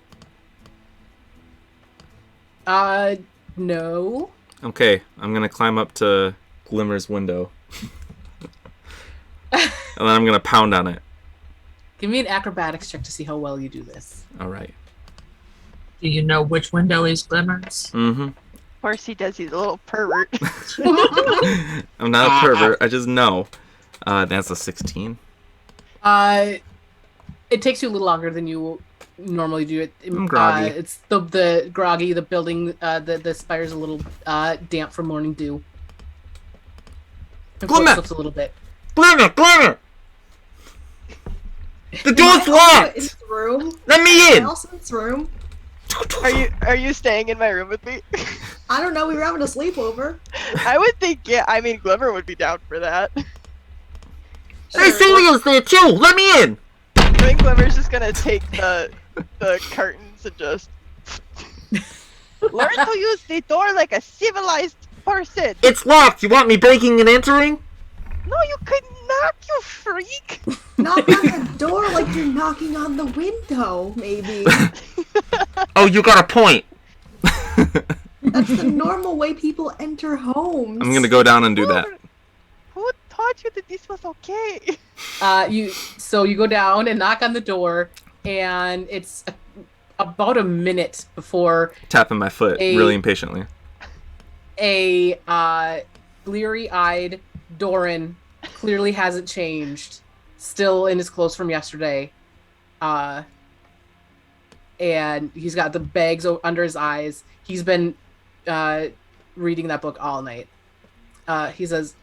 no. Okay, I'm gonna climb up to Glimmer's window. And then I'm gonna pound on it. Give me an acrobatics check to see how well you do this. Alright. Do you know which window is Glimmer's? Mm-hmm. Of course he does, he's a little pervert. I'm not a pervert, I just know. That's a 16. It takes you a little longer than you normally do. I'm groggy. It's the groggy, the building, the spire's a little damp from morning dew. And Glimmer! a little bit. Glimmer! The Am door's I also in locked! this room? Let me Am I in! also in this room? Are you staying in my room with me? I don't know. We were having a sleepover. I would think, yeah. I mean, Glimmer would be down for that. Hey, Suliya's there too! Let me in! I think Glimmer's just gonna take the curtains and just learn to use the door like a civilized person. It's locked! You want me breaking and entering? No, you could knock, you freak! Knock on the door like you're knocking on the window, maybe. Oh, you got a point. That's the normal way people enter homes. I'm gonna go down and do that. Who taught you that this was okay? You go down and knock on the door, and it's about a minute before Tapping my foot really impatiently. A bleary-eyed Doran clearly hasn't changed, still in his clothes from yesterday, and he's got the bags under his eyes. He's been reading that book all night. He says,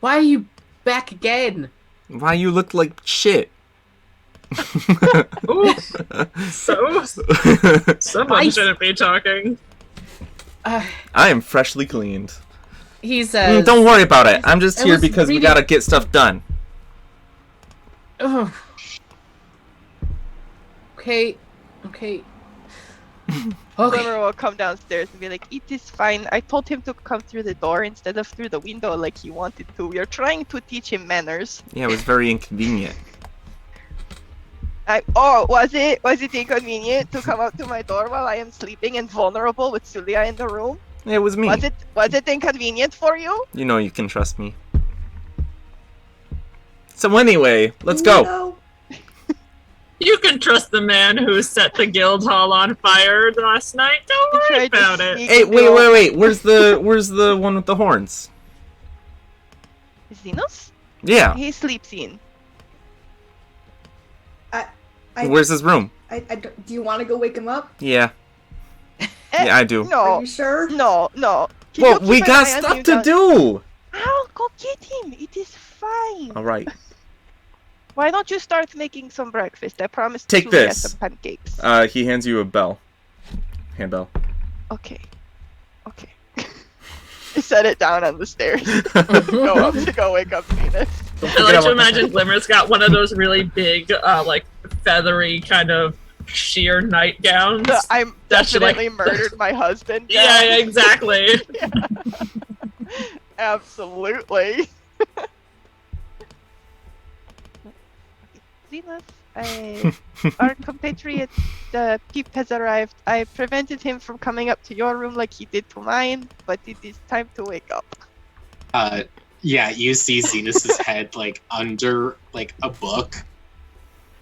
"Why are you back again? Why you look like shit?" Ooh. So someone shouldn't be talking. I am freshly cleaned. He says, Don't worry about it. I'm just here because we reading... gotta get stuff done. Oh. Okay. Glimmer will come downstairs and be like, "It is fine. I told him to come through the door instead of through the window like he wanted to. We are trying to teach him manners." Yeah, it was very inconvenient. Was it inconvenient to come up to my door while I am sleeping and vulnerable with Suliya in the room? It was me. Was it inconvenient for you? You know you can trust me. So anyway, let's go. You can trust the man who set the guild hall on fire last night. Don't worry about it. Hey, wait. Where's the one with the horns? Zenus? Yeah. He sleeps in. Where's his room? Do you want to go wake him up? Yeah. Yeah, I do. No. Are you sure? No. Well, we got stuff to do. I'll go get him. It is fine. All right. Why don't you start making some breakfast? I promise Take Suliya this. some pancakes. He hands you a bell. Handbell. Okay. I set it down on the stairs. Go up to go wake up Zenus. I like to imagine Glimmer's got one of those really big, like feathery kind of sheer nightgowns. I'm definitely murdered my husband. Yeah, exactly. Yeah. Absolutely. Zenus, our compatriot, Pip has arrived. I prevented him from coming up to your room like he did to mine, but it is time to wake up. Yeah, you see Zenus's head like under like a book,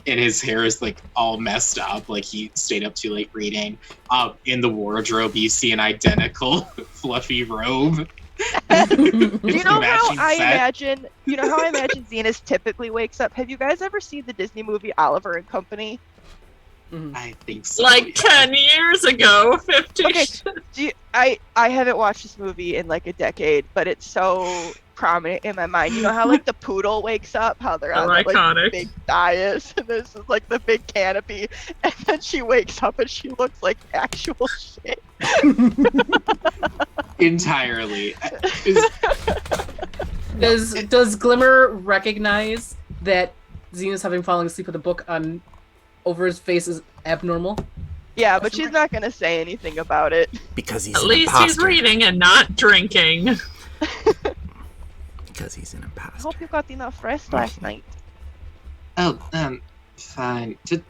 and his hair is like all messed up, like he stayed up too late reading. In the wardrobe, you see an identical fluffy robe. Do you know how I imagine Zenus typically wakes up? Have you guys ever seen the Disney movie Oliver and Company? I think so. Like 10 years ago, 15. Okay, I haven't watched this movie in like a decade, but it's so prominent in my mind. You know how like the poodle wakes up, how they're on that, like big dais, and this is like the big canopy, and then she wakes up and she looks like actual shit. Entirely. Does Glimmer recognize that Zenus having fallen asleep with a book on over his face is abnormal? Yeah, but she's not gonna say anything about it. Because he's at least he's reading and not drinking. Because he's an imposter. I hope you got enough rest last night. Oh, fine. Did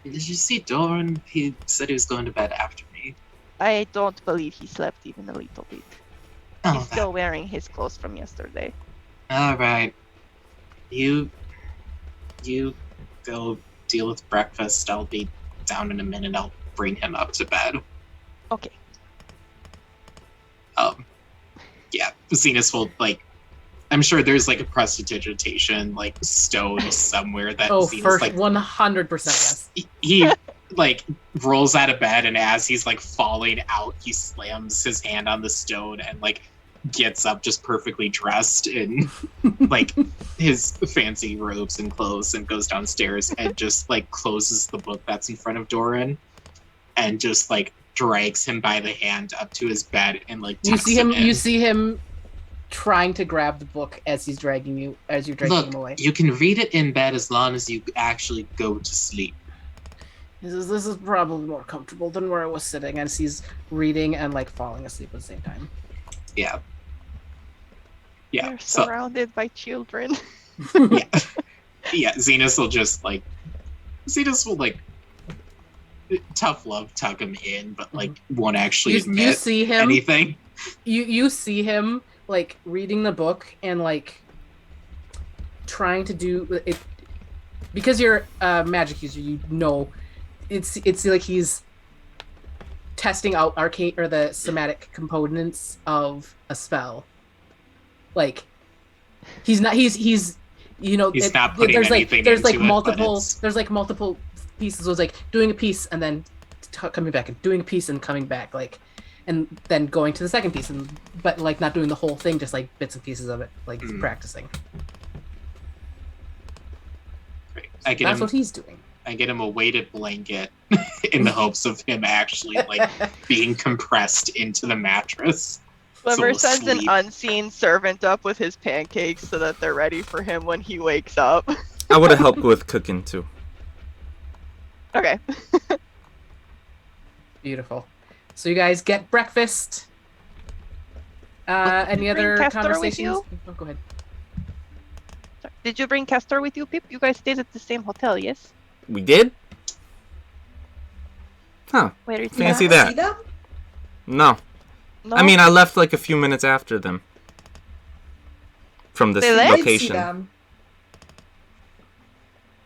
you see Doran? He said he was going to bed after me. I don't believe he slept even a little bit. Oh, He's still wearing his clothes from yesterday. Alright. You go deal with breakfast. I'll be down in a minute. I'll bring him up to bed. Okay. Yeah, Zenus will, like, I'm sure there's, like, a prestidigitation, like, stone somewhere that Zenus, for like... 100% yes. He, like, rolls out of bed, and as he's, like, falling out, he slams his hand on the stone and, like, gets up just perfectly dressed in, like, his fancy robes and clothes and goes downstairs and just, like, closes the book that's in front of Doran and just, like, drags him by the hand up to his bed and, like, you see him trying to grab the book as you're dragging him away. You can read it in bed as long as you actually go to sleep. This is probably more comfortable than where I was sitting, as he's reading and like falling asleep at the same time. Yeah. Yeah. They're So surrounded by children. yeah, Zenus will just like tough love tug him in, but like won't actually admit you see him anything. You see him like reading the book and like trying to do it because you're a magic user. You know, it's like he's testing out arcane or the somatic components of a spell. Like he's not you know He's not putting anything there's into like it, multiple there's like multiple pieces. So it's like doing a piece and then coming back and doing a piece and coming back, like, and then going to the second piece, and but like not doing the whole thing, just like bits and pieces of it, like practicing. Great. That's what he's doing. I get him a weighted blanket in the hopes of him actually like being compressed into the mattress. Glimmer So sends an sleep. unseen servant up with his pancakes so that they're ready for him when he wakes up. I would have helped with cooking too. Okay. Beautiful. So you guys get breakfast. Any bring other Castor with conversations? you? Oh, go ahead. Did you bring Castor with you, Pip? You guys stayed at the same hotel, yes? We did? Huh. Where is Fancy that? See that. them? No. No? I mean, I left like a few minutes after them. From this They left? I did see location. them.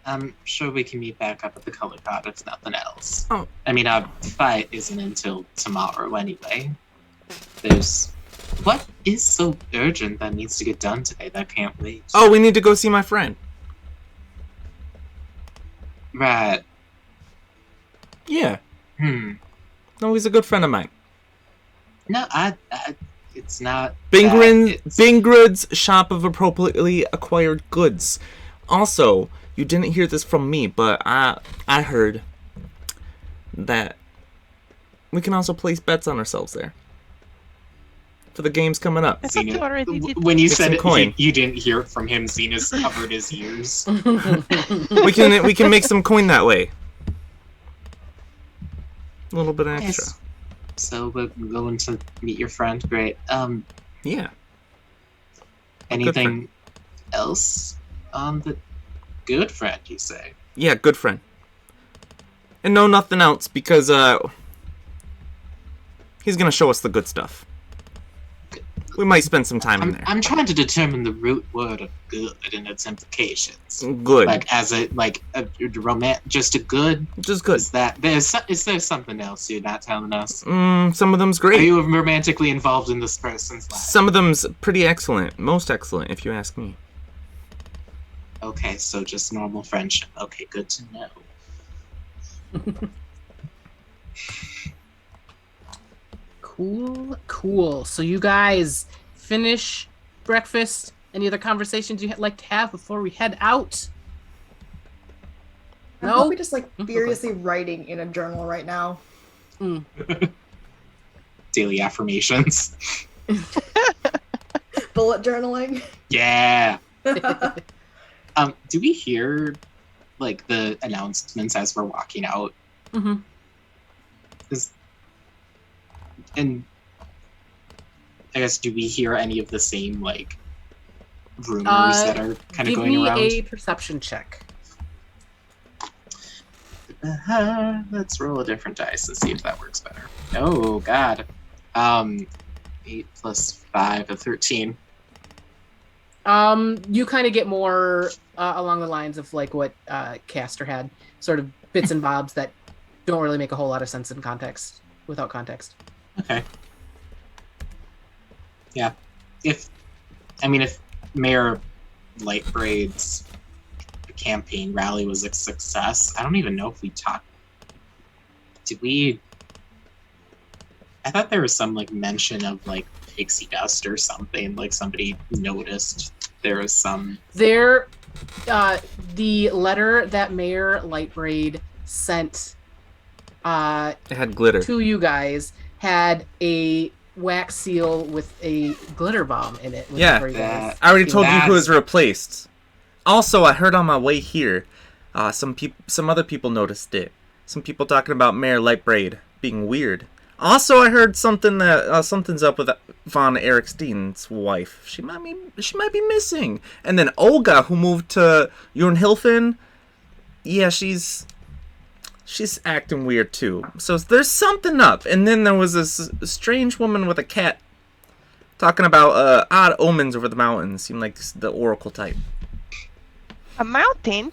I'm sure we can meet back up at the color card if nothing else. Oh. I mean, our fight isn't until tomorrow anyway. What is so urgent that needs to get done today that can't wait? Oh, we need to go see my friend. Right. Yeah. No, No, he's a good friend of mine. it's not. Bingrid's shop of appropriately acquired goods. Also, you didn't hear this from me, but I heard that we can also place bets on ourselves there for the games coming up. I thought you already did. When you Get said some coin. you didn't hear it from him, Zenus covered his ears. We can make some coin that way. A little bit extra. Yes. So we're going to meet your friend. Great. Yeah. Anything else on the good friend, you say? Yeah, good friend. And no, nothing else because he's gonna show us the good stuff. We might spend some time in there. I'm trying to determine the root word of good and its implications. Good. Like as a just a good. Just good. Is there something else you're not telling us? Some of them's Are great. you romantically involved in this person's life? Some of them's pretty excellent. Most excellent, if you ask me. Okay, so just normal friendship. Okay, good to know. Cool. So you guys finish breakfast. Any other conversations you'd like to have before we head out? I'm No? probably just like furiously writing in a journal right now. Daily affirmations. Bullet journaling. Yeah. Do we hear like the announcements as we're walking out? Mm-hmm. And I guess, do we hear any of the same like rumors that are kind of going around? Give me a perception check. Let's roll a different dice and see if that works better. Oh God. 8 plus 5 of 13. You kind of get more along the lines of like what Castor had, sort of bits and bobs that don't really make a whole lot of sense in context, without context. Okay. Yeah. If Mayor Lightbraid's campaign rally was a success, I don't even know if we talked. Did we? I thought there was some like mention of like pixie dust or something. Like somebody noticed there was some. The letter that Mayor Lightbraid sent It had glitter. to you guys had a wax seal with a glitter bomb in it. Yeah. for you guys. I already told you who That's- was replaced. Also, I heard on my way here, some other people noticed it. Some people talking about Mayor Lightbraid being weird. Also, I heard something that something's up with Von Erikstein's wife. She might be missing. And then Olga, who moved to Jornhilfen, yeah, she's acting weird too. So there's something up. And then there was this strange woman with a cat talking about odd omens over the mountains. Seemed like the oracle type. A mountain?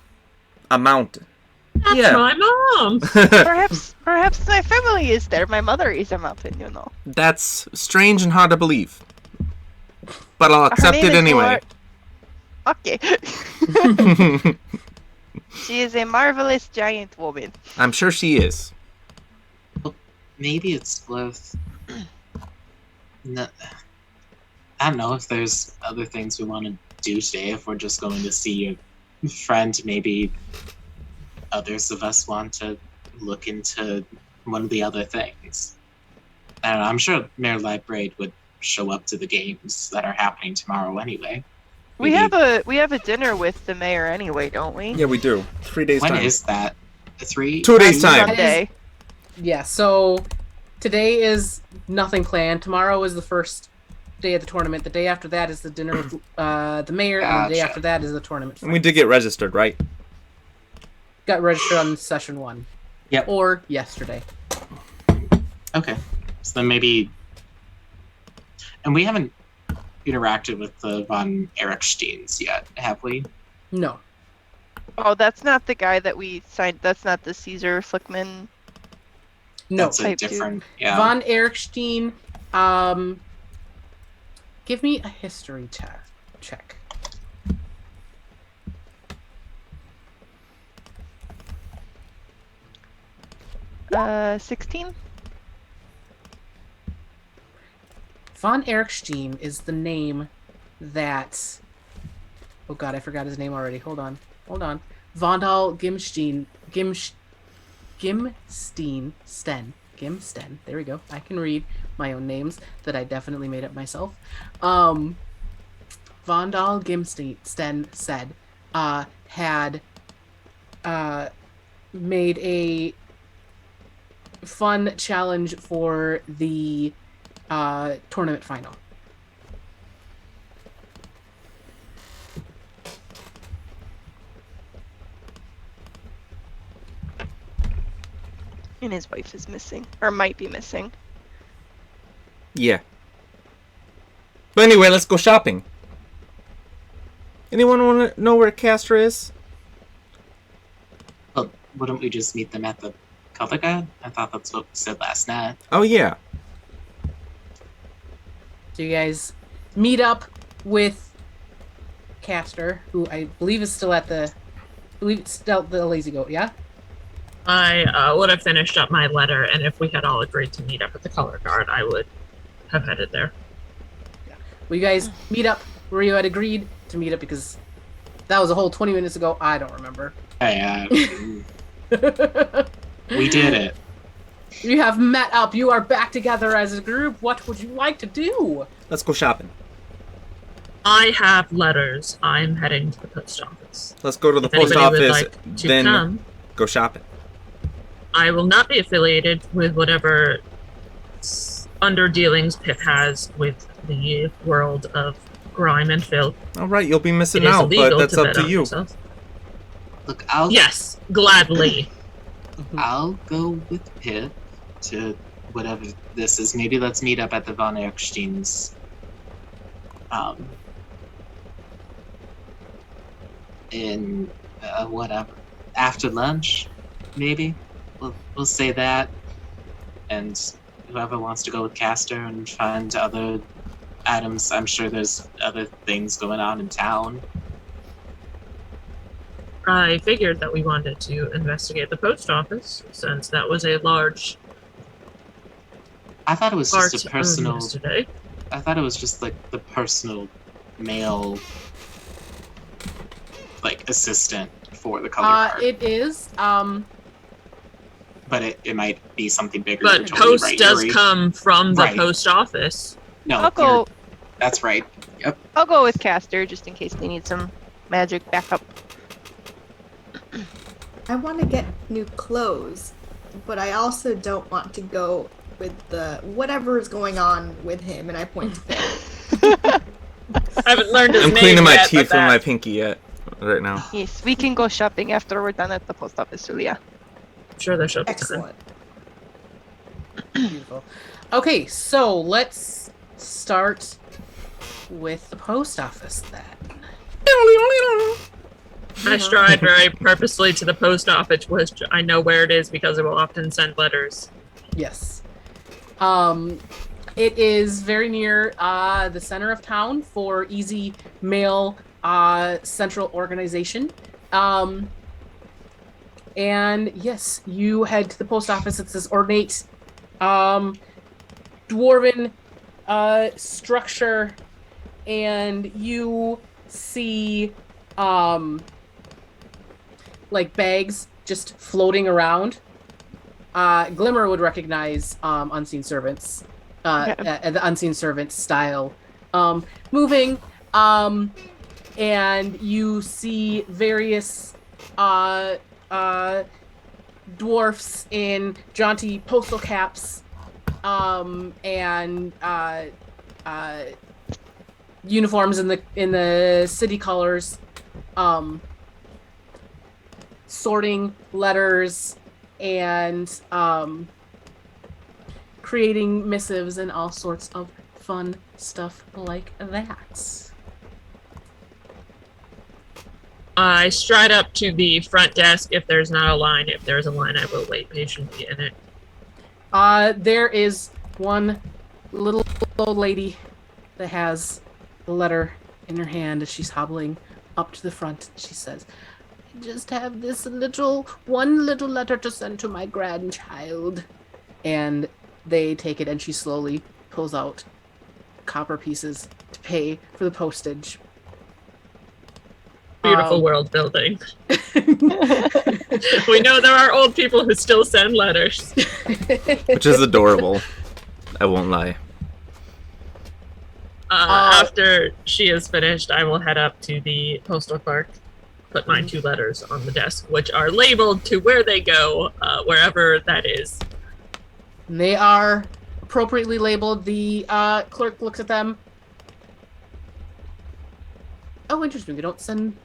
A mountain. That's my mom. Perhaps my family is there. My mother is a mountain, you know. That's strange and hard to believe. But I'll accept it anyway. Okay. She is a marvelous giant woman. I'm sure she is. Well, maybe it's worth... No, I don't know if there's other things we want to do today. If we're just going to see your friend, maybe others of us want to look into one of the other things. I don't know, I'm sure Mayor Lightbraid would show up to the games that are happening tomorrow anyway. We have a dinner with the mayor anyway, don't we? Yeah, we do. 3 days time. When is that? 2 days time. Sunday. Yeah, so today is nothing planned. Tomorrow is the first day of the tournament. The day after that is the dinner with the mayor, and the day after that is the tournament. And we did get registered, right? Got registered on session 1. Yep. Or yesterday. Okay. So then maybe... And we haven't interacted with the Von Eriksteins yet, have we? No. Oh, that's not the guy that we signed. That's not the Caesar Flickman. No. That's a different... Yeah. Von Erikstein, give me a history check. Uh, 16? Von Erikstein is the name that... Oh god, I forgot his name already. Hold on. Vondal Gimstein. Gimsten. There we go. I can read my own names that I definitely made up myself. Vondal Gimsten said, had made a fun challenge for the tournament final. And his wife is missing, or might be missing. Yeah. But anyway, let's go shopping. Anyone want to know where Castor is? Well, wouldn't we just meet them at the Color Guard? I thought that's what we said last night. Oh, yeah. So you guys meet up with Castor, who I believe is still at the Lazy Goat, yeah? I would have finished up my letter, and if we had all agreed to meet up at the Color Guard, I would have headed there. Yeah. Well, you guys meet up where you had agreed to meet up, because that was a whole 20 minutes ago. I don't remember. Hey, we did it. You have met up. You are back together as a group. What would you like to do? Let's go shopping. I have letters. I'm heading to the post office. Let's go to the If post anybody would office, like to then come, go shopping. I will not be affiliated with whatever underdealings Pip has with the world of grime and filth. All right, you'll be missing It is out, but illegal that's to up bet to on you. themselves. Look, Yes, gladly. I'll go with Pip to whatever this is. Maybe let's meet up at the Von Eriksteins. In whatever, after lunch, maybe we'll say that, and whoever wants to go with Castor and find other items. I'm sure there's other things going on in town. I figured that we wanted to investigate the post office, since that was a large I thought it was part just a of personal. yesterday. I thought it was just like the personal mail, like assistant for the color guard. It is. But it might be something bigger. But You're totally post right, does Yuri. come from the Right. post office. No, I'll go. that's right. Yep. I'll go with Castor just in case they need some magic backup. I want to get new clothes, but I also don't want to go with the whatever is going on with him, and I point to Phil. I haven't learned his I'm name cleaning my yet, teeth but with my that- pinky right now. Yes, we can go shopping after we're done at the post office, Suliya. Sure, there should be time. Excellent. Beautiful. Okay, so let's start with the post office then. I stride very purposely to the post office, which I know where it is because it will often send letters. Yes. It is very near the center of town for easy mail central organization. And yes, you head to the post office. It's this ornate dwarven structure, and you see like bags just floating around. Glimmer would recognize unseen servants, the unseen servant style, moving, and you see various dwarfs in jaunty postal caps, and uniforms in the city colors, sorting letters and creating missives and all sorts of fun stuff like that. I stride up to the front desk if there's not a line. If there's a line, I will wait patiently in it. There is one little old lady that has the letter in her hand as she's hobbling up to the front. She says, I just have this one little letter to send to my grandchild. And they take it, and she slowly pulls out copper pieces to pay for the postage. Beautiful world building. We know there are old people who still send letters. Which is adorable. I won't lie. After she is finished, I will head up to the postal clerk, put my 2 letters on the desk, which are labeled to where they go, wherever that is. They are appropriately labeled. The clerk looks at them. Oh, interesting. We don't send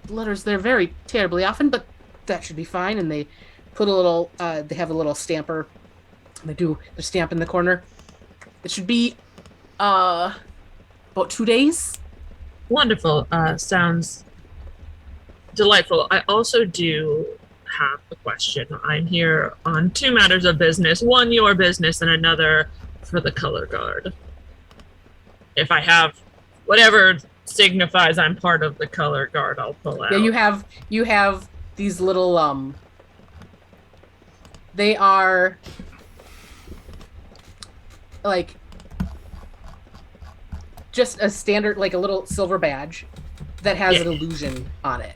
letters there very terribly often, but that should be fine. And they put a little, they have a little stamper. They do the stamp in the corner. It should be about 2 days. Wonderful. Sounds delightful. I also do have a question. I'm here on 2 matters of business. One, your business, and another for the color guard. If I have whatever signifies I'm part of the color guard, I'll pull out. Yeah, you have these little they are like just a standard, like a little silver badge that has an illusion on it.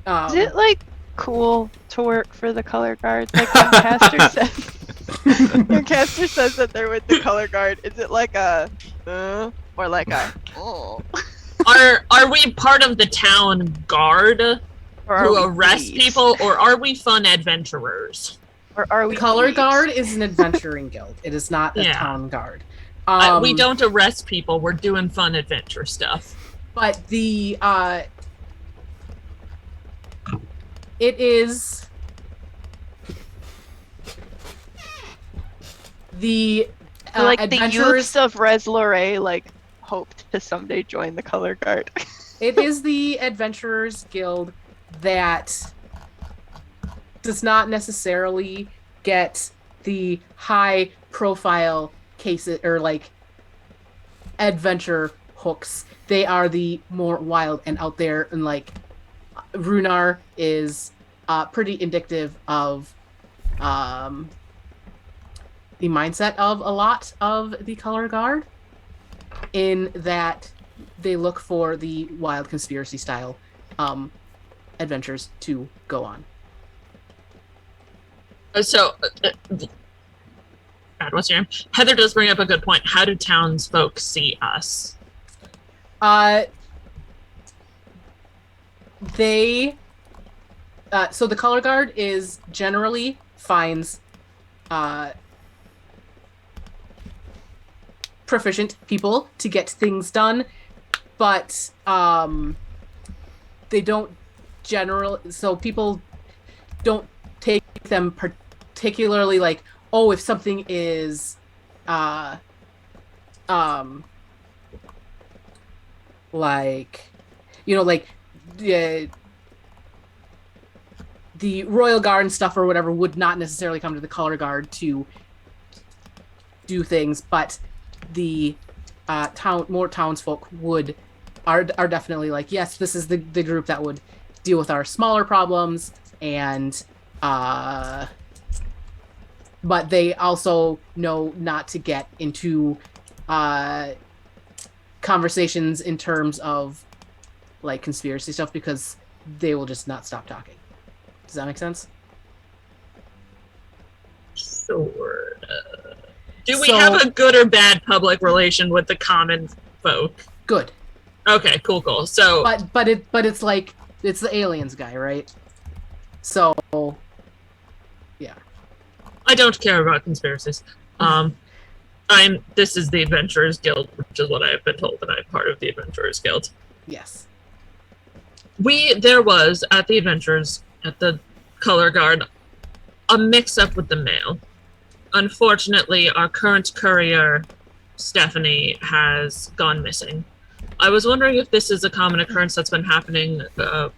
Is it like cool to work for the color guard? Like when Castor says, when Castor says that they're with the color guard, is it like a or like a oh? Are we part of the town guard who arrest people, or are we fun adventurers? Or are we color thieves? guard is an adventuring guild. It is not a town guard. We don't arrest people. We're doing fun adventure stuff. But the it is the like adventurers. The youths of Rhez Lorei like hope to someday join the color guard. It is the adventurers guild that does not necessarily get the high profile cases or like adventure hooks. They are the more wild and out there, and like Runar is pretty indicative of the mindset of a lot of the color guard, in that they look for the wild conspiracy style adventures to go on. So, what's your name? Heather does bring up a good point. How do townsfolk see us? They so the color guard is generally finds proficient people to get things done, but they don't so people don't take them particularly like, oh, if something is like, you know, like the Royal Guard and stuff or whatever would not necessarily come to the Color Guard to do things, but the more townsfolk are definitely like, yes, this is the group that would deal with our smaller problems, and but they also know not to get into conversations in terms of like conspiracy stuff, because they will just not stop talking. Does that make sense? Sure. Do we have a good or bad public relation with the common folk? Good. Okay, cool. So, but it's like, it's the aliens guy, right? So, yeah. I don't care about conspiracies. This is the Adventurers Guild, which is what I have been told, and I'm part of the Adventurers Guild. Yes. There was, at the Adventurers, at the Color Guard, a mix-up with the mail. Unfortunately, our current courier, Stephanie, has gone missing. I was wondering if this is a common occurrence that's been happening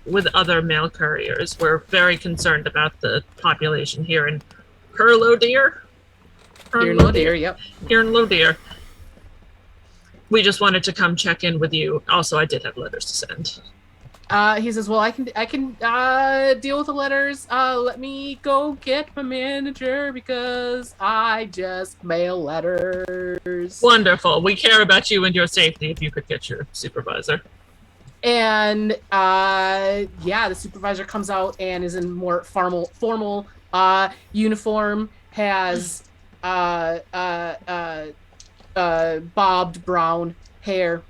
with other mail couriers. We're very concerned about the population here in Herlodeer. Here in Lodeer, yep. Here in Lodeer. We just wanted to come check in with you. Also, I did have letters to send. He says, well, I can deal with the letters. Let me go get my manager because I just mail letters. Wonderful. We care about you and your safety. If you could get your supervisor. And the supervisor comes out and is in more formal uniform, has bobbed brown hair,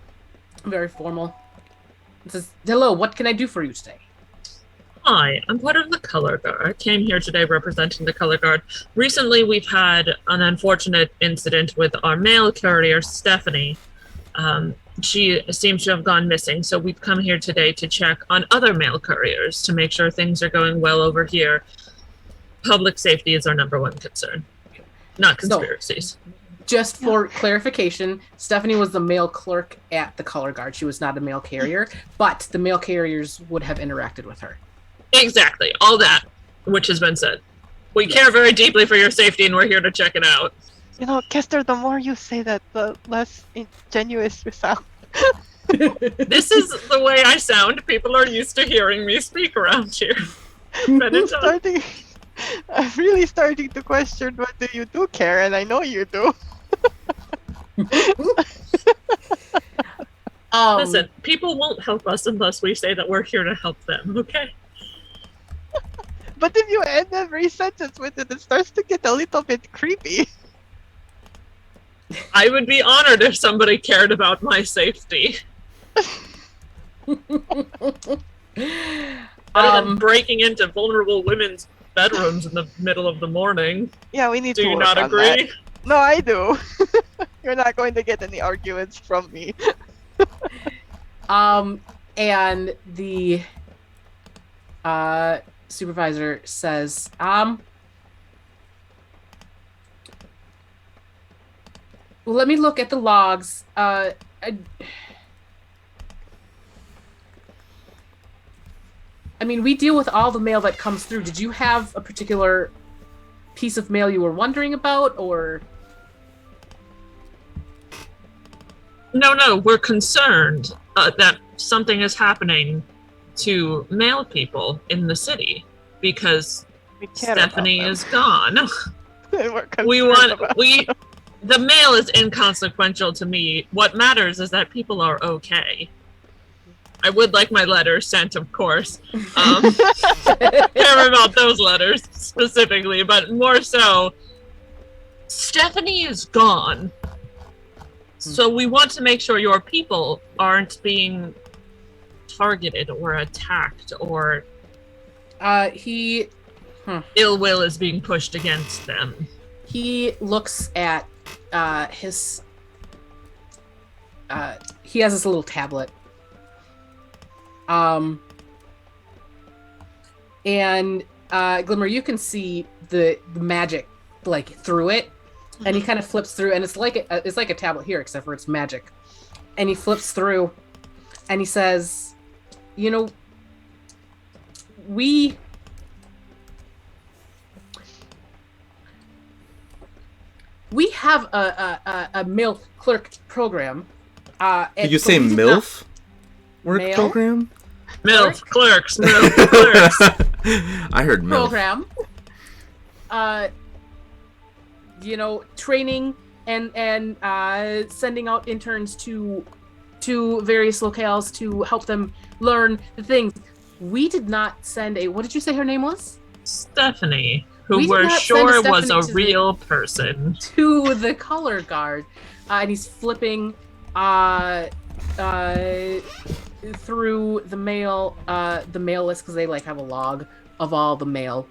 very formal. It says, hello, what can I do for you today? Hi, I'm part of the Color Guard. I came here today representing the Color Guard. Recently, we've had an unfortunate incident with our mail courier, Stephanie. She seems to have gone missing, so we've come here today to check on other mail couriers to make sure things are going well over here. Public safety is our number one concern, not conspiracies. Just for clarification, Stephanie was the mail clerk at the Color Guard. She was not a mail carrier, but the mail carriers would have interacted with her. Exactly. All that, which has been said. We care very deeply for your safety, and we're here to check it out. You know, Castor, the more you say that, the less ingenuous you sound. This is the way I sound. People are used to hearing me speak around here. I'm really starting to question whether you do care, and I know you do. Listen, people won't help us unless we say that we're here to help them, okay? But if you end every sentence with it, it starts to get a little bit creepy. I would be honored if somebody cared about my safety. Other than breaking into vulnerable women's bedrooms in the middle of the morning. Yeah, we need to Do you work not on agree? that. No, I do. You're not going to get any arguments from me. And the supervisor says, let me look at the logs. I mean, we deal with all the mail that comes through. Did you have a particular piece of mail you were wondering about, or? No, we're concerned that something is happening to mail people in the city because Stephanie is gone. The mail is inconsequential to me. What matters is that people are okay. I would like my letters sent, of course. Care about those letters specifically, but more so, Stephanie is gone. So we want to make sure your people aren't being targeted or attacked or ill will is being pushed against them. He looks at his he has this little tablet. And Glimmer, you can see the magic like through it, and he kind of flips through, and it's like a tablet here, except for it's magic. And he flips through, and he says, "You know, we have a MILF clerk program." Did you say MILF work Mail? program? MILF clerks, MILF clerks. I heard MILF. Program. You know, training and sending out interns to various locales to help them learn the things. We did not send a. What did you say her name was? Stephanie, who We did we're not sure send was Stephanie a to real person. To the color guard, and he's flipping through the mail list because they like have a log of all the mail.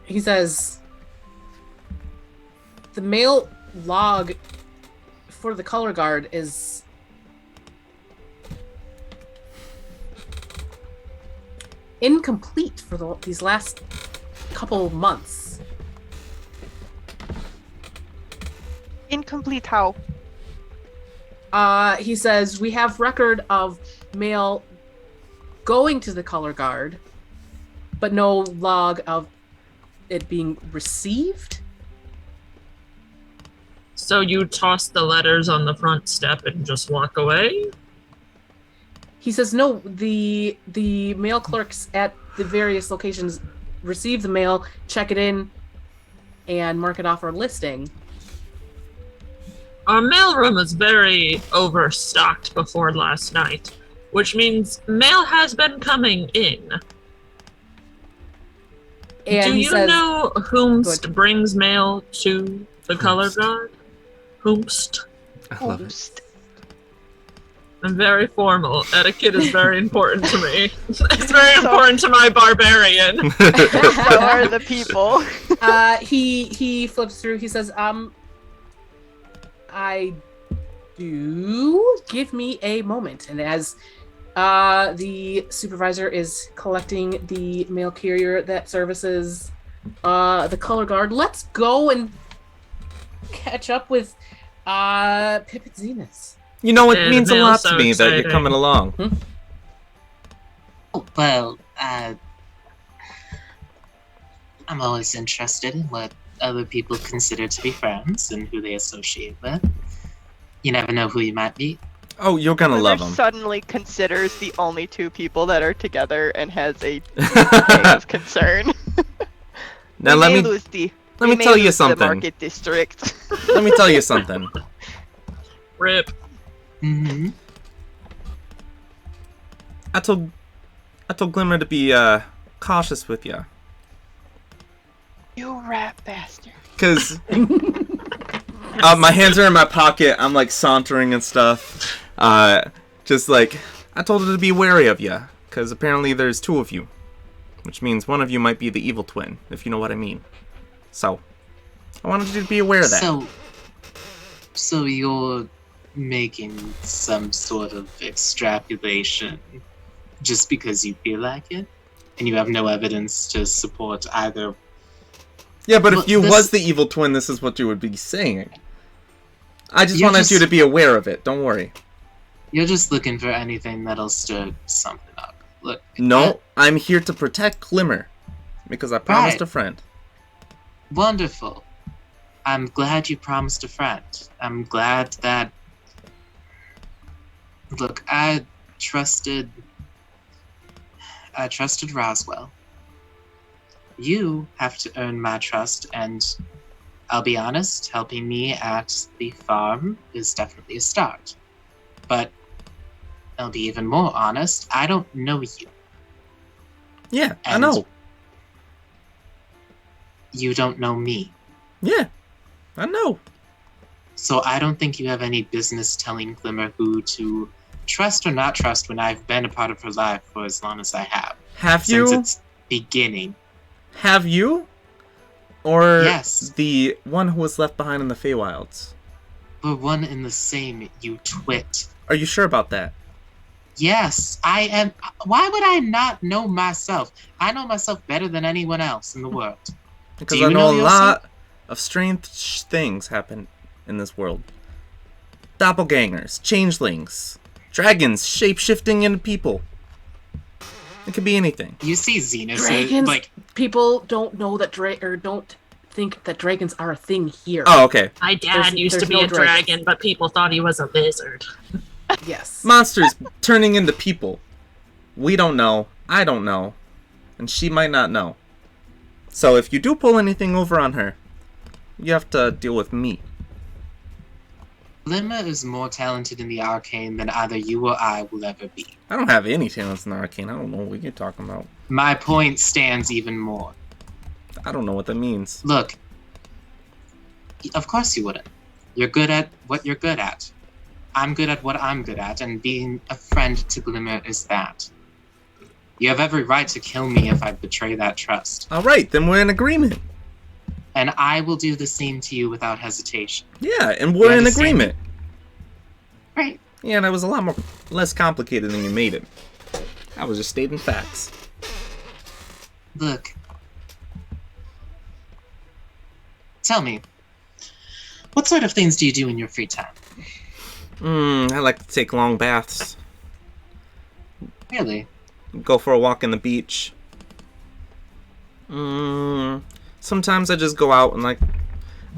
He says the mail log for the color guard is incomplete for these last couple months. Incomplete how? He says we have record of mail going to the color guard, but no log of it being received. So you toss the letters on the front step and just walk away? He says no, the mail clerks at the various locations receive the mail, check it in, and mark it off our listing. Our mailroom was very overstocked before last night, which means mail has been coming in. And Do he you says, know whomst Good. brings mail to the color guard? Whomst? I love it. I'm very formal. Etiquette is very important to me. It's very important to my barbarian. So are the people. he flips through. He says, I do. Give me a moment. And as the supervisor is collecting the mail carrier that services the color guard, let's go and catch up with Pip and Zenus. You know, it Yeah, means the a lot mail's to so me that you're exciting. coming along. Oh, well, I'm always interested in what other people consider to be friends and who they associate with. You never know who you might meet. Oh, you're gonna Glimmer love them. suddenly considers the only two people that are together and has a pang of concern. Now We let may me lose the- let we me may tell you lose the something. Market district. Let me tell you something. Rip. Mm-hmm. I told Glimmer to be cautious with you, You rat bastard. cause my hands are in my pocket. I'm like sauntering and stuff. Just like I told her to be wary of you, cause apparently there's two of you, which means one of you might be the evil twin, if you know what I mean. So I wanted you to be aware of that. So you're making some sort of extrapolation just because you feel like it, and you have no evidence to support either. Yeah, but Well, if you this- was the evil twin, this is what you would be saying. I just You're wanted you just- to be aware of it. Don't worry. You're just looking for anything that'll stir something up. Look. No, I'm here to protect Glimmer because I promised Right. a friend. Wonderful. I'm glad you promised a friend. I'm glad that. Look, I trusted Roswell. You have to earn my trust, and I'll be honest, helping me at the farm is definitely a start. But I'll be even more honest, I don't know you. Yeah, I And- know. You don't know me. Yeah, I know. So I don't think you have any business telling Glimmer who to trust or not trust when I've been a part of her life for as long as I have. Have Since you? its beginning. Have you? Or Yes. the one who was left behind in the Feywilds? We're one and the same, you twit. Are you sure about that? Yes, I am. Why would I not know myself? I know myself better than anyone else in the world. Because Do you I know a yourself? lot of strange things happen in this world. Doppelgangers, changelings, dragons shape-shifting into people. It could be anything. You see Zenus, Dragons. like, People don't know that don't think that dragons are a thing here. Oh, okay. My dad used to there's be no a dragons. dragon, but people thought he was a lizard. Yes. Monsters turning into people. We don't know. I don't know. And she might not know. So if you do pull anything over on her, you have to deal with me. Glimmer is more talented in the arcane than either you or I will ever be. I don't have any talents in arcane. I don't know what you're talking about. My point stands even more. I don't know what that means. Look, of course you wouldn't. You're good at what you're good at. I'm good at what I'm good at, and being a friend to Glimmer is that. You have every right to kill me if I betray that trust. Alright, then we're in agreement. And I will do the same to you without hesitation. Yeah, and we're in understand? agreement. Right. Yeah, that was a lot less complicated than you made it. I was just stating facts. Look. Tell me, what sort of things do you do in your free time? I like to take long baths. Really? Go for a walk in the beach. Sometimes I just go out and I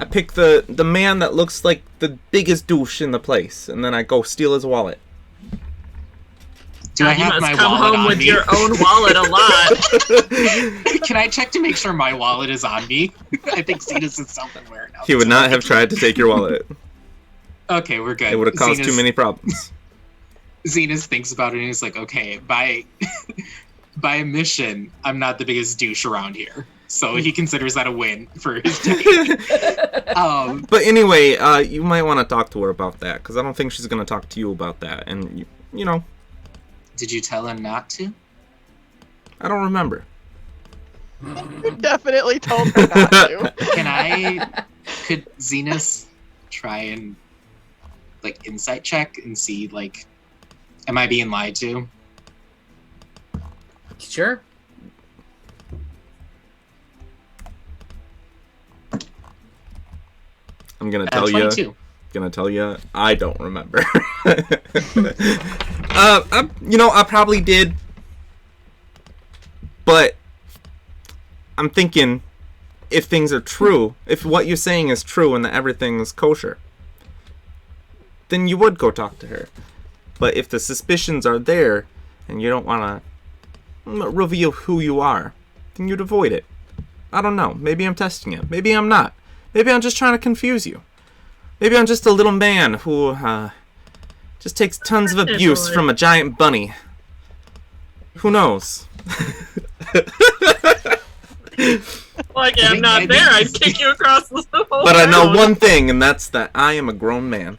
pick the man that looks like the biggest douche in the place, and then I go steal his wallet. Do I You have must my come wallet home on with me? your own wallet a lot. Can I check to make sure my wallet is on me? I think Zenus is somewhere now. He would not have tried to take your wallet. Okay, we're good. It would have caused too Zenus- many problems. Zenus thinks about it and he's like, okay, by mission, I'm not the biggest douche around here. So he considers that a win for his day. But anyway, you might want to talk to her about that, because I don't think she's going to talk to you about that. And, you know. Did you tell her not to? I don't remember. You definitely told her not to. Could Zenus try and, insight check and see, am I being lied to? Sure. I'm gonna tell you. 22. I don't remember. I probably did, but I'm thinking, if things are true, if what you're saying is true and that everything is kosher, then you would go talk to her. But if the suspicions are there and you don't want to reveal who you are, then you'd avoid it. I don't know. Maybe I'm testing you. Maybe I'm not. Maybe I'm just trying to confuse you. Maybe I'm just a little man who just takes tons of abuse from a giant bunny. Who knows? I'm not there, I'd kick you across the whole But I know road. one thing, and that's that I am a grown man.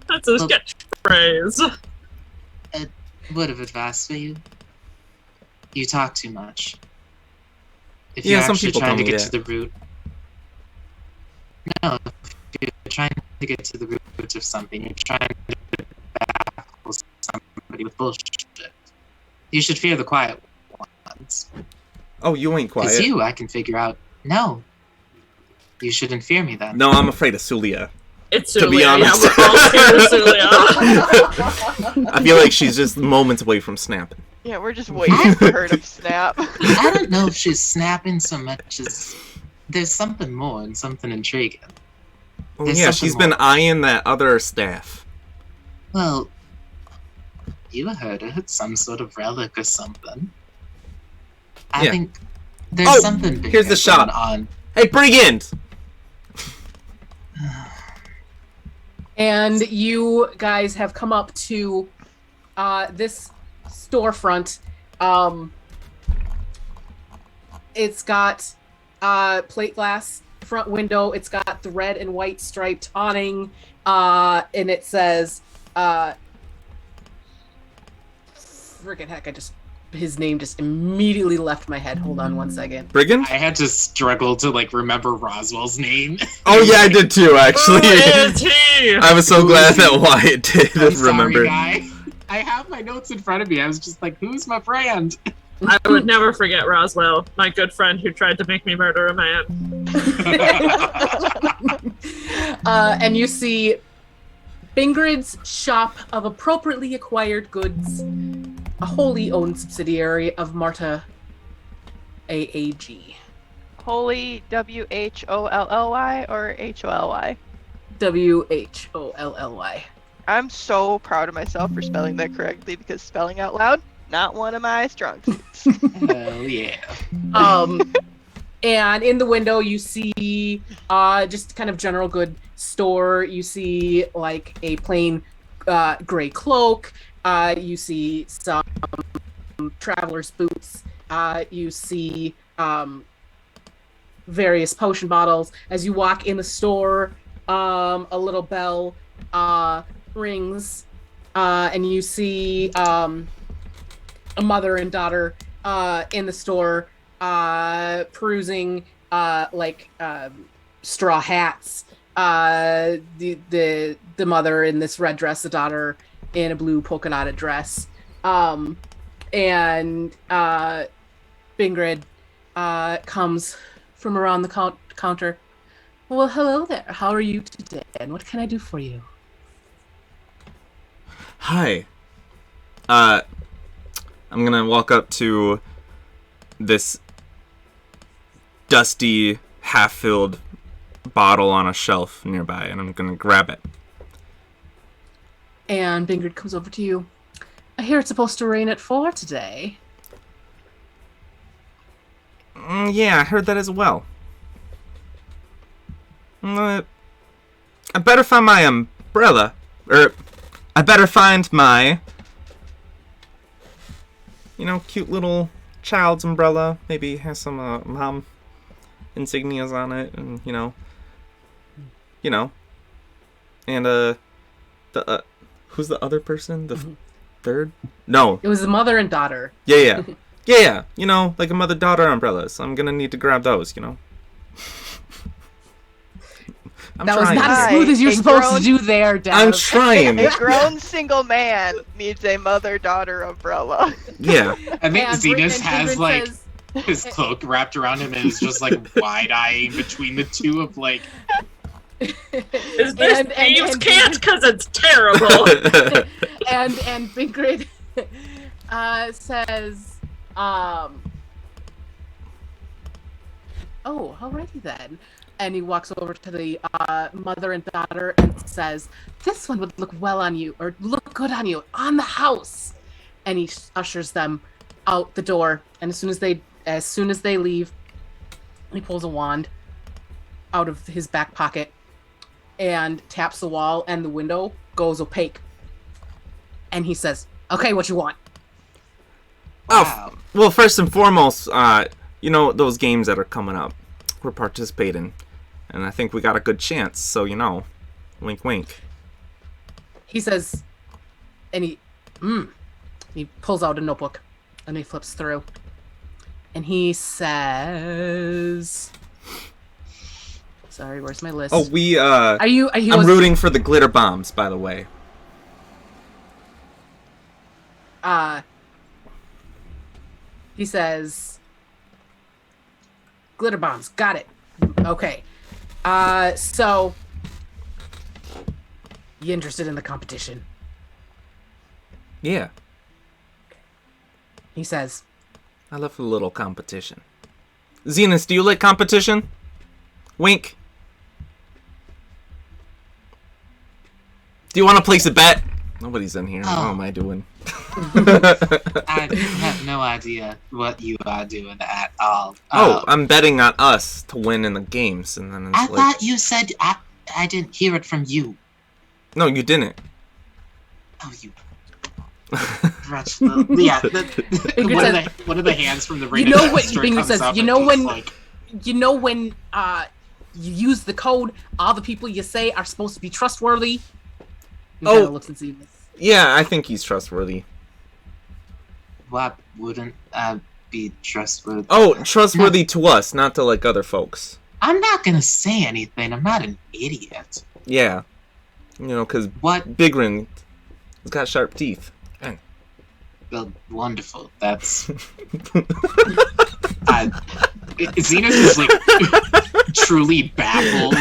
That's his catchphrase. A word of advice for you. You talk too much. If Yeah, you're some actually people trying tell to me get that. to the root. No, if you're trying to get to the root of something, you're trying to baffle somebody with bullshit. You should fear the quiet ones. Oh, you ain't It's quiet. you I can figure out. No. You shouldn't fear me then. No, I'm afraid of Suliya. It's To be Suliya, honest. yeah, we're all scared of Suliya. I feel like she's just moments away from snapping. Yeah, we're just waiting for her to snap. I don't know if she's snapping so much as there's something more and something intriguing. Oh There's yeah, something she's been more. eyeing that other staff. Well, you heard it. It's some sort of relic or something. I Yeah. think there's Oh, something bigger here's the shot. going on. Hey, Brigand! And you guys have come up to this storefront. It's got plate glass front window. It's got the red and white striped awning, and it says, "Friggin' heck! I just his name just immediately left my head. Hold on one second. Brigand? I had to struggle to like remember Roswell's name. Oh yeah, I did too. Actually, Who is he? I was so glad that Wyatt did remember. Sorry, guy. I have my notes in front of me. I was just like, "Who's my friend?" I would never forget Roswell, my good friend who tried to make me murder a man. And you see Bingrid's shop of appropriately acquired goods, a wholly owned subsidiary of Marta AAG. Holy WHOLLY or HOLY? WHOLLY. I'm so proud of myself for spelling that correctly because spelling out loud, not one of my strong suits. Hell yeah. And in the window you see just kind of general good store. You see like a plain gray cloak. You see some traveler's boots. You see various potion bottles. As you walk in the store, a little bell rings, and you see a mother and daughter in the store perusing straw hats. The mother in this red dress, the daughter in a blue polka dotted dress. And Bingrid comes from around the counter. Well, hello there. How are you today? And what can I do for you? Hi. I'm gonna walk up to this dusty, half-filled bottle on a shelf nearby, and I'm gonna grab it. And Bingrid comes over to you. I hear it's supposed to rain at 4 today. Yeah, I heard that as well. I better find my umbrella. I better find my, cute little child's umbrella. Maybe has some mom insignias on it, and and who's the other person? The third? No. It was the mother and daughter. Yeah. Yeah. Like a mother-daughter umbrellas. I'm gonna need to grab those. That was not as smooth as you're supposed to do there, Dev. I'm trying. A grown single man needs a mother-daughter umbrella. Yeah. I think And Zenus has Bingrid like says- his cloak wrapped around him and is just like wide-eyeing between the two of like. Is this And- and- Thieves' and- Cant? Because it's terrible. and Bingrid says, oh, alrighty then. And he walks over to the mother and daughter and says, this one would look well on you, or look good on you, on the house. And he ushers them out the door. And as soon as they leave, he pulls a wand out of his back pocket and taps the wall, and the window goes opaque. And he says, okay, what you want? Wow. Oh, well, first and foremost, those games that are coming up, we're participating, and I think we got a good chance, so, wink, wink. He says, and he pulls out a notebook, and he flips through, and he says, sorry, where's my list? Oh, I'm rooting for the glitter bombs, by the way. He says, glitter bombs, got it. Okay. So, you interested in the competition? Yeah, He says, I love a little competition. Zenus, do you like competition? Wink. Do you want to place a bet? Nobody's in here. How am I doing? I have no idea what you are doing at all. I'm betting on us to win in the games, and then it's I thought you said I didn't hear it from you. No, you didn't. Oh, you. Yeah. One of the hands from the ring. you know what Bingrid comes says, up you and know just, when like, you use the code, all the people you say are supposed to be trustworthy. He Oh. kinda looks and sees this. Yeah, I think he's trustworthy. Why wouldn't be trustworthy? Oh, trustworthy to us, not to like other folks. I'm not gonna say anything. I'm not an idiot. Yeah. You know, because What? Pipperin has got sharp teeth. Well, wonderful. That's. Zenus is like truly baffled.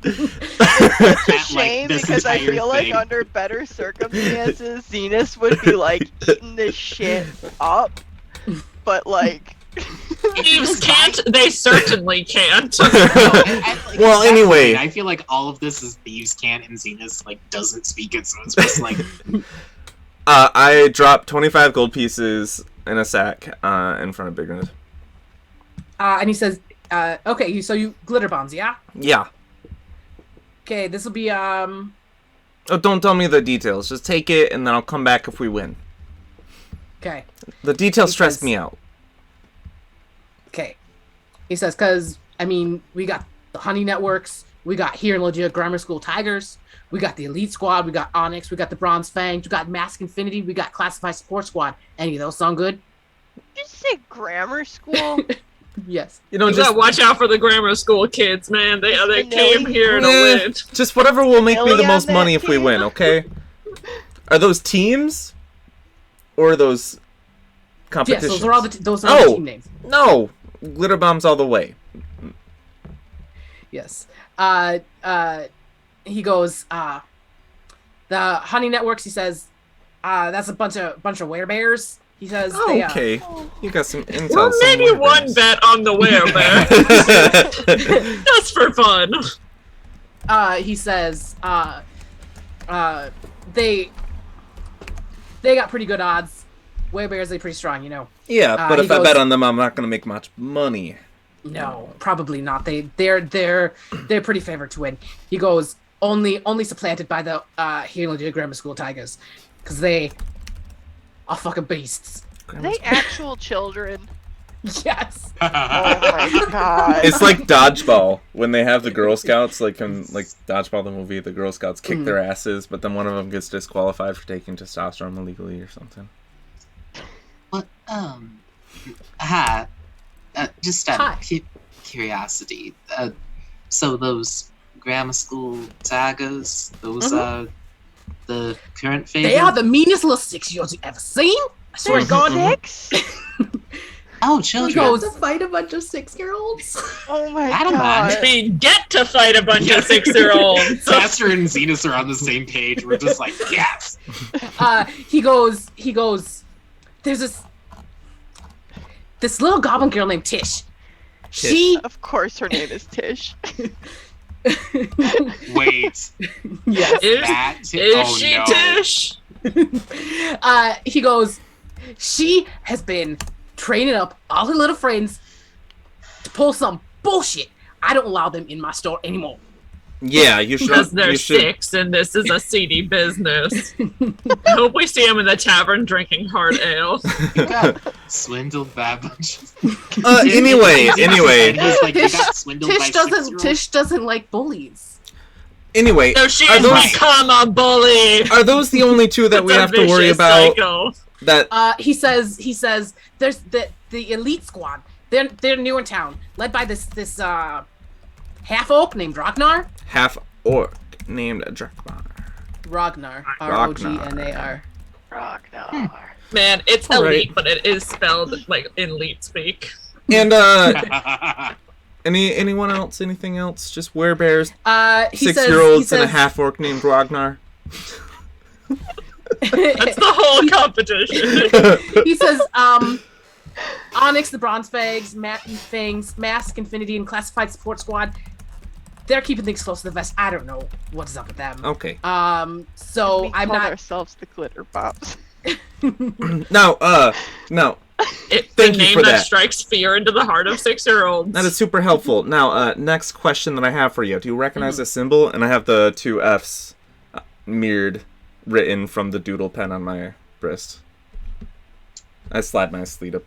It's a shame this because I entire feel like thing. under better circumstances, Zenus would be like eating this shit up. But like, Thieves can't. They certainly can't. Well, anyway. I feel like all of this is thieves can't, and Zenus like doesn't speak it, so it's just like. I dropped 25 gold pieces in a sack in front of Pipperin. And he says, okay, so you glitter bombs, yeah? Yeah. Okay, this will be, Oh, don't tell me the details. Just take it, and then I'll come back if we win. okay. The details He stress says- me out. Okay. He says, because, I mean, we got the Honey Networks, we got here in Logia Grammar School Tigers, we got the Elite Squad, we got Onyx, we got the Bronze Fangs, we got Mask Infinity, we got Classified Support Squad. Any of those sound good? did you say grammar school? Yes. You know, You just gotta watch out for the grammar school kids, man. They came here to Eh, win. just whatever will make me the Really most on money that if we team? win, okay? Are those teams? Or are those Yes, competitions? those are all the, those are all the Oh. team names. No! Glitter bombs all the way. Yes. He goes, the Honey Networks, he says, that's a bunch of werebears. He says, Oh, they, okay. You got some intel. Well, some maybe weird one things. bet on the werebear. Just for fun. he says, they got pretty good odds. Werebears, they pretty strong, you know. Yeah, but he if I goes- bet on them, I'm not going to make much money. No, probably not. They're pretty favored to win. He goes, only supplanted by the Healing Grammar School Tigers, because they are fucking beasts. Are they actual children? Yes. Oh my god. It's like dodgeball when they have the Girl Scouts, like in like dodgeball the movie. The Girl Scouts kick their asses, but then one of them gets disqualified for taking testosterone illegally or something. What? Hi. Just out Hi. of curiosity. So those grammar school tigers, those are the current favorites? They are the meanest little 6-year-olds you ever seen. I swear to God. 6? Oh, We children. got to fight a bunch of 6-year-olds. Oh my I don't mind. god. We get to fight a bunch of 6-year-olds. Castor and Zenus are on the same page. We're just like, yes. He goes, there's this little goblin girl named Tish. She, Of course her name is Tish. Wait. yes. Is she no. Tish? He goes, she has been training up all her little friends to pull some bullshit. I don't allow them in my store anymore. Yeah, you should. Because they're you should. 6 and this is a seedy business. I hope we see him in the tavern drinking hard ale. You got swindled by a bunch of... Anyway, He's like, you got swindled by Tish doesn't. 6-year-olds? Tish doesn't like bullies. Anyway, So she are has those become a bully. are those the only two that we It's a have to worry vicious about? cycle. That He says there's the elite squad. They're new in town, led by this half orc named Ragnar. half orc named Drakmar. Ragnar. Rognar. Ragnar. Man, it's All elite, right. but it is spelled like in elite speak. And anyone else? Anything else? Just werebears, He 6-year-olds, says, and a half orc named Ragnar. That's the whole competition. He says, Onyx, the Bronze Fangs, Mask, Infinity, and Classified Support Squad. They're keeping things close to the vest. I don't know what is up with them. Okay. So We I'm called not. ourselves the Glitter Bombs. Now, It's Thank the you name for that that. strikes fear into the heart of 6-year-olds. that is super helpful. Now, next question that I have for you. Do you recognize this symbol? And I have the 2 F's mirrored, written from the doodle pen on my wrist. I slide my sleeve up.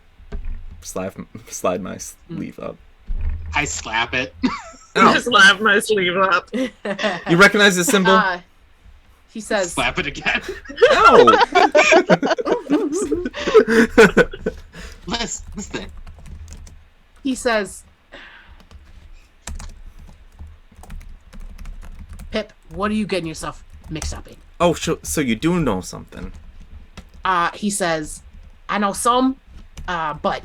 Slide my sleeve up. I slap it. Ow. Just laugh my sleeve up. You recognize this symbol? He says, Slap it again. No! Listen. He says, Pip, what are you getting yourself mixed up in? Oh, so you do know something. He says, I know some, but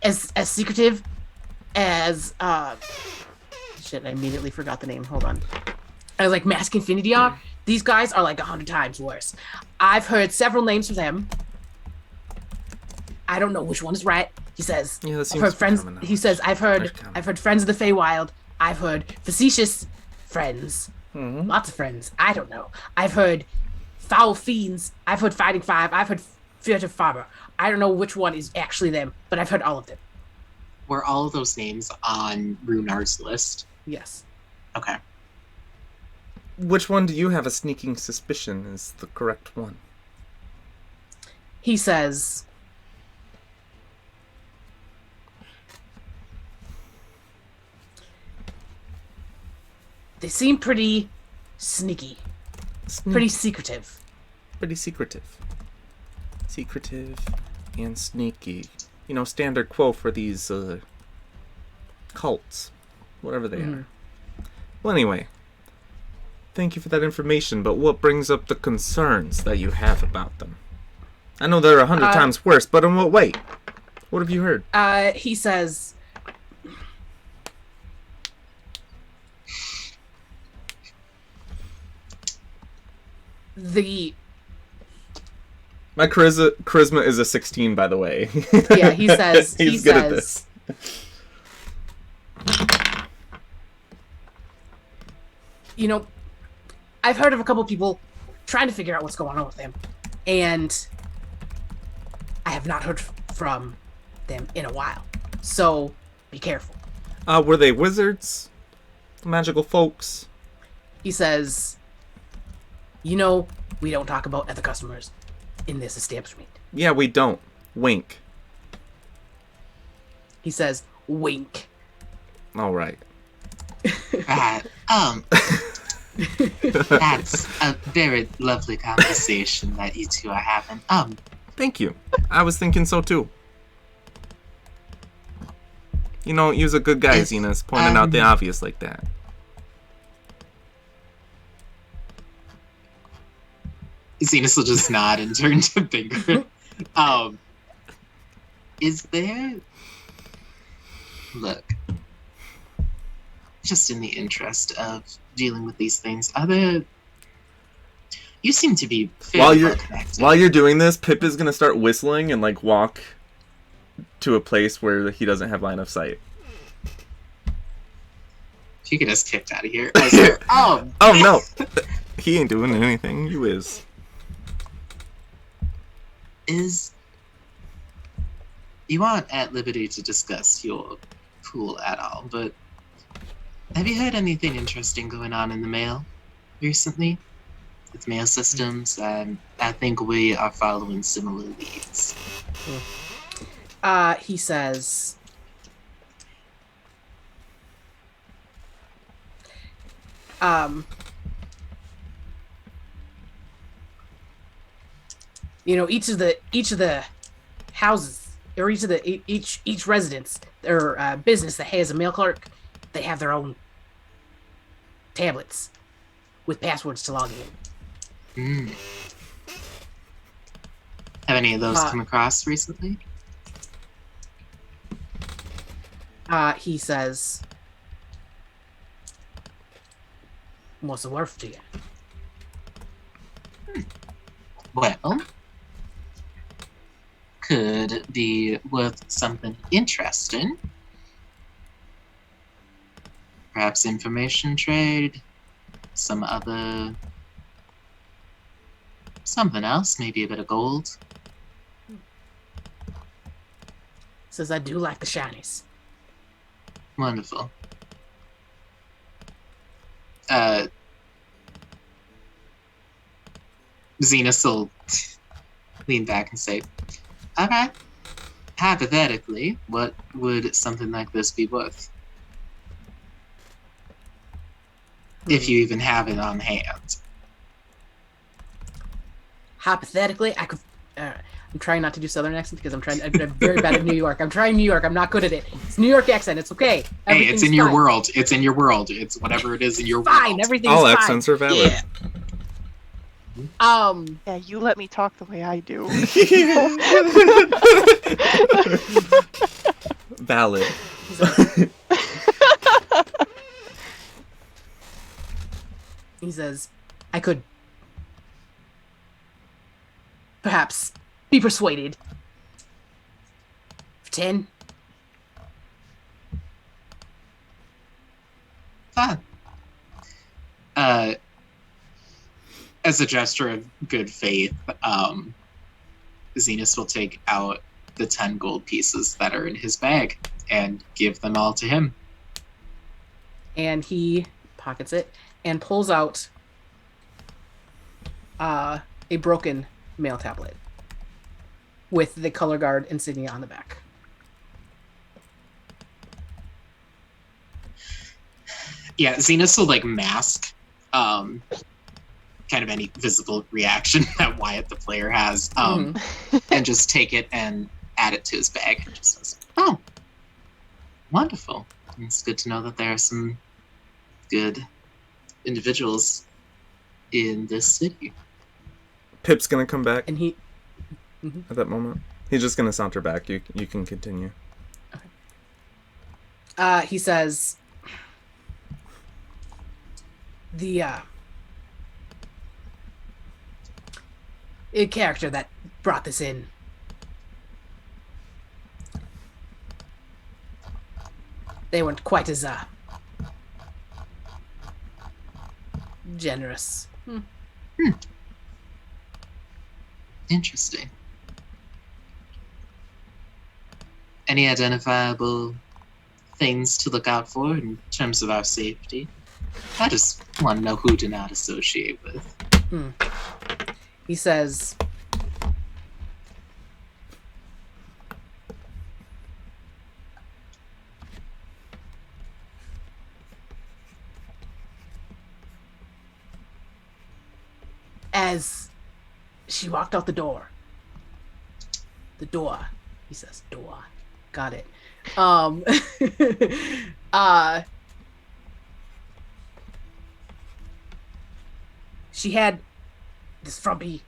as secretive as shit, I immediately forgot the name. Hold on. As like Mask Infinity are, these guys are like 100 times worse. I've heard several names from them. I don't know which one is right. He says, Yeah, that I've seems heard friends. common. He says, I've heard friends of the Feywild. I've heard facetious friends. Mm-hmm. Lots of friends. I don't know. I've heard foul fiends. I've heard Fighting Five. I've heard Furtive Farmer. I don't know which one is actually them, but I've heard all of them. Were all of those names on Runar's list? Yes. Okay. Which one do you have a sneaking suspicion is the correct one? He says, they seem pretty sneaky. Pretty secretive. Pretty secretive. Secretive and sneaky. You know, standard quo for these cults. Whatever they are. Well, anyway. Thank you for that information, but what brings up the concerns that you have about them? I know they're 100 times worse, but in what way? What have you heard? He says, My charisma is a 16, by the way. Yeah, he says, He's good at this. You know, I've heard of a couple people trying to figure out what's going on with them, and I have not heard from them in a while. So be careful. Were they wizards? Magical folks? He says, you know, we don't talk about other customers in this establishment. Yeah, we don't. Wink. He says, wink. All right. That's a very lovely conversation that you two are having. Thank you. I was thinking so too. You know, you're a good guy, Zenus, pointing out the obvious like that. Zenus will just nod and turn to Finger. Is there... Look. Just in the interest of dealing with these things, you seem to be fairly well connected. While you're doing this, Pip is gonna start whistling and like walk to a place where he doesn't have line of sight. He get us kicked out of here. Oh no, he ain't doing anything. You is. You aren't at liberty to discuss your pool at all, but have you heard anything interesting going on in the mail recently? With mail systems, I think we are following similar leads. He says, you know, each of the houses, or each residence or business that has a mail clerk, they have their own tablets with passwords to log in. Have any of those come across recently? He says, what's it worth to you? Well, could be worth something interesting. Perhaps information trade, something else, maybe a bit of gold. Says, I do like the shinies. Wonderful. Zenus will lean back and say, alright, hypothetically, what would something like this be worth? if you even have it on hand. Hypothetically, I could. I'm trying not to do Southern accent because I'm very bad at New York. I'm trying New York. I'm not good at it. It's New York accent. It's okay. Hey, it's in your world. It's in your world. It's whatever it is in your fine. world. Everything's All fine. accents are valid. Yeah. Yeah, you let me talk the way I do. Valid. He says, I could perhaps be persuaded. For 10? Fun. As a gesture of good faith, Zenus will take out the 10 gold pieces that are in his bag and give them all to him. And he pockets it and pulls out a broken mail tablet with the color guard insignia on the back. Yeah, Zenus will mask kind of any visible reaction that Wyatt the player has, and just take it and add it to his bag and just says, "Oh, wonderful. It's good to know that there are some good individuals in this city." Pip's gonna come back And he at that moment. He's just gonna saunter back. You can continue. he says the a character that brought this in they weren't quite as generous. Interesting. Any identifiable things to look out for in terms of our safety? I just want to know who to not associate with. He says, as she walked out the door, he says, door, got it. She had this frumpy,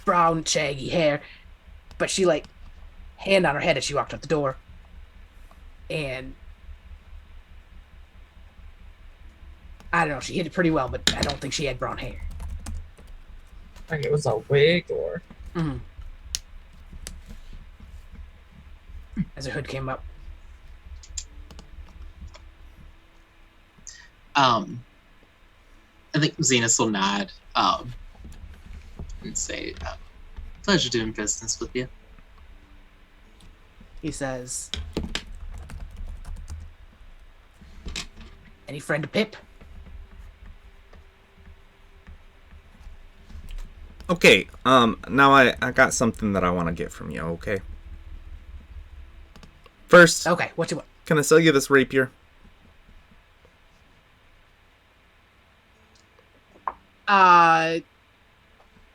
brown, shaggy hair, but she hand on her head as she walked out the door, and I don't know, she hit it pretty well, but I don't think she had brown hair. Like it was a wig or... As her hood came up. I think Zenus will nod and say, pleasure doing business with you. He says, any friend of Pip? Okay, now I got something that I want to get from you, okay? First, Okay, what you want? can I sell you this rapier?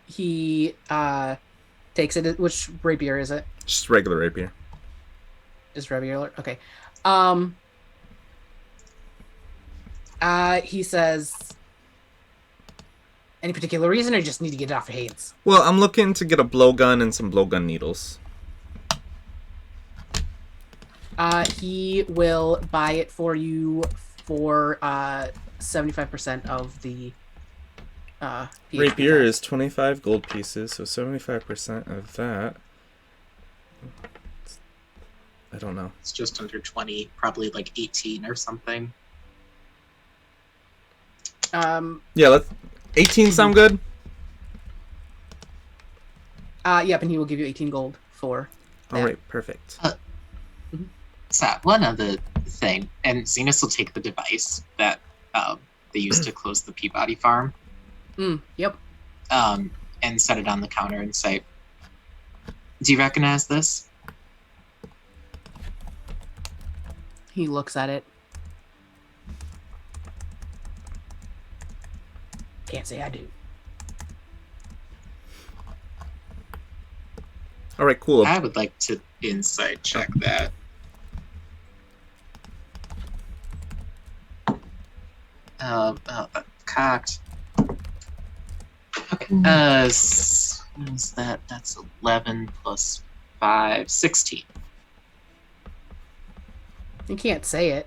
He takes it. Which rapier is it? Just regular rapier. Just regular. Okay. He says, any particular reason, or you just need to get it off your hands? Well, I'm looking to get a blowgun and some blowgun needles. He will buy it for you for 75% of the PHP Rapier cost. is 25 gold pieces, so 75% of that. I don't know. It's just under 20, probably 18 or something. Yeah, let's. 18 sound good? Yep, and he will give you 18 gold for that. All right, perfect. So one other thing, and Zenus will take the device that they used to close the Peabody farm. Yep. And set it on the counter and say, do you recognize this? He looks at it. Can't say I do. All right, cool. I would like to insight check that. Cocked. Okay. What is that? That's 11 plus 5, 16. You can't say it.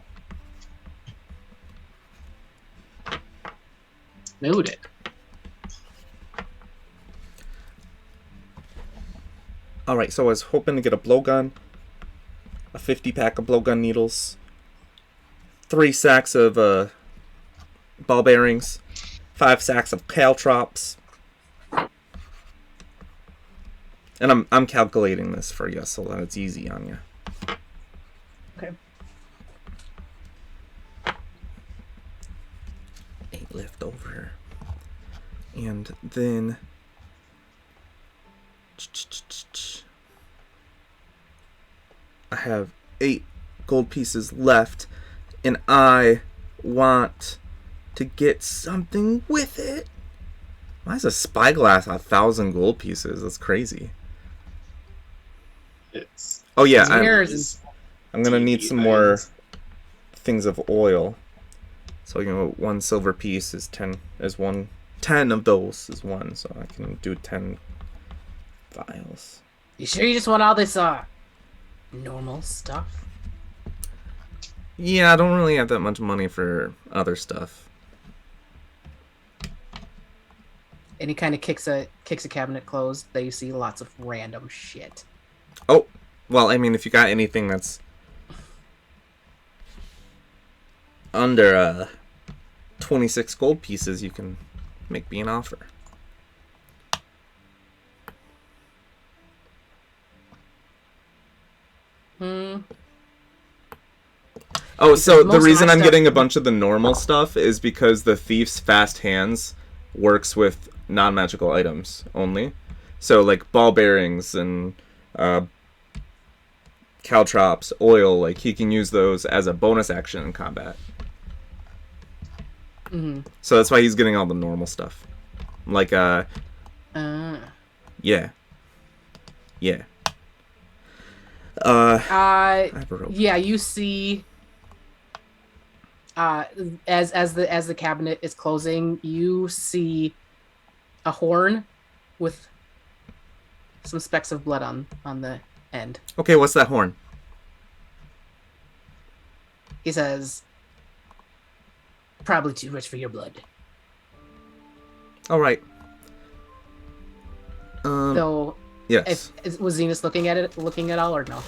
Noted. All right, so I was hoping to get a blowgun, a 50-pack of blowgun needles, 3 sacks of ball bearings, 5 sacks of caltrops, and I'm calculating this for you so that it's easy on you. Okay. 8 left over, and then I have 8 gold pieces left, and I want to get something with it. Why is a spyglass 1,000 gold pieces? That's crazy. It's Oh yeah, I'm gonna need some more things of oil. So 1 silver piece is 10 of those is 1, so I can do 10 vials. You sure you just want all this normal stuff? Yeah, I don't really have that much money for other stuff. And he kind of kicks a cabinet closed. There you see lots of random shit. Oh, well, I mean, if you got anything that's under 26 gold pieces, you can make me an offer. Oh, so the reason I'm getting a bunch of the normal stuff is because the thief's fast hands works with non-magical items only. So like ball bearings and caltrops, oil, like he can use those as a bonus action in combat. Mm-hmm. So that's why he's getting all the normal stuff. Like yeah. Yeah, you see as the cabinet is closing, you see a horn with some specks of blood on the end. Okay, what's that horn? He says, probably too rich for your blood. All right. So yes. Was Zenus looking at all or no?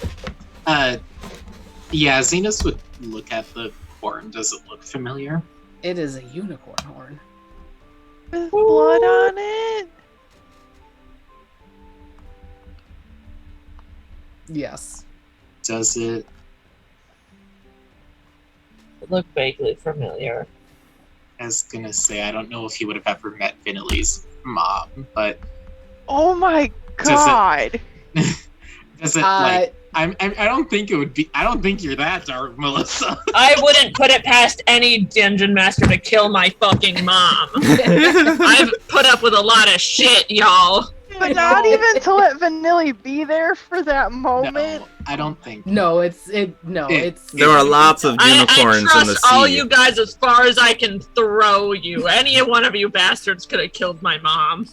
Yeah, Zenus would look at the horn. Does it look familiar? It is a unicorn horn. With blood on it? Yes. Does it Look vaguely familiar. I was gonna say, I don't know if you would have ever met Vinley's mom, but Oh my god! does it like? I don't think it would be. I don't think you're that dark, Melissa. I wouldn't put it past any dungeon master to kill my fucking mom. I've put up with a lot of shit, y'all. But not even to let Vanilli be there for that moment. No, I don't think. No, it's there are lots of unicorns I in the trust sea. all you guys as far as I can throw you. Any one of you bastards could have killed my mom.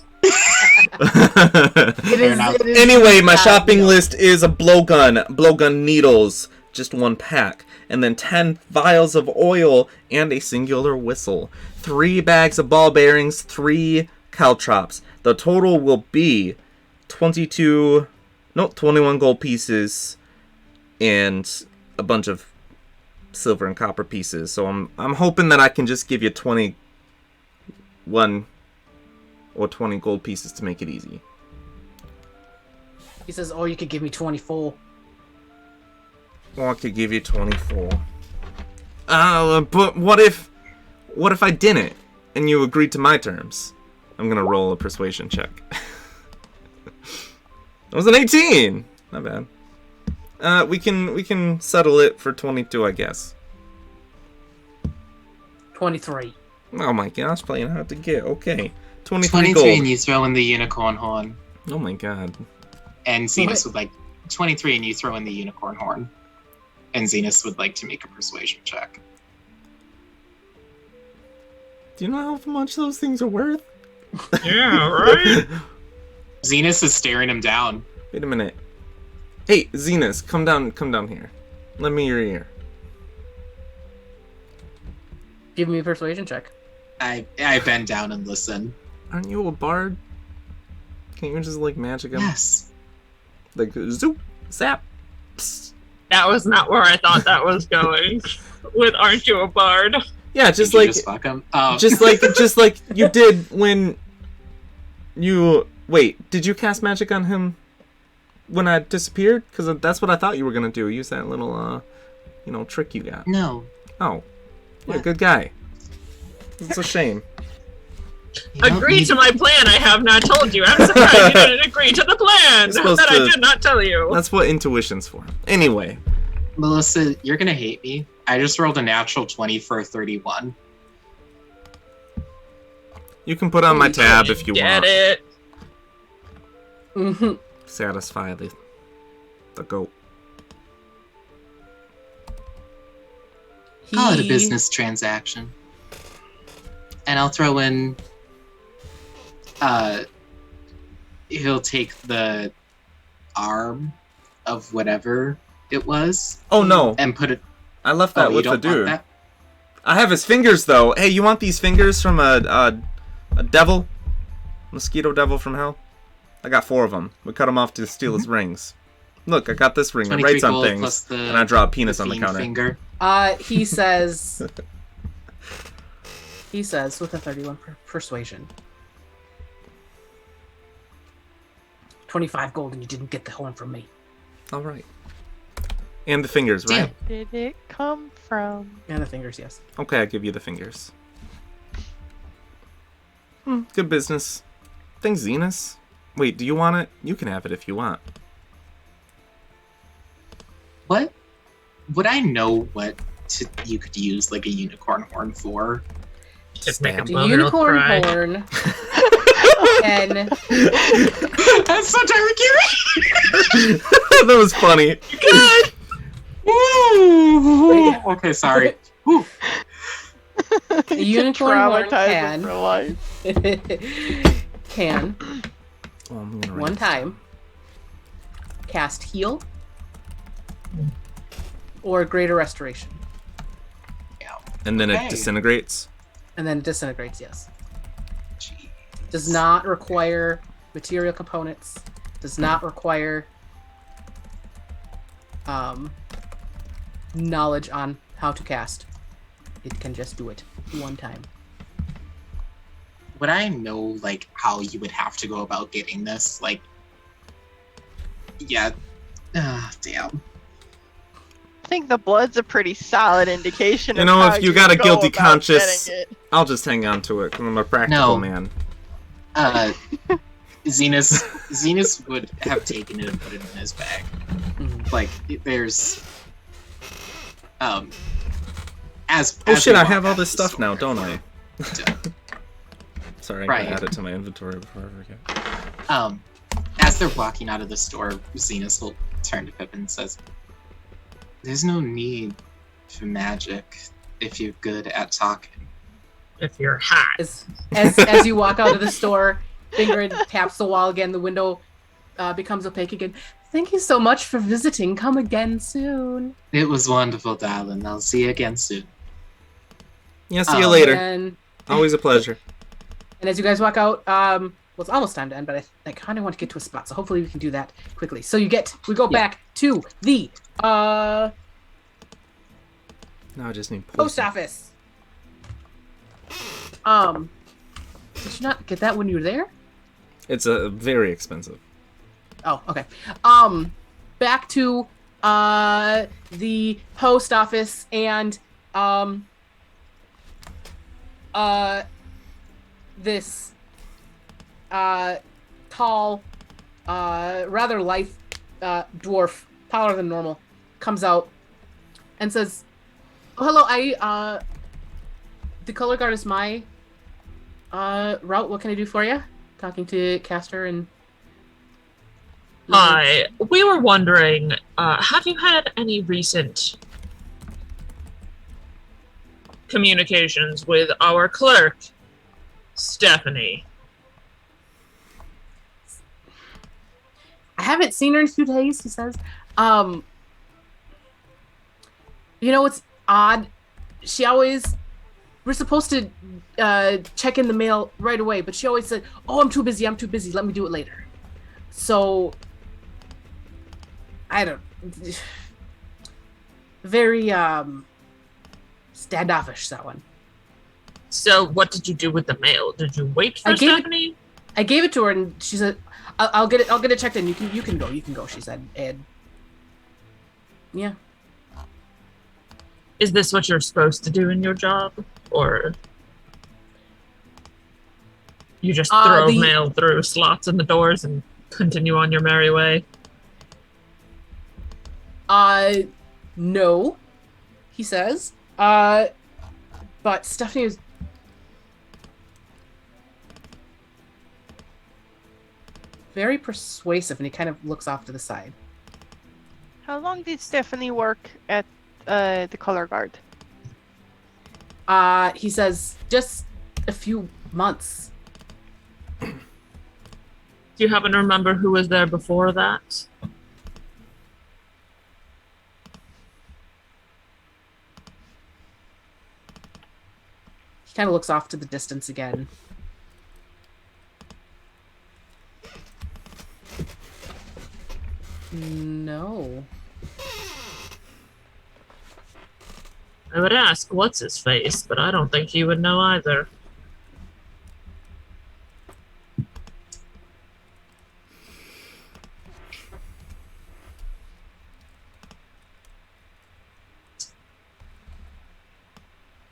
Anyway, my shopping list is a blowgun needles, just 1 pack, and then 10 vials of oil and a singular whistle, 3 bags of ball bearings, 3 caltrops. The total will be 21 gold pieces and a bunch of silver and copper pieces. So I'm hoping that I can just give you 21 or 20 gold pieces to make it easy. He says, "Oh, you could give me 24." Well, I could give you 24. But what if I didn't and you agreed to my terms? I'm gonna roll a persuasion check. It was an 18. Not bad. We can settle it for 22, I guess. 23. Oh my gosh, playing hard to get. Okay. 23 23 gold. and you throw in the unicorn horn. Oh my god. And Zenus would like 23 and you throw in the unicorn horn. And Zenus would like to make a persuasion check. Do you know how much those things are worth? Yeah, right? Zenus is staring him down. Wait a minute. Hey, Zenus, come down here. Lend me your ear. Give me a persuasion check. I bend down and listen. Aren't you a bard? Can't you just like magic him? Yes. Like zoop, zap. Psst. That was not where I thought that was going. With Aren't You a Bard? Yeah, just Did you like just fuck him? Oh. just like you did when you wait. Did you cast magic on him when I disappeared? Because that's what I thought you were gonna do. Use that little trick you got. No. Oh, you're a What? good guy. It's a shame. You don't Agree need- to my plan, I have not told you. I'm surprised you didn't agree to the plan You're supposed that I to- did not tell you. That's what intuition's for. Anyway, Melissa, you're gonna hate me. I just rolled a natural 20 for a 31. you can put on my tab if you Get want. it? Mm-hmm. Satisfy the goat. Call it a business transaction. And I'll throw in he'll take the arm of whatever it was Oh no, and put it I left that you with the don't want dude. that? I have his fingers though. Hey, you want these fingers from a devil? Mosquito devil from hell? I got 4 of them. We cut them off to steal his rings. Look, I got this ring. It 23 writes on gold things. plus the And I draw a penis on the fiend counter. finger. He says. He says with a 31 persuasion. 25 gold, and you didn't get the horn from me. All right. And the fingers, right? Where did it come from? And the fingers, yes. Okay, I give you the fingers. Good business. Thanks, Zenus. Wait, do you want it? You can have it if you want. What would I know what you could use like a unicorn horn for? Just make a Snap. The bugger unicorn cry. horn. And That's so Tyler Curie! That was funny. Good! Ooh. Okay, sorry. Ooh. a unicorn horn Traumatizing for life. can Oh, I'm gonna one write- time cast heal or greater restoration, And then Okay. it disintegrates. and then it disintegrates. Yes, Jeez. does not require material components. Does not require knowledge on how to cast. It can just do it one time. Would I know like how you would have to go about getting this? Like, yeah. Damn. I think the blood's a pretty solid indication. You of know, how if you got a go guilty about conscience, getting it. I'll just hang on to it because I'm a practical No. man. Zenus would have taken it and put it in his bag. Mhm. Like, there's as Oh as shit, we I walk have all out this the stuff now, don't I? store, Sorry, I Right. gotta add it to my inventory before I forget. as they're walking out of the store, Zenus will turn to Pipperin and says, "There's no need for magic if you're good at talking." If you're hot. As you walk out of the store, Ingrid taps the wall again. The window becomes opaque again. Thank you so much for visiting. Come again soon. It was wonderful, darling. I'll see you again soon. Yeah, see you Oh, later. And Always a pleasure. as you guys walk out, well, it's almost time to end, but I kind of want to get to a spot, so hopefully we can do that quickly. So we go back to the Now I just need post poison. office. Did you not get that when you were there? It's very expensive. Oh, okay. Back to the post office and this tall, rather lithe dwarf, taller than normal, comes out and says, "Oh, hello. I the color guard is my route. What can I do for you? Talking to Castor and. Hi, we were wondering, have you had any recent communications with our clerk, Stephanie? I haven't seen her in a few days, he says. You know, it's odd. We're supposed to check in the mail right away, but she always said, oh, I'm too busy, let me do it later. So, I don't... Very, standoffish, that one. So, what did you do with the mail? Did you wait for Stephanie? I gave it to her, and she said, "I'll get it checked in. You can go." She said, and yeah. Is this what you're supposed to do in your job, or you just throw mail through slots in the doors and continue on your merry way? No, he says. But Stephanie is. Very persuasive, and he kind of looks off to the side. How long did Stephanie work at the color guard? He says just a few months. Do you happen to remember who was there before that? He kind of looks off to the distance again. No. I would ask what's his face, but I don't think he would know either.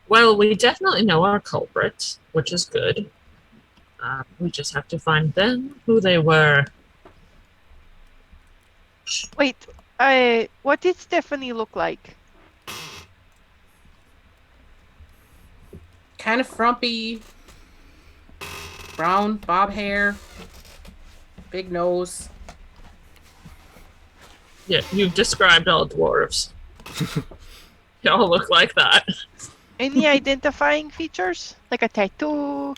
Well, we definitely know our culprit, which is good. We just have to find them, who they were. Wait, what did Stephanie look like? Kind of frumpy, brown bob hair, big nose. Yeah, you've described all dwarves. Y'all look like that. Any identifying features? Like a tattoo?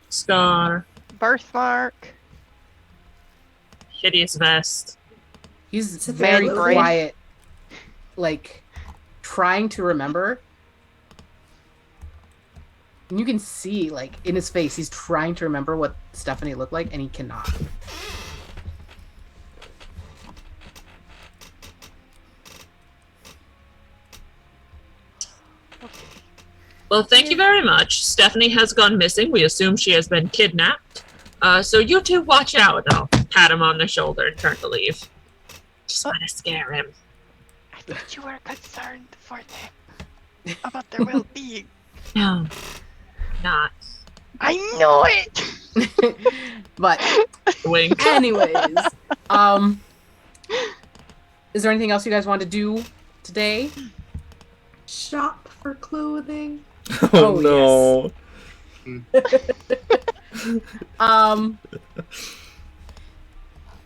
Scar. Birthmark? Hideous vest. He's very quiet, like, trying to remember. And you can see, like, in his face, he's trying to remember what Stephanie looked like, and he cannot. Well, thank you very much. Stephanie has gone missing. We assume she has been kidnapped. So you two watch out. I'll pat him on the shoulder and turn to leave. Just want to scare him. I thought you were concerned for them. About their well-being. No, not. I know it! But, wink. Anyways, is there anything else you guys want to do today? Shop for clothing. Oh no. Yes.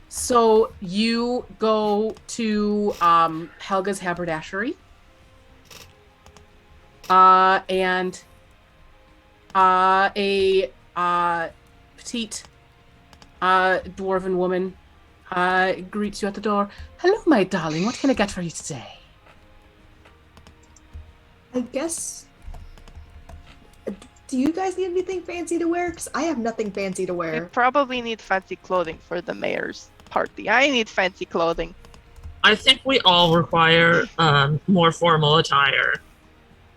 So you go to Helga's haberdashery, and a petite dwarven woman greets you at the door. Hello, my darling. What can I get for you today? I guess. Do you guys need anything fancy to wear? Because I have nothing fancy to We wear. probably need fancy clothing for the mayor's party. I need fancy clothing. I think we all require more formal attire.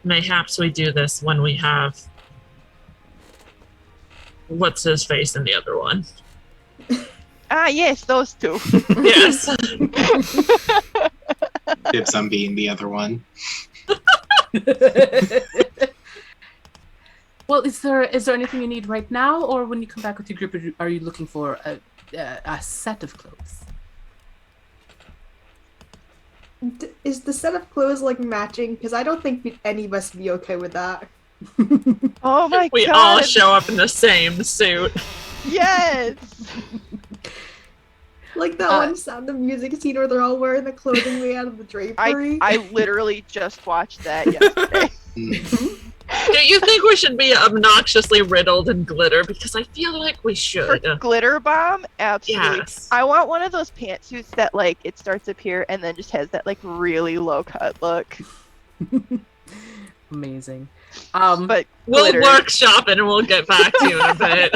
Mayhaps we do this when we have... What's his face in the other one? Ah, yes, those two. Yes. Tips on being the other one. Well, is there anything you need right now, or when you come back with your group, are you looking for a set of clothes? Is the set of clothes like matching? Because I don't think any of us would be okay with that. Oh my We god. all show up in the same suit. Yes. Like that one Sound of Music scene where they're all wearing the clothing made out of the drapery. I literally just watched that yesterday. Do you think we should be obnoxiously riddled in glitter? Because I feel like we For should. glitter bomb, absolutely. Yes. I want one of those pantsuits that like it starts up here and then just has that like really low cut look. Amazing. But We'll glitter, workshop it and we'll get back to you in a bit.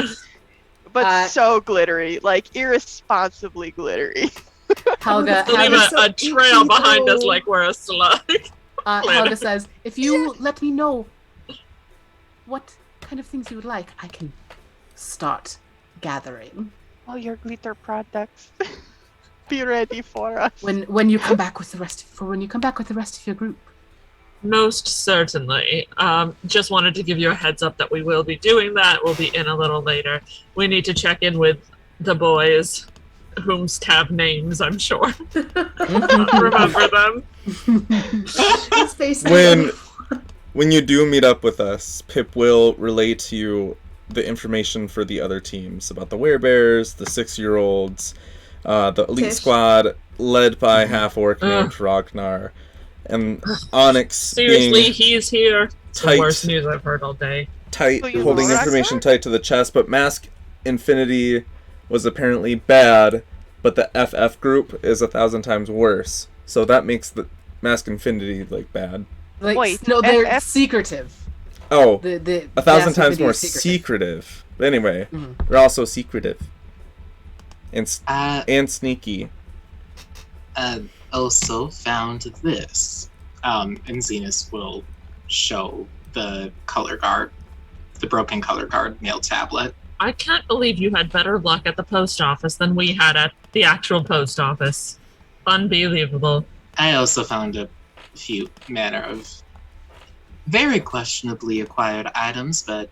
but so glittery, like irresponsibly glittery. Helga, Leave Helga, a trail behind us like we're a slug. Helga says, if you let me know what kind of things you would like, I can start gathering. Oh, your glitter products. Be ready for us. When you come back with the rest of your group. Most certainly. Just wanted to give you a heads up that we will be doing that. We'll be in a little later. We need to check in with the boys, whomst have names, I'm sure. Remember them. When you do meet up with us, Pip will relate to you the information for the other teams about the werebears, the 6-year-olds, the elite squad led by half-orc named Ragnar, and Onyx. Seriously, he's here. It's tight, the worst news I've heard all day. Holding information tight to the chest, but Mask Infinity was apparently bad, but the FF group is 1,000 times worse. So that makes the Mask Infinity like bad. Like, Wait, no, they're secretive. Oh, the 1,000 times more secretive. But anyway, they're also secretive and sneaky. Also found this. And Zenus will show the color guard, the broken color guard mail tablet. I can't believe you had better luck at the post office than we had at the actual post office. Unbelievable. I also found a few manner of very questionably acquired items, but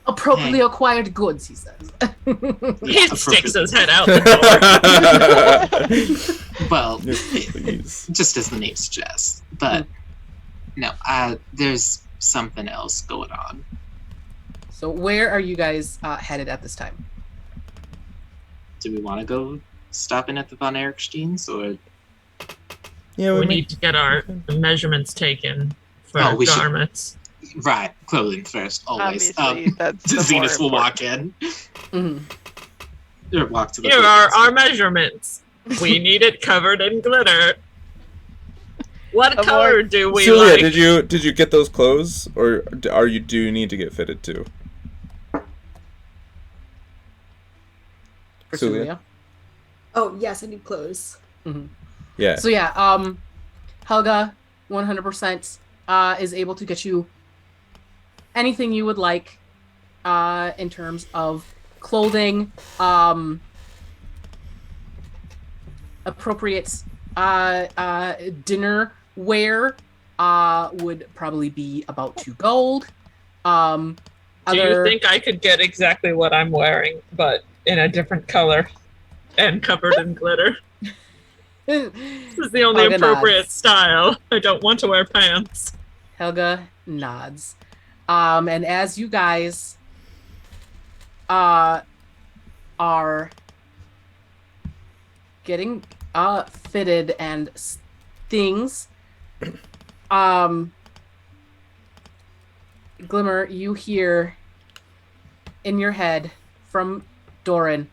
appropriately acquired goods, he says. He sticks his head out the door. Well, just as the name suggests. But no, there's something else going on. So where are you guys headed at this time? Do we want to go stop in at the Von Erichstein's, or? Yeah, we need to get our measurements taken for our garments. Right, clothing first, always. That's Zenus will walk in. Or walk to the Here are our measurements. We need it covered in glitter. What color do we Suliya, like? did you get those clothes, or do you need to get fitted too? For Suliya? Oh yes, I need clothes. Yeah. So yeah, Helga, 100% is able to get you anything you would like in terms of clothing, appropriate dinner wear would probably be about 2 gold. Do you think I could get exactly what I'm wearing, but in a different color and covered in glitter? This is the only Helga appropriate nods. style. I don't want to wear pants. Helga nods. And as you guys are getting fitted and things, Glimmer, you hear in your head from Doran,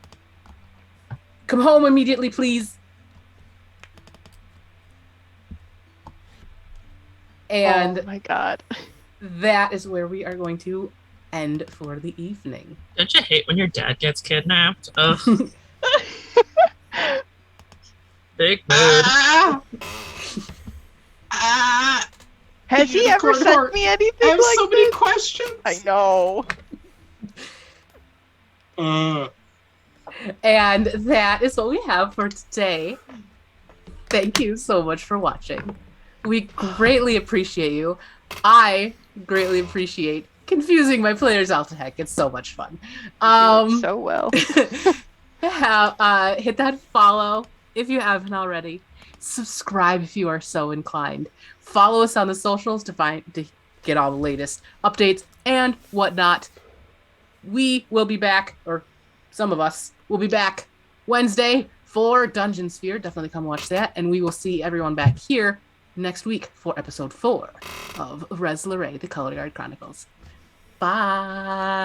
"Come home immediately, please." And oh my god. That is where we are going to end for the evening. Don't you hate when your dad gets kidnapped? Ugh. Big mood. Has he ever sent me anything I have like so many this? questions. I know. And that is what we have for today. Thank you so much for watching. We greatly appreciate you. I greatly appreciate confusing my players out to heck. It's so much fun. So well. Hit that follow if you haven't already. Subscribe if you are so inclined. Follow us on the socials to get all the latest updates and whatnot. We will be back, or some of us will be back Wednesday for Dungeon Sphere. Definitely come watch that. And we will see everyone back here next week for episode 4 of Rhez, Lorei, the Color Guard Chronicles. Bye.